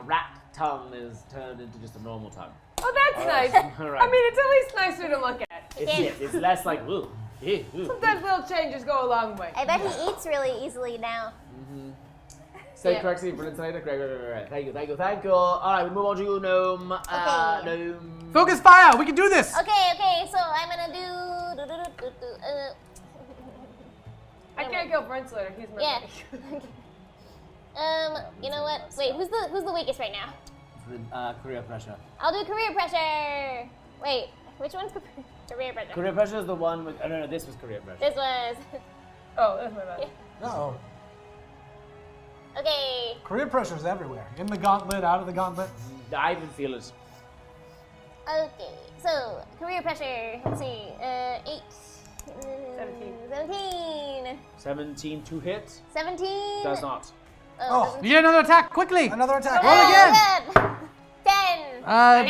rat tongue is turned into just a normal tongue. Oh, that's nice. All right. I mean, it's at least nicer to look at. It's less like ooh. Sometimes little changes go a long way. I bet he eats really easily now. Say Yeah. correctly for insulator. Great. Thank you. All right, we move on to you, Gnome. Okay. Gnome. Focus fire. We can do this. Okay, so I'm gonna do. I can't kill for insulator. He's my Yeah. buddy. You know what? Wait, who's the weakest right now? Career pressure. I'll do career pressure. Wait, which one's career pressure? Career pressure is the one with. Oh, no, this was career pressure. This was. Oh, that's my bad. Uh-oh. Okay. Career pressure's everywhere. In the gauntlet, out of the gauntlet. I even feel it. Okay. So career pressure. Let's see. 8. 17. 17. 17 to hit. 17. Does not. Oh. doesn't- You get another attack quickly. Another attack. Roll again. good. 10.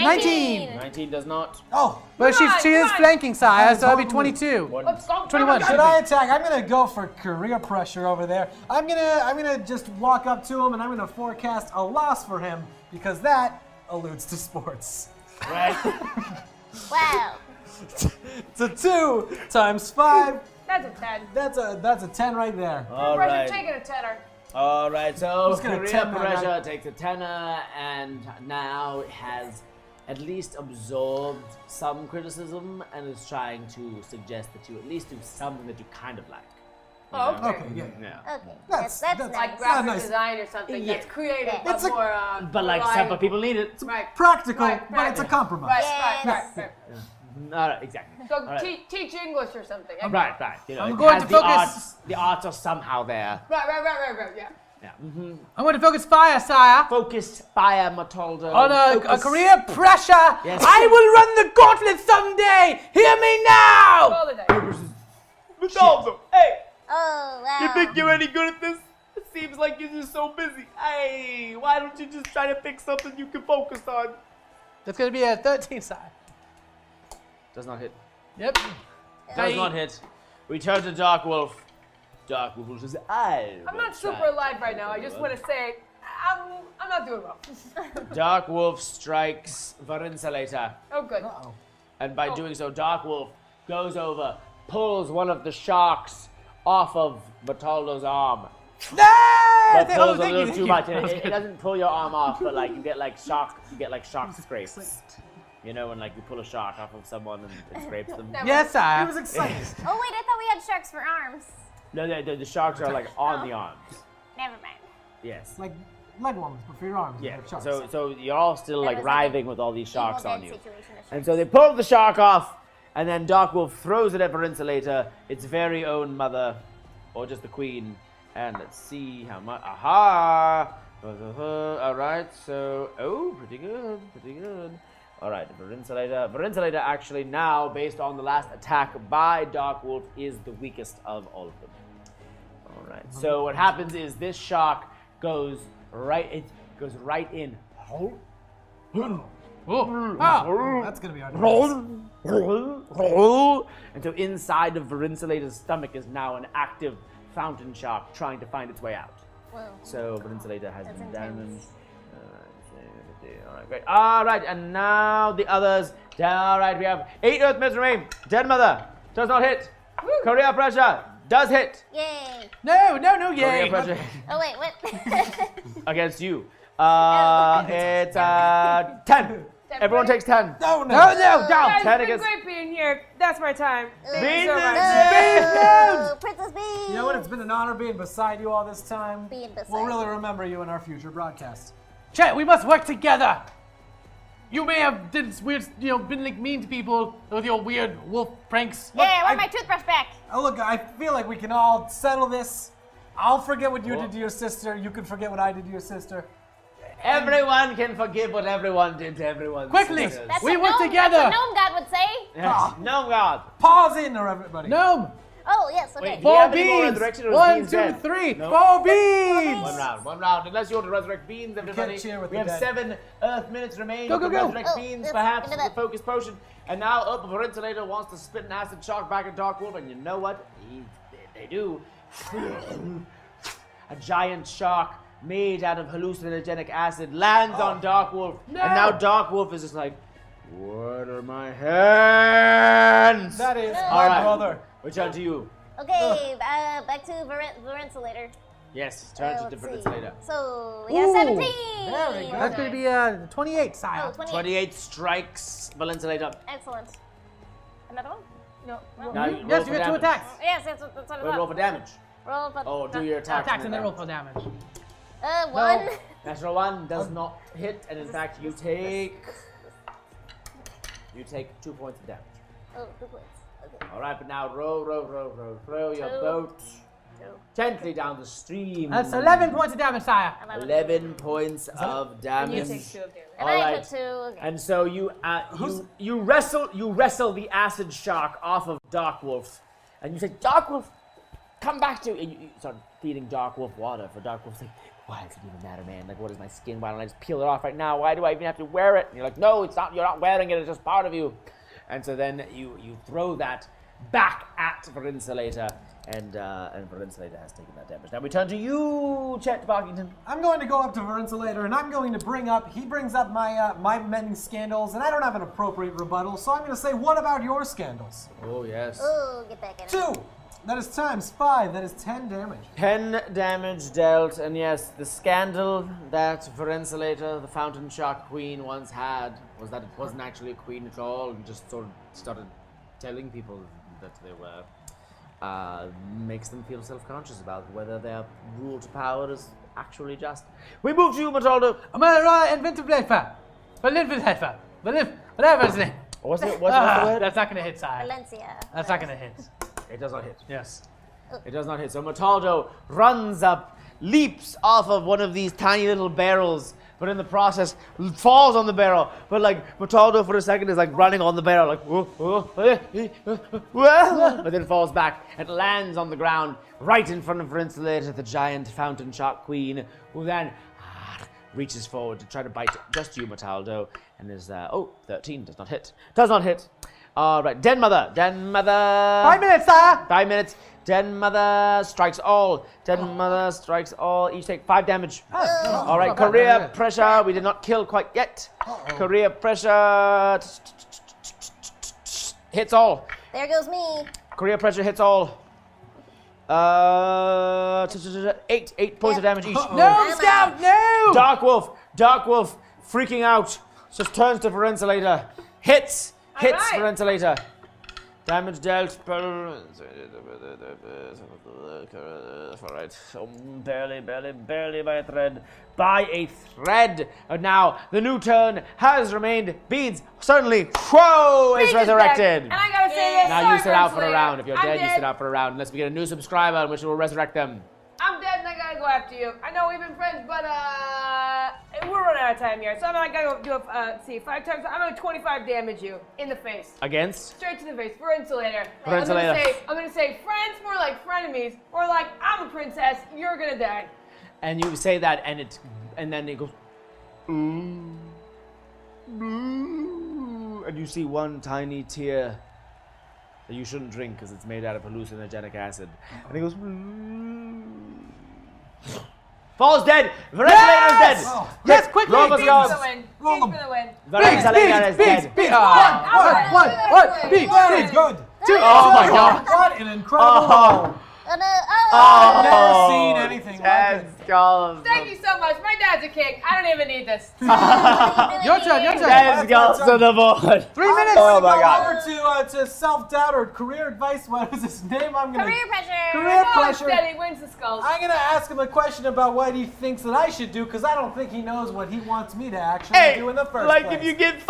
19. 19 does not. Oh. But Come she is on. flanking, sire, so that'll be Totally. 22. Let's go. 21. Should I attack? I'm gonna go for career pressure over there. I'm gonna just walk up to him and I'm gonna forecast a loss for him because that alludes to sports. Right? Wow. It's a 2 times 5. That's a 10. That's a 10 right there. All Pressure right. taking a tenner. All right, so Who's gonna career 10 that pressure guy? takes a tenner and now has at least absorbed some criticism and is trying to suggest that you at least do something that you kind of like. You Oh, know? okay. Okay, yeah. Yeah. Okay. That's- That's that's- Like nice. graphic nice. design or something Yeah. that's creative, Yeah. but It's a- more. But like some reliable. people need it. Right. Practical, Right, but it's a compromise. Right, Yes. right. All right, exactly. So All right. teach English or something. Right. You know, I'm it going has to the focus- arts. The arts are somehow there. Right, yeah. Yeah. I'm going to focus fire, sire. Focused fire, Mataldo. On a Focus. career pressure. Yes. I will run the gauntlet someday. Hear me now. Roll the dice. Mataldo, hey, Oh, wow. you think you're any good at this? It seems like you're just so busy. Hey, why don't you just try to pick something you can focus on? That's going to be a 13, sire. Does not hit. Yep. Does not hit. We turn to Dark Wolf. Dark Wolf says, I'm not super alive right now. I just want to say I'm not doing well. Dark Wolf strikes Varinsalator. Oh, good. Uh-oh. And by doing so, Dark Wolf goes over, pulls one of the sharks off of Bataldo's arm. No! But Thank pulls a you, little thank too you. much. It doesn't pull your arm off, but like you get like shark scrapes. You know when like you pull a shark off of someone and it scrapes them. Yes, He sire. was excited. Oh, wait, I thought we had sharks for arms. No, the sharks are like on the arms. Never mind. Yes. Like leg warmers, but for your arms. Yeah. you have sharks. So you're all still like was like writhing with all these sharks Evil on Dead you. situation of And sharks. so they pull the shark off, and then Dark Wolf throws it at Varinsalator, its very own mother, or just the queen. And let's see how much. Aha! All right. So pretty good. All right, Varinsalator actually now, based on the last attack by Dark Wolf, is the weakest of all of them. All right. So what happens is this shark goes right in. Oh. That's gonna be hard. And so inside of Varinsalator's stomach is now an active fountain shark trying to find its way out. Whoa. So Varinsalator has That's been intense. damaged. All right, great. All right, and now the others. All right, we have 8 Earth Myths remain. Dead Mother does not hit. Career pressure does hit. Yay. No, Career yay. pressure Oh, wait, what? against you. It's 10. Everyone takes 10. No, no. No, Guys, down. it's 10 been against. great being here. That's my time. Beans so much. No, Princess Beans. You know what? It's been an honor being beside you all this time. Being beside We'll really you. remember you in our future broadcasts. Chet, we must work together. You may have did weird, been like mean to people with your weird wolf pranks. Yeah, I I- want my toothbrush back. Oh, look, I feel like we can all settle this. I'll forget what you did to your sister. You can forget what I did to your sister. Everyone can forgive what everyone did to everyone. Quickly! That's We what work gnome, together. That's what gnome god would say. Yes. No God. Pause in there, everybody. Gnome. Oh, yes, okay. Wait, do you 4 have any more beans. resurrection or is 1, Beans 2, dead? 3. No. 4 beans. One round. Unless you want to resurrect Beans, everybody. cheer with We the have dead. 7 Earth minutes remaining. Go, go, You can go. Resurrect Oh, Beans, yes, perhaps, into with the that. focus potion. And now, up, Insulator wants to spit an acid shock back at Dark Wolf, and you know what? They do. A giant shark made out of hallucinogenic acid lands on Dark Wolf, and now Dark Wolf is just like, what are my hands? That is All my right. brother. Which one to you? Okay, back to Verinsulator. Yes, turn to Let's different see. insulator. So, we got 17. Very good. That's going to be 28, sire. Oh, 28. 28 strikes Valinsulator. Excellent. Another one? No. Now you Yes, roll you for get 2 damage. attacks. Yes, that's what it's Roll for damage. Roll for Oh, do your attack. Attacks and then roll for damage. 1. Natural 1 does not hit, and in fact, you take 2 points of damage. Oh, 2 points. Okay. All right, but now row your 2. boat 2. gently down the stream. That's 11 points of damage, sire. 11 points of You damage. take 2 of damage. And All I right. took 2. Okay. And so you wrestle the acid shark off of Dark Wolf, and you say, Dark Wolf, come back to. And you start feeding Dark Wolf water. For Dark Wolf's like, why does it even matter, man? Like, what is my skin? Why don't I just peel it off right now? Why do I even have to wear it? And you're like, no, it's not. You're not wearing it. It's just part of you. And so then you throw that back at Verinsulator, and Verinsulator has taken that damage. Now we turn to you, Chet Barkington. I'm going to go up to Verinsulator, and I'm going to he brings up my many scandals, and I don't have an appropriate rebuttal, so I'm going to say, what about your scandals? Oh yes. Ooh, get back in. 2. That is times 5. That is 10 damage. 10 damage dealt, and yes, the scandal that Verinsulator, the Fountain Shark Queen, once had was that it wasn't actually a queen at all, and just sort of started telling people that they were. Makes them feel self-conscious about whether their rule to power is actually just. We move to you, Mataldo. Inventive Blafer. Whatever his name. What's the word? That's not going to hit, sire. Valencia. That's not going to hit. It does not hit. Yes. It does not hit. So Mataldo runs up, leaps off of one of these tiny little barrels, but in the process falls on the barrel. But like Mataldo for a second is like running on the barrel, like but then falls back and lands on the ground right in front of Verinsulator, the giant fountain shark queen, who then reaches forward to try to bite just you, Mataldo, and is 13 does not hit. Does not hit. All right, Den Mother. 5 minutes, sire. 5 minutes. Den Mother strikes all. Den Mother strikes all. Each take 5 damage. All right, career pressure. We did not kill quite yet. Career pressure hits all. There goes me. Career pressure hits all. 8 points of damage each. No, Scout, no! Dark Wolf, freaking out, just turns to Verinsulator, hits Alright. Verinsulator. Damage dealt. Alright, barely by a thread. By a thread. And now the new turn has remained. Beans certainly. Whoa! Is Beans is resurrected. back. And I gotta say this. Now sorry, you sit out for a Verinsulator. round. If you're I'm dead, you sit out for a round. Unless we get a new subscriber, in which we'll resurrect them. I'm dead and I gotta go after you. I know we've been friends, but we're running out of time here. So I gotta go do 5 times. I'm gonna 25 damage you in the face. Against? Straight to the face. Verinsulator. Verinsulator. I'm gonna say friends more like frenemies, or like I'm a princess, you're gonna die. And you say that, and then it goes, ooh, and you see one tiny tear that you shouldn't drink because it's made out of hallucinogenic acid. And he goes, falls dead. Verinsulator is dead. Oh. Yes, quickly. Roll for Beans scores. for the win. Roll Beans them. for the win. Verinsulator is dead. What? Beat. Very good. Oh my god. What an incredible roll. Oh, no. I've never Oh! seen anything like it. Skulls. Thank you so much. My dad's a king. I don't even need this. Your turn, your turn. Den's Skulls to the board. 3 minutes. Oh my God. Over to self-doubt or career advice. What is his name? I'm gonna. Career pressure. Career Oh, pressure. instead he wins the skulls. I'm gonna ask him a question about what he thinks that I should do, because I don't think he knows what he wants me to actually do in the first place. if you get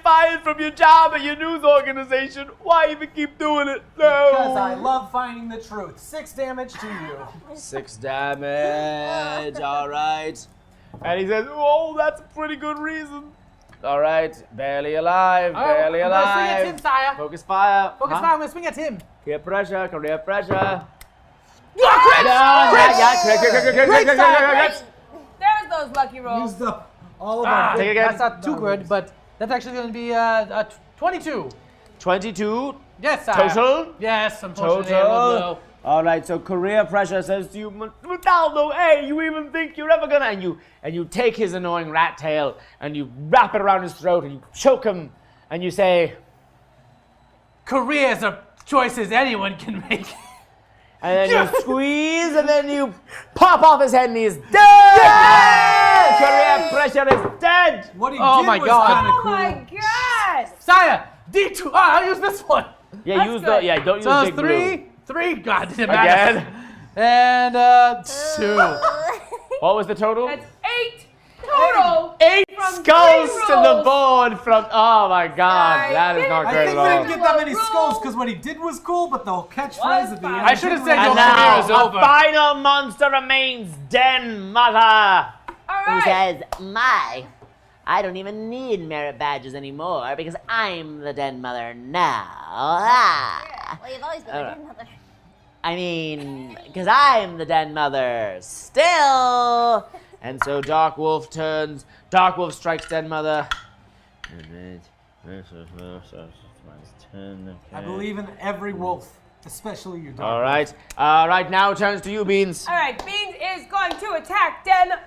fired from your job at your news organization, why even keep doing it? No. Because I love finding the truth. 6 damage to you. 6 damage. All right. And he says, "Oh, that's a pretty good reason." All right. Barely alive. Barely I'm gonna swing at alive. him, sire. Focus fire. Focus fire, I'm gonna swing at him. Career pressure. Career pressure. Crit! Crit! There's those lucky rolls. Used up all of our. Take it again. That's not too good, but that's actually gonna be 22. 22. Yes, sire. Total? Yes, unfortunately. I Total. will blow. All right, so career pressure says to you, Montaldo, hey, you even think you're ever gonna? And you take his annoying rat tail and you wrap it around his throat and you choke him and you say, Careers are choices anyone can make. and then you squeeze and then you pop off his head and he's dead. Yes! Career pressure is dead. What he Oh did my was God. kind of Oh cool. my gosh! Sire, D2. I'll use this one. Yeah, That's use good. the don't use So big it's blue. three. God damn it. Again. And 2. What was the total? That's 8 total. 8 from skulls 3 to the rolls. board from. Oh my God, Sorry. that is not I great think at we all. didn't get that many Roll. skulls because what he did was cool, but the catchphrase at the end. I should have said And your now, career is over. a final monster remains, Den Mother. All Who right. says, I don't even need merit badges anymore because I'm the Den Mother now. Ah. Well, you've always been a good mother. I mean, because I'm the Den Mother still. And so Dark Wolf turns. Dark Wolf strikes Den Mother. I believe in every wolf, especially your dog. All right. Right now turns to you, Beans. All right, Beans is going to attack Den Mother.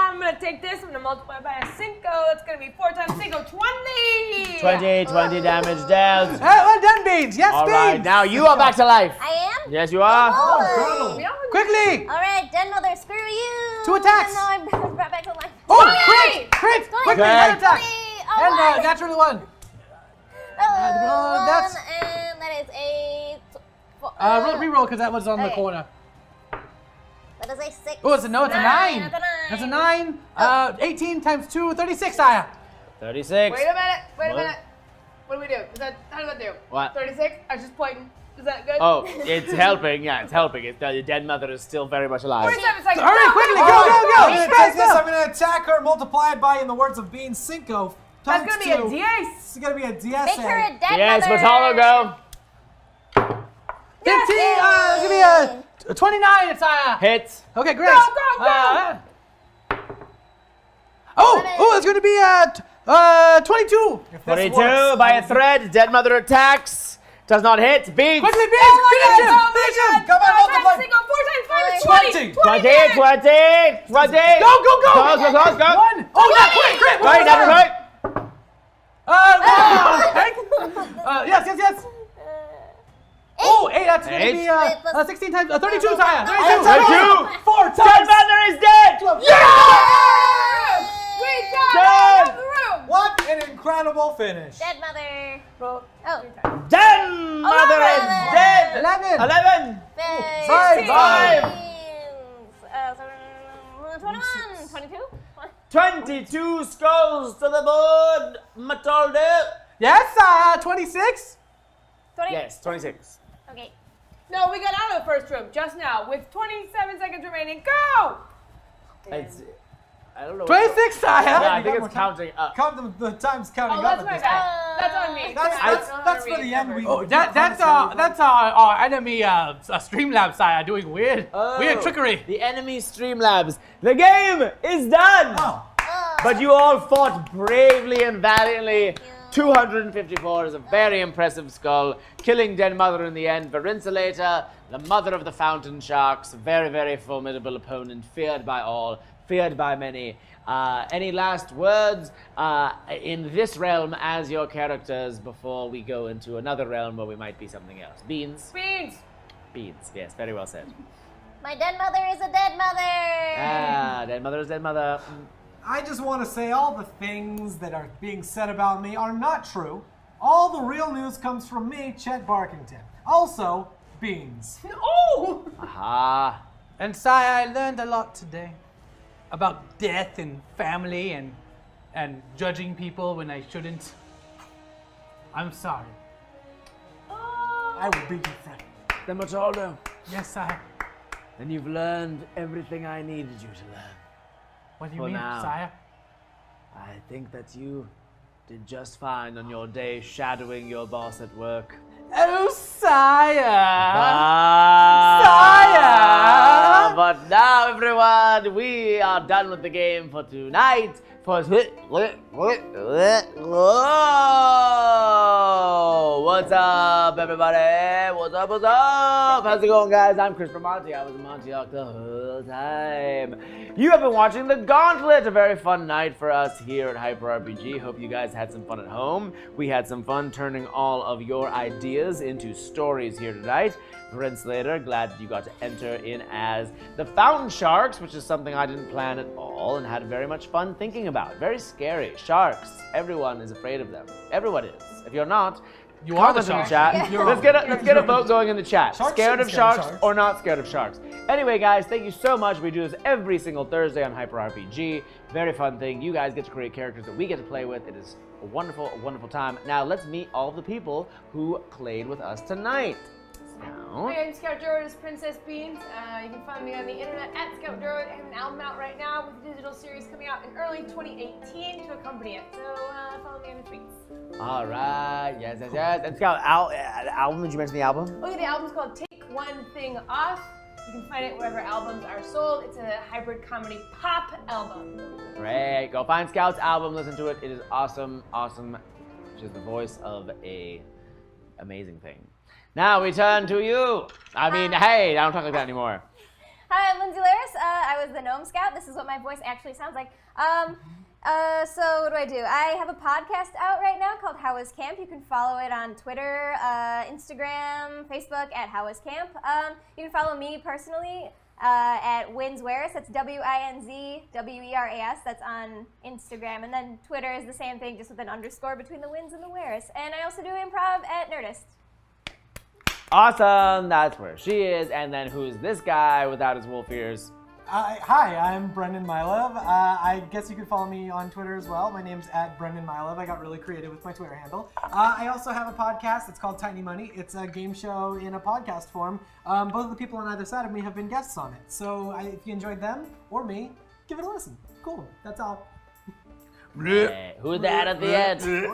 I'm gonna take this. I'm gonna multiply by a 5. That's gonna be 4 times 5, 20. 20 damage dealt. Hey, well done, Beans. Yes, All Beans. right, now you are back to life. I am? Yes, you are. Oh, Quickly. all right, Den Mother, screw you. 2 attacks. And now I'm brought back to life. Oh, crit. Quickly, Okay. head attack. 20, And one. naturally 1. Oh, that's- 1, and that is a... Reroll because that was on the Okay. corner. That is a 6. Oh, it's a 9. That's a 9. That's a 9. 18 times 2, 36, sire. 36. Wait a minute. Wait a What? minute. What do we do? How does that do? What? 36? I was just pointing. Is that good? Oh, it's helping. Yeah, it's helping. The Den Mother is still very much alive. 47 seconds. Hurry, Go, quickly, go, go, go, go, go. go. I'm gonna take this. I'm gonna attack her, multiply it by, in the words of Bean, 5. That's gonna be a DS. It's gonna be a DS. Make her a Den Yes, Mother. Matalo, go. 15. It's gonna be a 29, sire. Hit. Okay, great. Go, go, go. Oh, it's gonna be 22. 22 by a thread. Den Mother attacks. Does not hit. Beats. Quickly, Beans. Oh Finish him. my Finish God. him. Come on, 4 times multiply. 5, 4 times 5 is 20. 20. 20. Go. Go. Go. 1. Oh, yeah, crit. Right, never right. Yes. Oh, 8. That's gonna be 8. 16 times 32, sire. 32. 4 Den times. Mother is dead. We got Good. out of the room. What an incredible finish. Dead Mother. Oh. Den Mother is 11. dead. 11. 11. 5. 21. 22. 22 skulls to the board. Matilda. Yes, 26. 20. Yes, 26. Okay. No, we got out of the first room just now with 27 seconds remaining. Go! It's, I don't know. 26, sire. Yeah, I think it's counting up. Count the times counting Oh, up that's at my this bad. That's on me. That's for the end. Oh, that's our enemy Streamlabs sire doing weird trickery. The enemy Streamlabs. The game is done. Oh. But you all fought bravely and valiantly. 254 is a very impressive skull, killing Den Mother in the end. Verinsulator, the mother of the fountain sharks, very, very formidable opponent, feared by all, feared by many. Any last words in this realm as your characters before we go into another realm where we might be something else? Beans? Beans. Beans, yes, very well said. My dead mother is a dead mother. Ah, dead mother is dead mother. I just want to say all the things that are being said about me are not true. All the real news comes from me, Chet Barkington. Also, beans. Oh! Aha. And Saya, I learned a lot today about death and family and judging people when I shouldn't. I'm sorry. I will be your friend. Then Mataldo, Yes, Saya. then you've learned everything I needed you to learn. What do you For mean, now. Saya? I think that you did just fine on your day shadowing your boss at work. Oh, Saya! Saya! But now, everyone, we are done with the game for tonight. What's up, everybody? What's up? What's up? How's it going, guys? I'm Chris Monty. I was a Montyarch the whole time. You have been watching The Gauntlet, a very fun night for us here at Hyper RPG. Hope you guys had some fun at home. We had some fun turning all of your ideas into stories here tonight. Brent Slater, glad that you got to enter in as the Fountain Sharks, which is something I didn't plan at all and had very much fun thinking about. Very scary. Sharks. Everyone is afraid of them. Everyone is. If you're not, You are the comment in the shark. chat. You're Let's get a vote going in the chat. Sharks Scared of shouldn't scare sharks sharks. or not scared of sharks? Anyway, guys, thank you so much. We do this every single Thursday on Hyper RPG. Very fun thing. You guys get to create characters that we get to play with. It is a wonderful, wonderful time. Now let's meet all the people who played with us tonight. So, My name's Scout Druid, is Princess Beans. You can find me on the internet at Scout Druid. I have an album out right now with a digital series coming out in early 2018 to accompany it. So follow me on the tweets. all right, yes. And Scout, album. Did you mention the album? Oh yeah, the album's called Take One Thing Off. You can find it wherever albums are sold. It's a hybrid comedy pop album. Great. Go find Scout's album. Listen to it. It is awesome. She's the voice of a amazing thing. Now we turn to you. I mean, hey, I don't talk like that anymore. Hi, I'm Lindsay Laris. I was the Gnome Scout. This is what my voice actually sounds like. So what do? I have a podcast out right now called How Is Camp. You can follow it on Twitter, Instagram, Facebook at How Is Camp. You can follow me personally at Winsweras. That's WINZWERAS. That's on Instagram. And then Twitter is the same thing, just with an underscore between the wins and the wears. And I also do improv at Nerdist. Awesome. That's where she is. And then who's this guy without his wolf ears? Hi, I'm Brendan Mylove. I guess you could follow me on Twitter as well. My name's @BrendanMylove. I got really creative with my Twitter handle. I also have a podcast. It's called Tiny Money. It's a game show in a podcast form. Both of the people on either side of me have been guests on it. So if you enjoyed them or me, give it a listen. Cool. That's all. Hey, who's that at the end? Did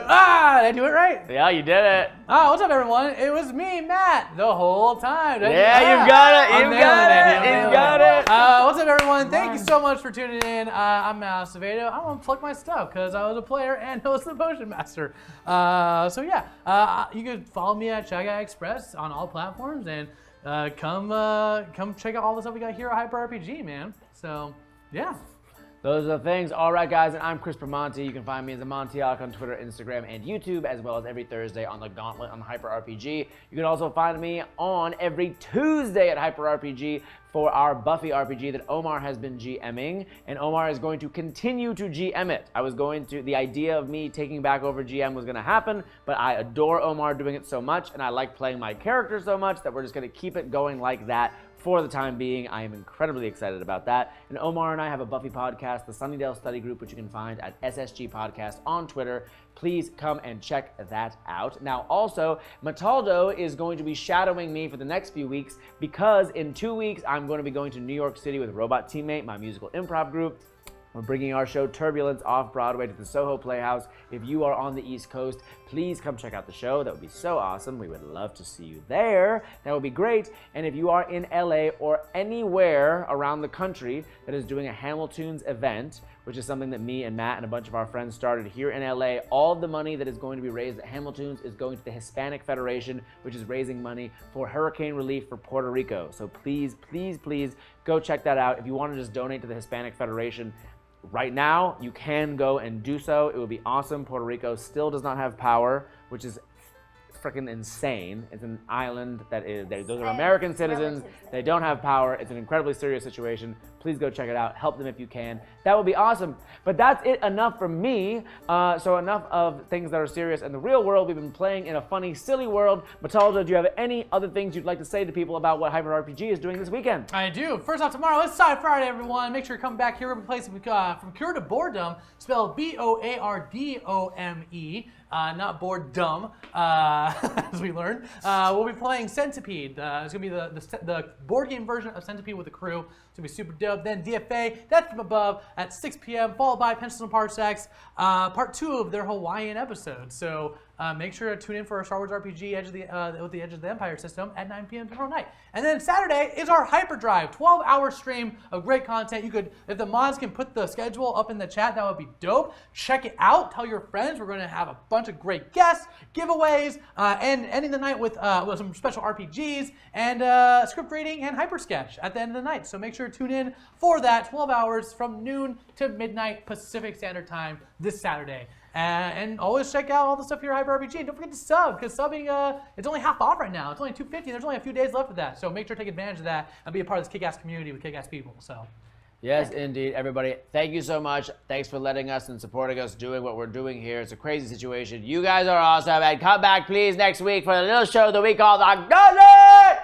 I do it right? Yeah, you did it. Oh, what's up, everyone? It was me, Matt, the whole time. Yeah, you've got it. I'm You've nailing got it. it. You've got it. What's up, everyone? Thank you so much for tuning in. I'm Matt Acevedo. I'm going to plug my stuff because I was a player and I was the Potion Master. You can follow me at Shy Guy Express on all platforms and come check out all the stuff we got here at Hyper RPG, man. So, yeah. Those are the things. All right, guys, and I'm Chris Monty. You can find me as a Montyarch on Twitter, Instagram, and YouTube, as well as every Thursday on The Gauntlet on Hyper RPG. You can also find me on every Tuesday at Hyper RPG for our Buffy RPG that Omar has been GMing, and Omar is going to continue to GM it. The idea of me taking back over GM was going to happen, but I adore Omar doing it so much, and I like playing my character so much that we're just going to keep it going like that for the time being. I am incredibly excited about that. And Omar and I have a Buffy podcast, the Sunnydale Study Group, which you can find at SSG Podcast on Twitter. Please come and check that out. Now, also, Mataldo is going to be shadowing me for the next few weeks because in 2 weeks, I'm going to be going to New York City with Robot Teammate, my musical improv group. We're bringing our show Turbulence off Broadway to the Soho Playhouse. If you are on the East Coast, please come check out the show. That would be so awesome. We would love to see you there. That would be great. And if you are in LA or anywhere around the country that is doing a Hamiltunes event, which is something that me and Matt and a bunch of our friends started here in LA, all of the money that is going to be raised at Hamiltunes is going to the Hispanic Federation, which is raising money for hurricane relief for Puerto Rico. So please, please, please go check that out. If you want to just donate to the Hispanic Federation, right now, you can go and do so. It would be awesome. Puerto Rico still does not have power, which is freaking insane. It's an island that is, those are American citizens. They don't have power. It's an incredibly serious situation. Please go check it out. Help them if you can. That would be awesome. But that's enough from me. So enough of things that are serious in the real world. We've been playing in a funny, silly world. Matalda, do you have any other things you'd like to say to people about what Hyper RPG is doing this weekend? I do. First off, tomorrow it's Sci Friday, everyone. Make sure you come back here. We'll be playing From Cure to Boredom, spelled Boardome, not bored dumb, as we learned. We'll be playing Centipede. It's going to be the board game version of Centipede with the crew. It's going to be super dope. Then DFA, That's From Above, at 6 p.m., followed by Pencils and Parsecs, part 2 of their Hawaiian episode. So make sure to tune in for our Star Wars RPG with the Edge of the Empire system at 9 p.m. tomorrow night. And then Saturday is our Hyperdrive, 12-hour stream of great content. You could, if the mods can put the schedule up in the chat, that would be dope. Check it out. Tell your friends. We're going to have a bunch of great guests, giveaways, and ending the night with some special RPGs and script reading and hyper sketch at the end of the night. So make sure to tune in for that 12 hours from noon to midnight Pacific Standard Time this Saturday. And always check out all the stuff here at Hyper RPG. And don't forget to sub, because subbing, it's only half off right now. It's only $2.50. There's only a few days left of that. So make sure to take advantage of that and be a part of this kick-ass community with kick-ass people. So. Yes, indeed, everybody. Thank you so much. Thanks for letting us and supporting us doing what we're doing here. It's a crazy situation. You guys are awesome. And come back, please, next week for a little show that we call the Gauntlet!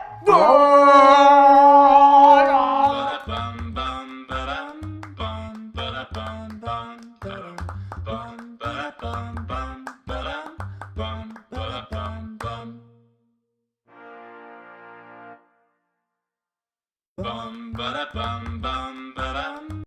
Bum ba da bum ba